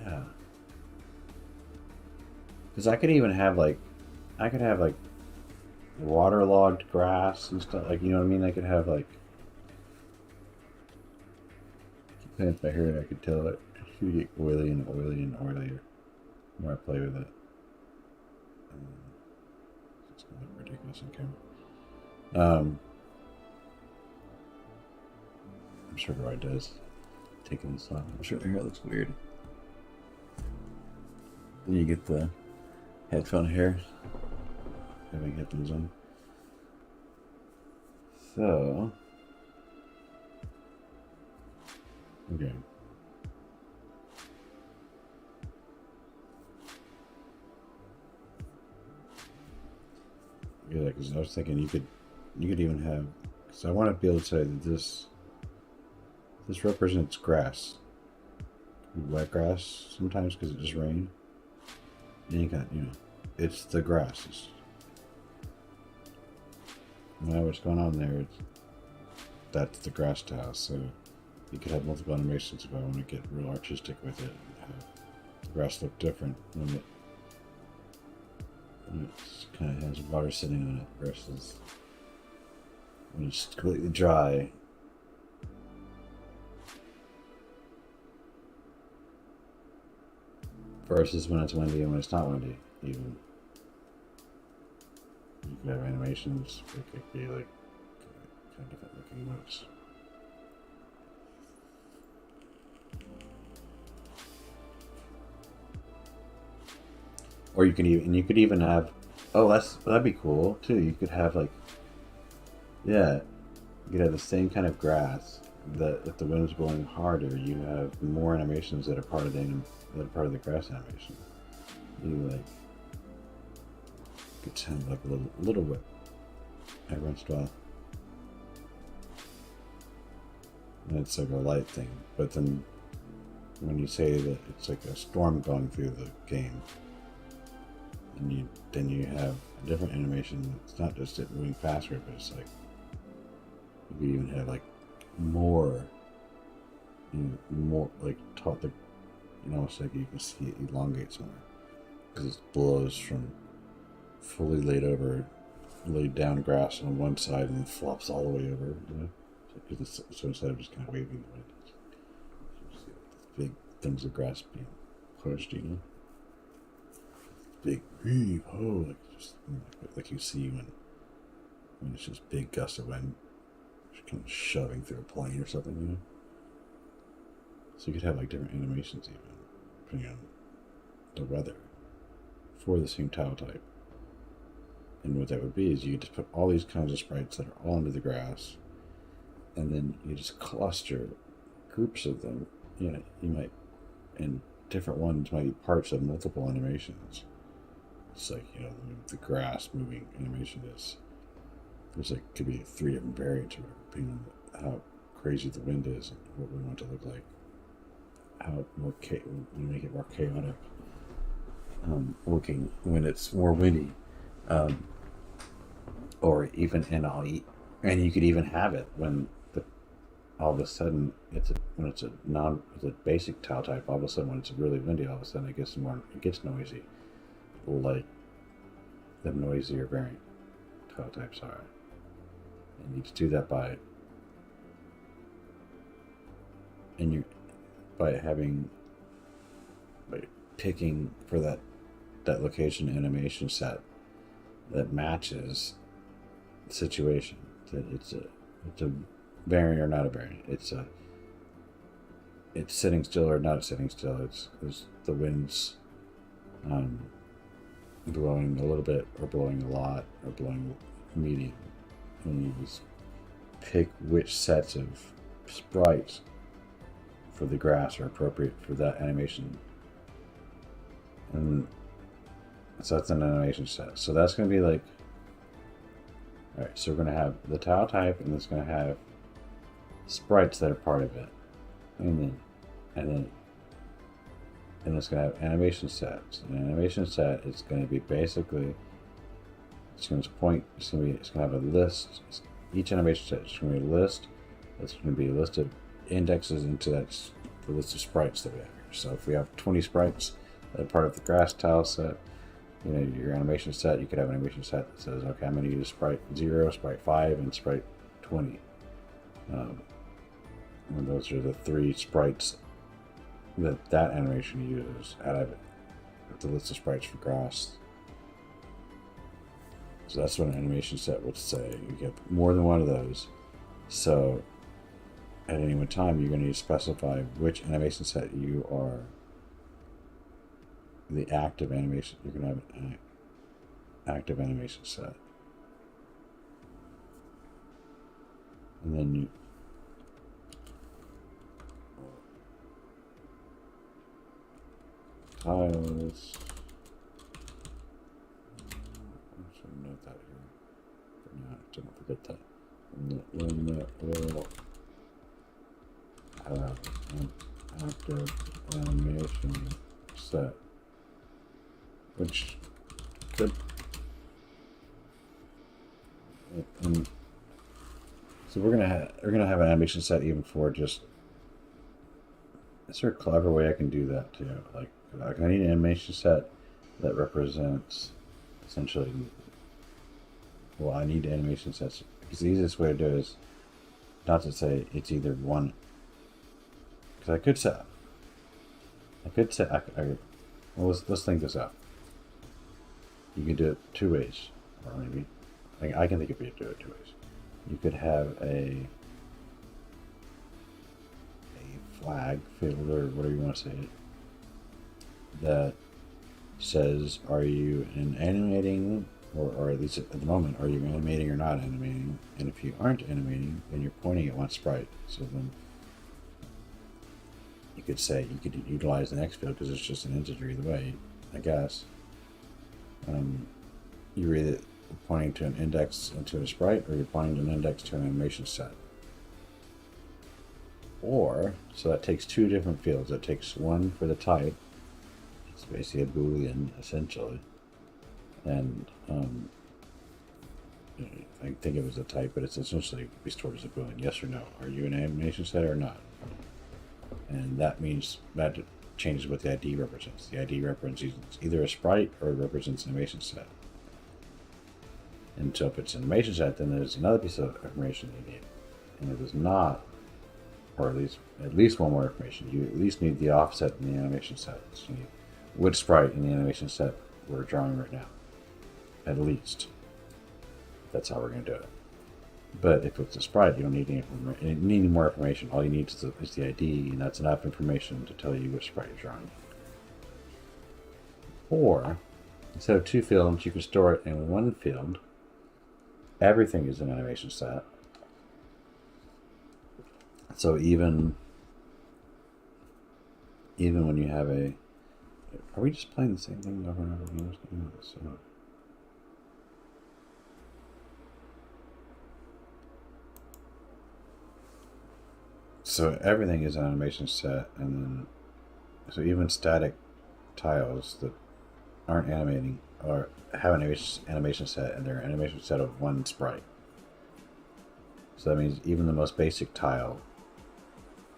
yeah, because I could even have like waterlogged grass and stuff, like, you know what I mean? I could have like, playing with my hair and I could tell it should get oily and oily and oilier the more I play with it. It's gonna look ridiculous on camera. I'm sure Roy does. Taking this off. I'm sure the hair looks weird. Then you get the headphone hair. Having headphones on. So. Okay. Yeah, because I was thinking you could even have, because I want to be able to say that this represents grass, wet grass sometimes because it just rained. And you got, it's the grasses. Now what's going on there? That's the grass tile. So you could have multiple animations if I want to get real artistic with it and have the grass look different when it kind of has water sitting on it versus when it's completely dry. Versus when it's windy and when it's not windy, even. You could have animations, it could be like kind of different looking modes. Or you could even have, that'd be cool too. You could have like, yeah, you could have the same kind of grass that if the wind's blowing harder, you have more animations that are part of the grass animation. You like It's kind of like a little whip every once in a while. And it's like a light thing. But then when you say that it's like a storm going through the game, and then you have a different animation. It's not just it moving faster, but it's like you even have like more, more like taught the, almost like you can see it elongate somewhere because it blows from fully laid down grass on one side and then flops all the way over. So instead of just kind of waving the wind, you see big things of grass being pushed, big heave, like you see when it's just big gusts of wind kind of shoving through a plane or something, So you could have like different animations even, depending on the weather, for the same tile type. And what that would be is you could just put all these kinds of sprites that are all under the grass, and then you just cluster groups of them. You might, and different ones might be parts of multiple animations. It's like, the grass moving animation is, there's like, could be 3 different variants or whatever, depending on how crazy the wind is and what we want it to look like. How more we make it more chaotic looking when it's more windy, or even and you could even have it when all of a sudden it's a basic tile type. All of a sudden when it's really windy, all of a sudden it gets noisy, like the noisier variant tile types are. And you can do that by picking for that location animation set that matches the situation. That it's a variant or not a variant. It's sitting still or not sitting still. It's the wind's blowing a little bit or blowing a lot or blowing medium. And you just pick which sets of sprites for the grass are appropriate for that animation. And so that's an animation set. So that's going to be like, alright, so we're going to have the tile type, and it's going to have sprites that are part of it. And then it's going to have animation sets. An animation set is going to be basically, it's going to have a list. Each animation set is going to be a list. It's going to be a list of indexes into the list of sprites that we have here. So if we have 20 sprites that are part of the grass tile set, your animation set, you could have an animation set that says, okay, I'm going to use sprite 0, sprite 5, and sprite 20. And those are the 3 sprites that animation uses out of the list of sprites for grass. So that's what an animation set would say. You get more than one of those. So at any one time, you're going to need to specify which animation set you are the active animation. You're going to have an active animation set. And then you tiles. I should note that here. For now, don't forget that. And that will have an active animation set, which could, and so we're gonna have an animation set even for just. Is there a clever way I can do that too? Like I need an animation set that represents essentially. Well, I need animation sets because the easiest way to do it is not to say it's either one. Because I could say. Well, let's think this out. You could do it 2 ways, or maybe I can think of it 2 ways. You could have a flag field or whatever you want to say it that says, are you animating, or at least at the moment, are you animating or not animating? And if you aren't animating, then you're pointing at one sprite. So then you could say, you could utilize the next field because it's just an integer either way, I guess. you're either pointing to an index and to a sprite, or you're pointing to an index to an animation set. Or, so that takes two different fields. It takes one for the type. It's basically a Boolean, essentially. And I think it was a type, but it's essentially be stored as a Boolean. Yes or no. Are you an animation set or not? And that means that changes what the ID represents. The ID represents either a sprite or it represents an animation set. And so if it's an animation set, then there's another piece of information you need. And if it's not, or at least one more information, you at least need the offset in the animation set. So you need which sprite in the animation set we're drawing right now. At least. That's how we're going to do it. But if it's a sprite, you don't need any more information. All you need is the ID, and that's enough information to tell you which sprite you're drawing. Or, instead of two fields, you can store it in one field. Everything is an animation set. So even when you have a... Are we just playing the same thing over and over again? So everything is an animation set, and then so even static tiles that aren't animating or have an animation set, and they're an animation set of one sprite. So that means even the most basic tile,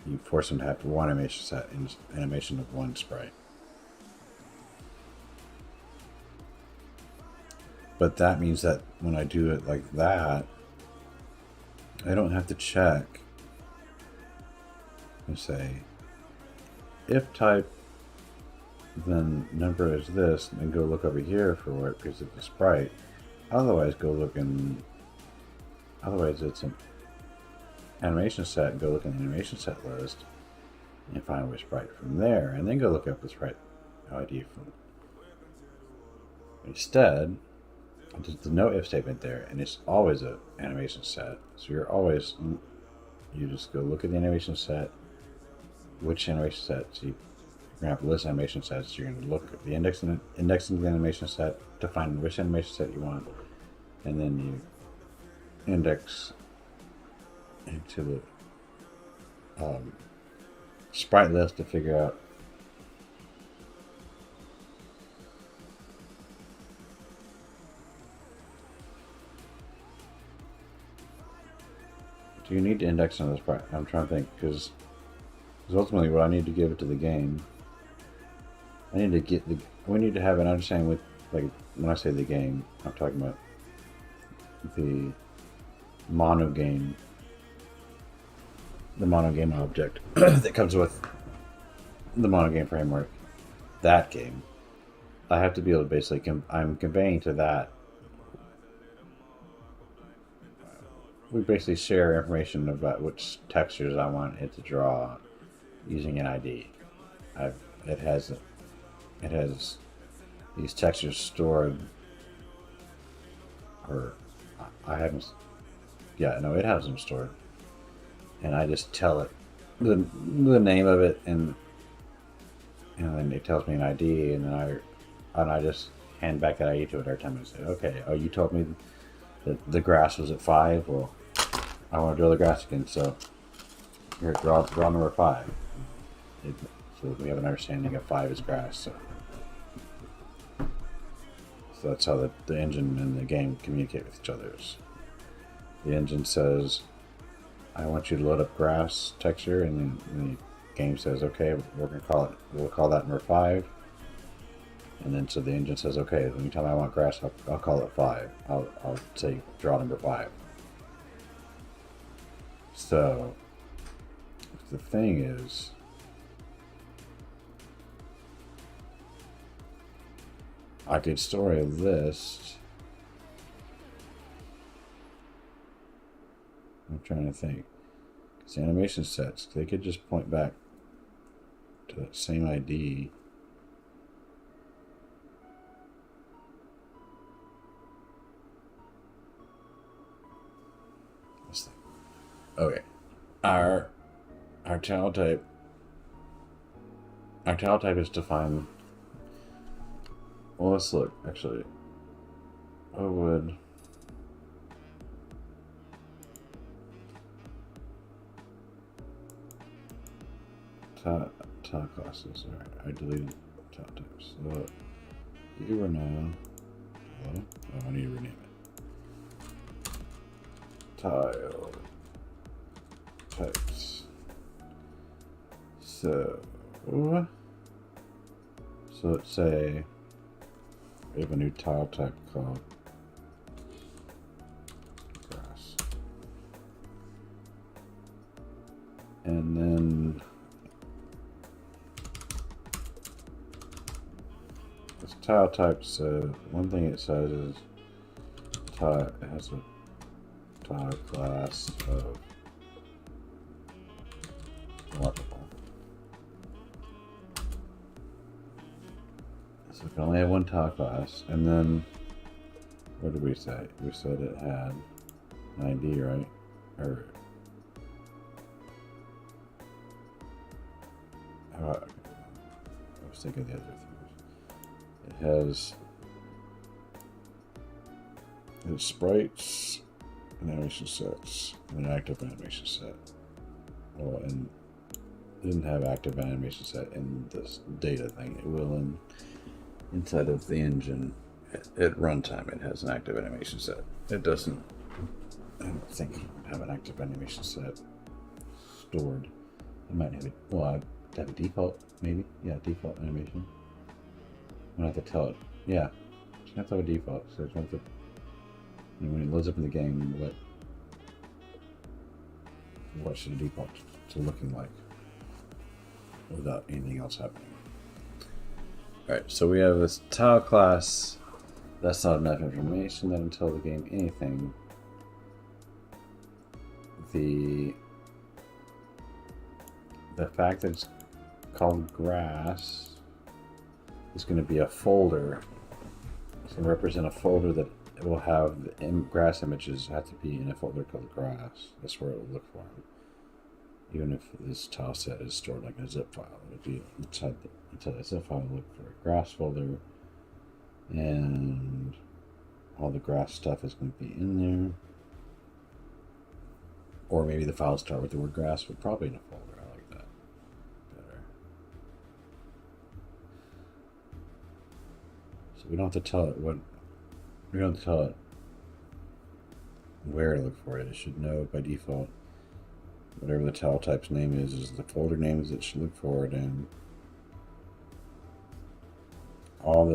you force them to have one animation set and animation of one sprite. But that means that when I do it like that, I don't have to check and say, if type, then number is this, and go look over here for it because it's a sprite. Otherwise, otherwise it's an animation set, and go look in the animation set list and find which sprite from there, and then go look up the sprite ID from. Instead, there's no if statement there, and it's always an animation set. So you just go look at the animation set, which animation set. So you're gonna have a list of animation sets. You're gonna look at the indexing the animation set to find which animation set you want, and then you index into the sprite list to figure out do you need to index another sprite? I'm trying to think, because ultimately what I need to give it to the game, we need to have an understanding with, like, when I say the game, I'm talking about the mono game object that comes with the mono game framework. That game, I have to be able to basically, I'm conveying to that. We basically share information about which textures I want it to draw using an ID. It has these textures stored, or I haven't. Yeah, no, it has them stored, and I just tell it the name of it, and then it tells me an ID, and then I just hand back that ID to it every time. I say, okay, oh, you told me that the grass was at 5. Well, I want to draw the grass again, so here, draw number 5. So we have an understanding of 5 is grass. So that's how the engine and the game communicate with each other. The engine says, I want you to load up grass texture, and then the game says, okay, we'll call that number 5. And then so the engine says, okay, anytime I want grass, I'll call it 5. I'll say draw number 5. So the thing is, I could store a list. I'm trying to think. Because animation sets, they could just point back to that same ID. Let's think. Okay. Our tile type. Our tile type is defined. Well, let's look. Actually, would tile classes. Alright, I deleted tile types. So you are now. Hello? Oh, I need to rename it. Tile types. So let's say we have a new tile type called grass. And then this tile type says, one thing it says is tile, it has a tile class of multiple. So we can only have one tile class, and then what did we say? We said it had 9D, right? Or I was thinking the other things. It has sprites, and animation sets, and an active animation set. Well, and it didn't have active animation set in this data thing. It will inside of the engine at runtime. It has an active animation set. It doesn't. I don't think have an active animation set stored. It might have it. Well, I have a default, maybe. Yeah, default animation. I'm gonna have to tell it. Yeah, you have to have a default. So it's have to, when it loads up in the game, what should a default to looking like without anything else happening. Alright, so we have this tile class. That's not enough information that until the game anything, the fact that it's called grass is going to be a folder. It's going to represent a folder that will have the grass images have to be in a folder called grass. That's where it will look for them. Even if this tile set is stored like a zip file, it'll be inside the zip file. Look for a grass folder, and all the grass stuff is going to be in there. Or maybe the file start with the word grass, but probably in a folder. I like that better. So we don't have to tell it what. We don't have to tell it where to look for it. It should know by default. Whatever the tile type's name is the folder names it should look for it in. All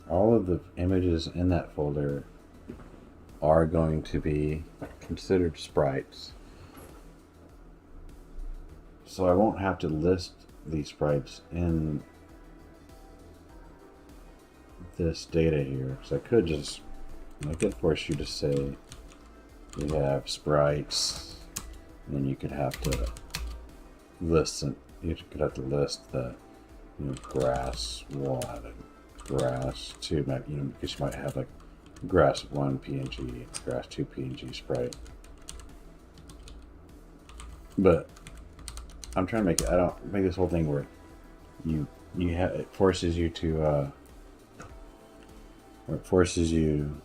of the images in that folder are going to be considered sprites. So I won't have to list these sprites in this data here, because I could force you to say we have sprites, and then you could have to list the grass 1 and grass 2, because you might have like grass 1 PNG, grass 2 PNG sprite. But I'm trying to make it. I don't make this whole thing where it forces you to. Or it forces you.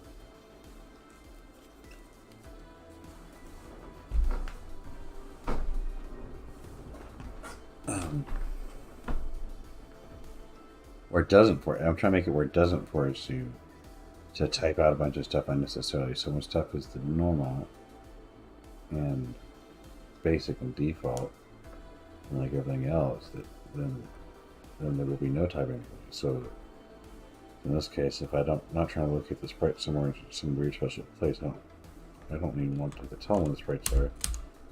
Or it doesn't force. I'm trying to make it where it doesn't force you to type out a bunch of stuff unnecessarily. So when stuff is the normal and basic and default, and like everything else, then there will be no typing. So in this case, if not trying to locate the sprite somewhere in some weird special place, I don't even want to tell them the sprites are.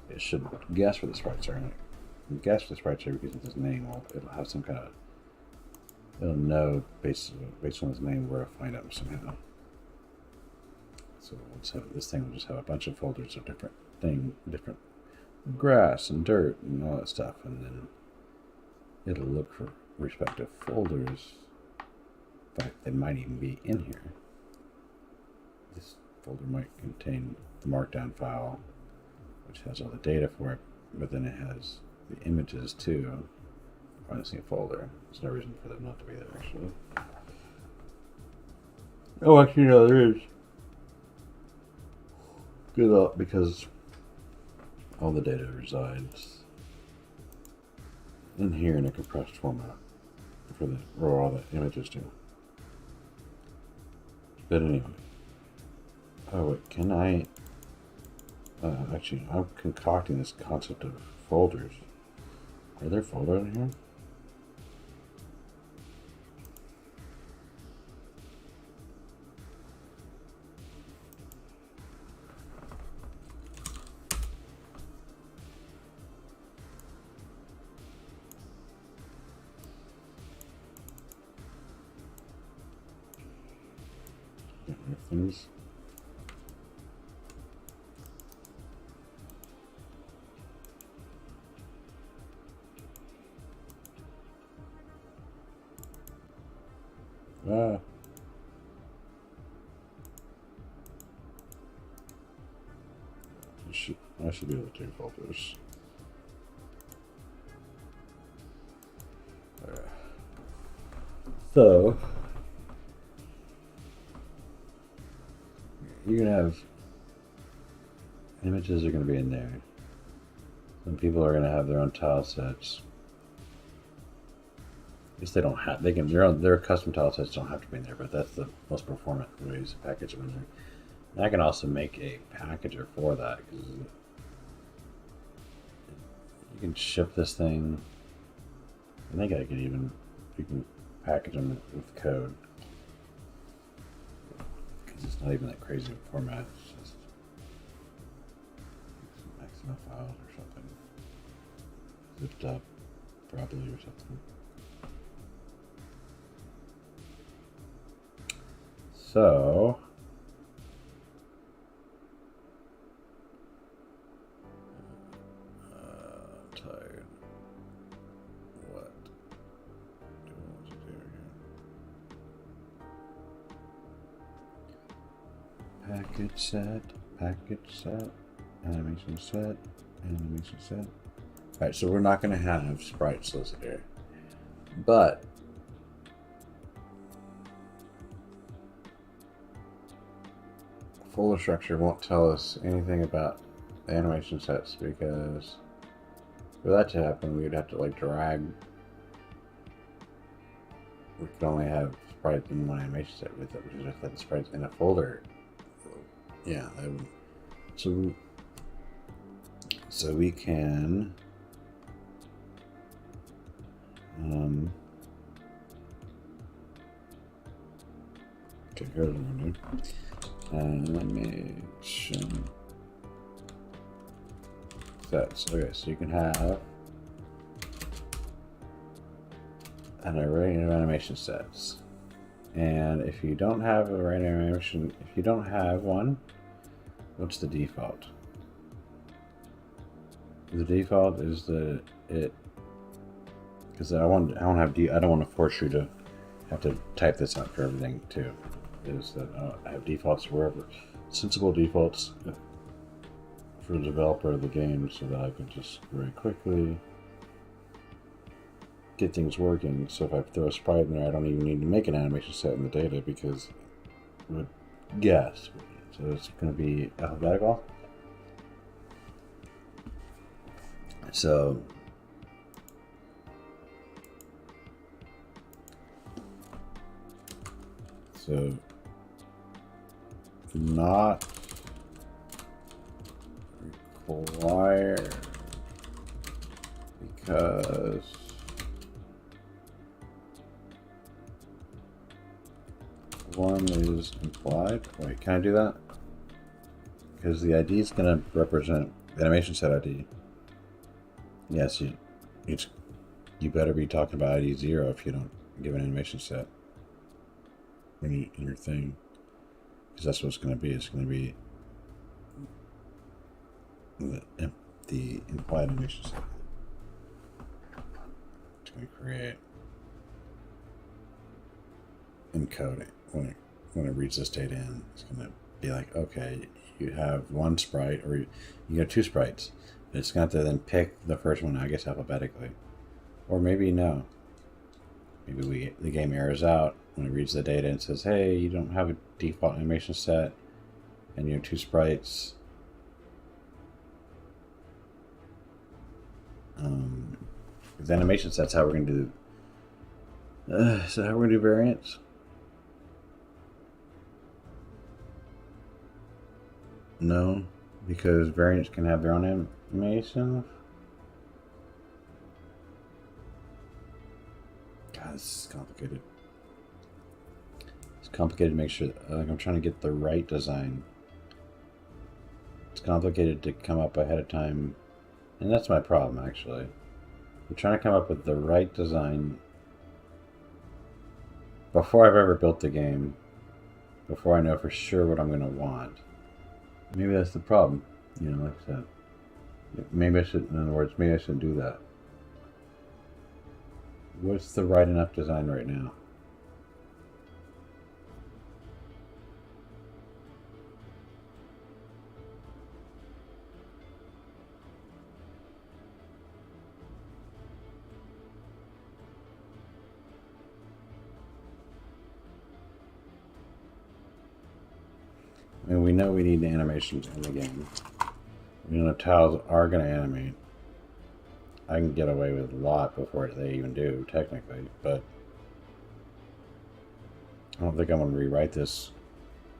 It should guess where the sprites are. And guess where the sprites are because of his name. Well, it'll have some kind of. It'll know based on his name where to find them somehow. So this thing will just have a bunch of folders of different grass and dirt and all that stuff, and then it'll look for respective folders. In fact, they might even be in here. This folder might contain the markdown file, which has all the data for it, but then it has the images too. Find the same folder. There's no reason for them not to be there, actually. Oh, actually, no, there is. Good luck, because all the data resides in here in a compressed format for the or all the images do. But anyway. Oh wait, can I? Actually, I'm concocting this concept of folders. Are there folders in here? Things. Ah. I should be able to do folders. So you're gonna have images are gonna be in there. Some people are gonna have their own tile sets. At least they don't have. They can. Their custom tile sets don't have to be in there, but that's the most performant ways to package them in there. And I can also make a packager for that because you can ship this thing. I think I could even you can package them with code because it's not even that crazy of a format. It's just some XML files or something zipped up properly or something. So I'm tired. What do I want to do here? Package set, animation set, animation set. Alright, so we're not going to have sprites listed here. But folder structure won't tell us anything about the animation sets because for that to happen, we would have to like drag. We could only have sprites in one animation set with it, which is just like the sprites in a folder. Yeah, so we can okay, here's what I'm doing. Animation sets. Okay, so you can have an array of animation sets. And if you don't have an array of animation, if you don't have one, what's the default? The default is that it, because I don't want to force you to have to type this out for everything too. Is that I have defaults wherever, sensible defaults for the developer of the game, so that I can just very quickly get things working. So if I throw a sprite in there, I don't even need to make an animation set in the data because it would guess. So it's going to be alphabetical. So not required because one is implied. Wait, can I do that? Because the ID is going to represent the animation set ID. Yes, you better be talking about ID 0 if you don't give an animation set in your thing, because that's what it's going to be. It's going to be the implied animation set. It's going to create encoding when it reads this data in. It's going to be like, okay, you have one sprite, or you got two sprites. It's going to have to then pick the first one, I guess, alphabetically. Or maybe no. Maybe the game errors out when it reads the data and says, hey, you don't have a default animation set and you have 2 sprites. The animation set's how we're going to do. Is that how we're going to do variants? No, because variants can have their own animations. God, this is complicated. It's complicated to make sure I'm trying to get the right design. It's complicated to come up ahead of time, and that's my problem actually. I'm trying to come up with the right design before I've ever built the game, before I know for sure what I'm going to want. Maybe that's the problem, you know, like I said. Maybe I should, in other words, maybe I shouldn't do that. What's the right enough design right now? I mean, we know we need animations in the game. We know tiles are going to animate. I can get away with a lot before they even do, technically, but I don't think I'm going to rewrite this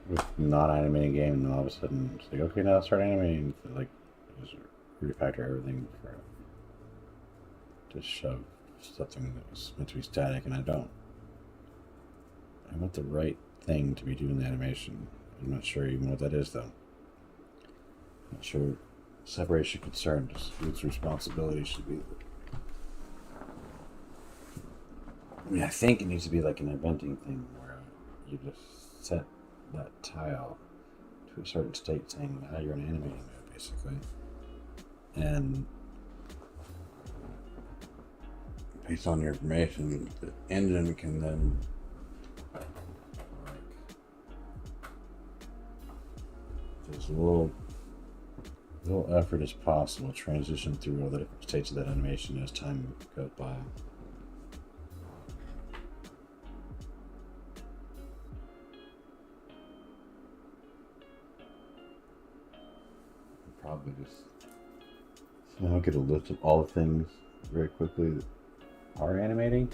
with not animating game and then all of a sudden it's like, okay, now let's start animating. So, like, just refactor everything for to shove something that was meant to be static, and I don't. I want the right thing to be doing the animation. I'm not sure even what that is, though. I'm not sure separation of concerns, whose responsibility should be. I mean, I think it needs to be like an inventing thing where you just set that tile to a certain state saying how you're animating it, basically. And based on your information, the engine can then there's a little effort as possible transition through all the different states of that animation as time goes by. Probably just somehow get a list of all the things very quickly that are animating.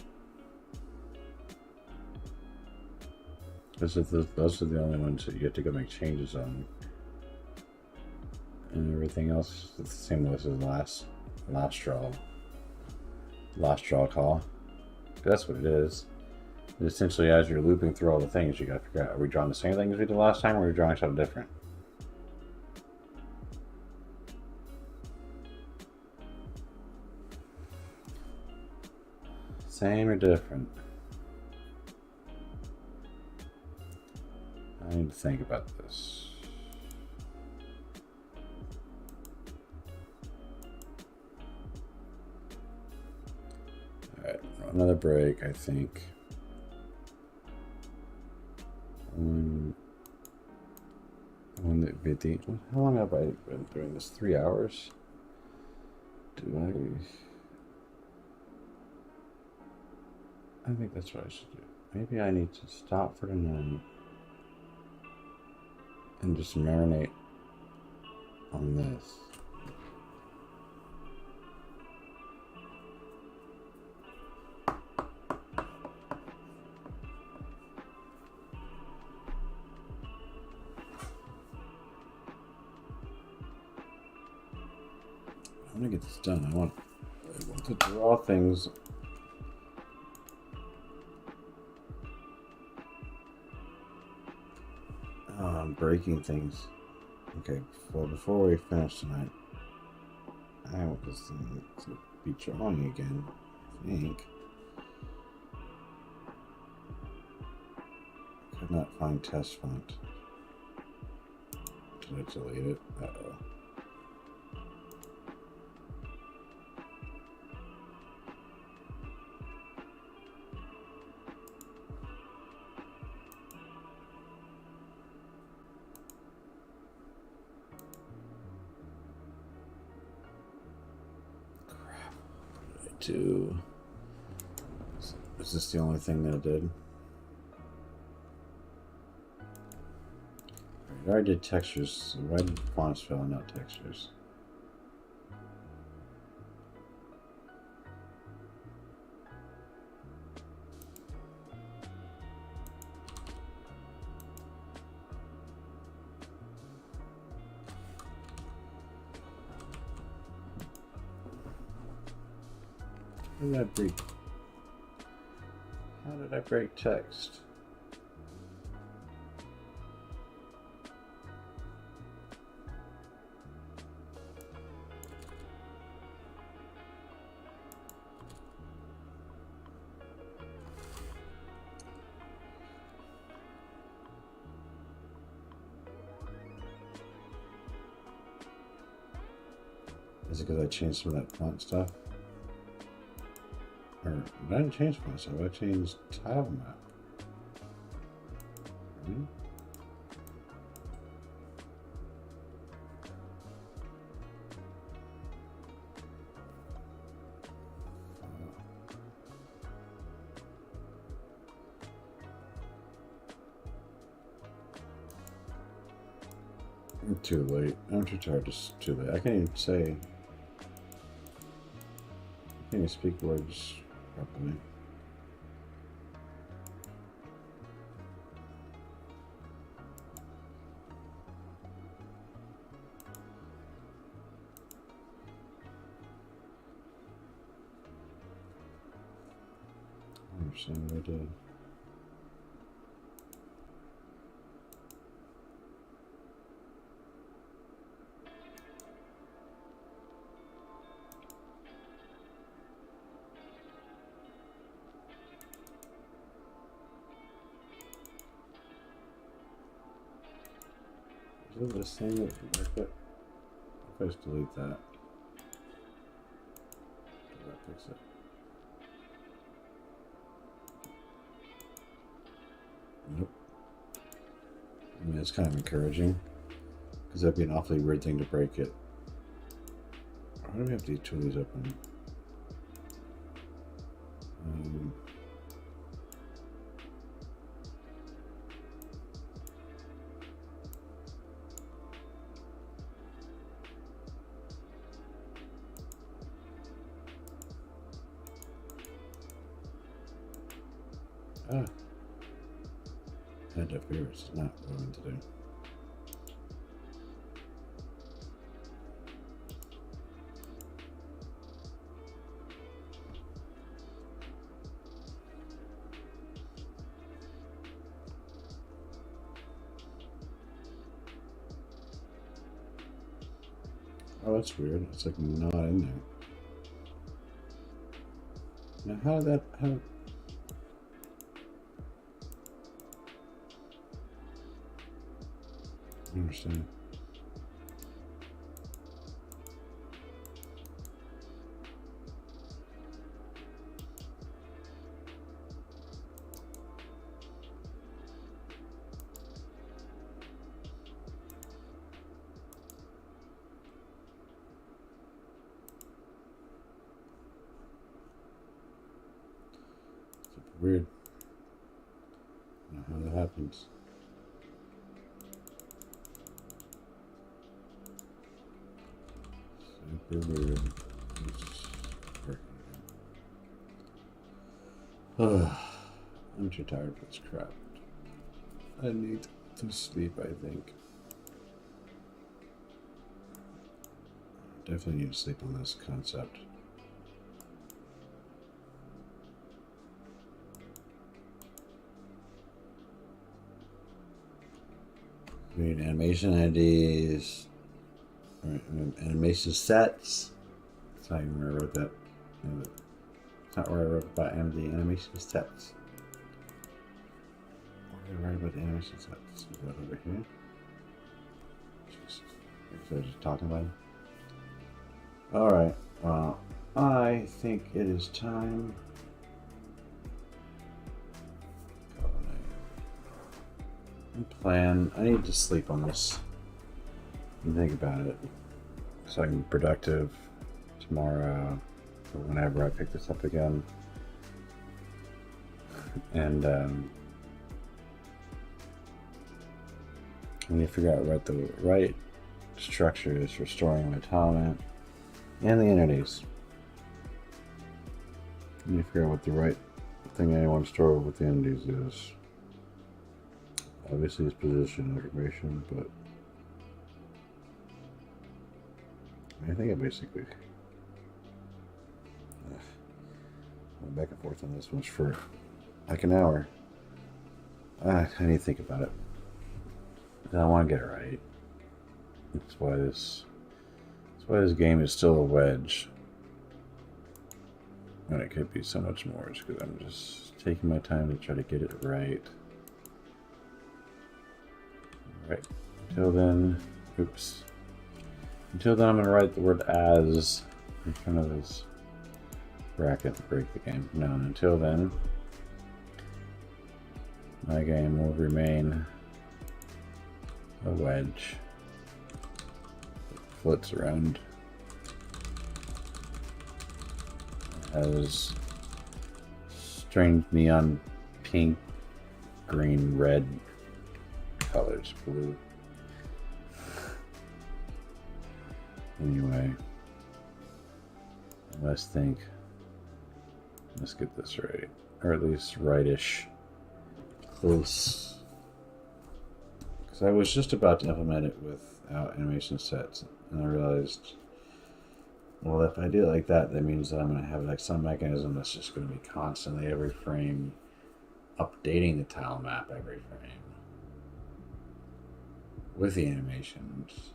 Those are the only ones that you get to go make changes on. And everything else is the same list as last draw call. That's what it is. And essentially, as you're looping through all the things, you gotta figure out: are we drawing the same thing as we did last time, or are we drawing something different? Same or different? I need to think about this. Alright, another break, I think. How long have I been doing this? 3 hours? I think that's what I should do. Maybe I need to stop for tonight and just marinate on this. I'm gonna get this done. I want to draw things. Breaking things. Okay, well, before we finish tonight, I want this thing to be drawing again, I think. Could not find test font. Did I delete it? Uh-oh. Is this the only thing that I did? I already did textures. So why did fonts fill and not textures? How did I break? How did I break text? Is it because I changed some of that font stuff? Or I didn't change font stuff, I changed tile map. Hmm? I'm too late. I'm too tired. Just too late. I can't even say. I can't even speak words properly. I understand what I did. Is it the same? If I just delete that, does that fix it? Nope. I mean, it's kind of encouraging because that'd be an awfully weird thing to break it. Why do we have these two of these open? Had to fear it's not what I want to do. Oh, that's weird. It's like not in there. Now, how did that? How? I understand. Super weird. I don't know how that happens. Super weird. It's working. I'm too tired for this crap. I need to sleep, I think. Definitely need to sleep on this concept. We need animation IDs, or animation sets. That's not even where I wrote that. It's not where I wrote about the animation sets. Where did I write about the animation sets? Is that over here? I was just talking about it. Alright, well, I think it is time. Plan. I need to sleep on this and think about it so I can be productive tomorrow or whenever I pick this up again. And I need to figure out what the right structure is for storing my tile map and the entities. I need to figure out what the right thing I want to store with the entities is. Obviously, it's position information, but I think I basically went back and forth on this one for like an hour. I need to think about it. I want to get it right. That's why this game is still a wedge. And it could be so much more, just because I'm just taking my time to try to get it right. Right. Until then, oops. Until then, I'm going to write the word as in front of this bracket to break the game. No, until then, my game will remain a wedge that floats around as strange neon pink, green, red colors, blue. Anyway, let's get this right, or at least rightish, close. Because I was just about to implement it without animation sets, and I realized, well, if I do it like that, that means that I'm going to have like some mechanism that's just going to be constantly every frame updating the tile map every frame with the animations.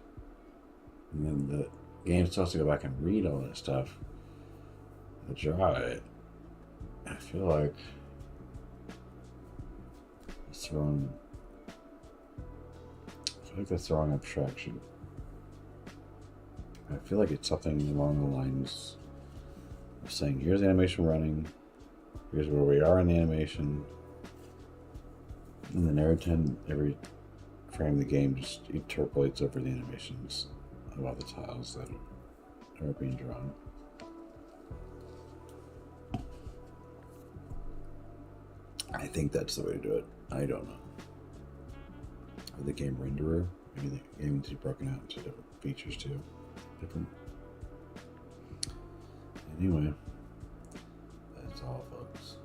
And then the game still has to go back and read all that stuff to draw it. I feel like it's the wrong. I feel like that's the wrong abstraction. I feel like it's something along the lines of saying, here's the animation running, here's where we are in the animation, and then every frame of the game just interpolates over the animations of all the tiles that are being drawn. I think that's the way to do it. I don't know. Or the game renderer, maybe the game needs to be broken out into different features too. Anyway, that's all, folks.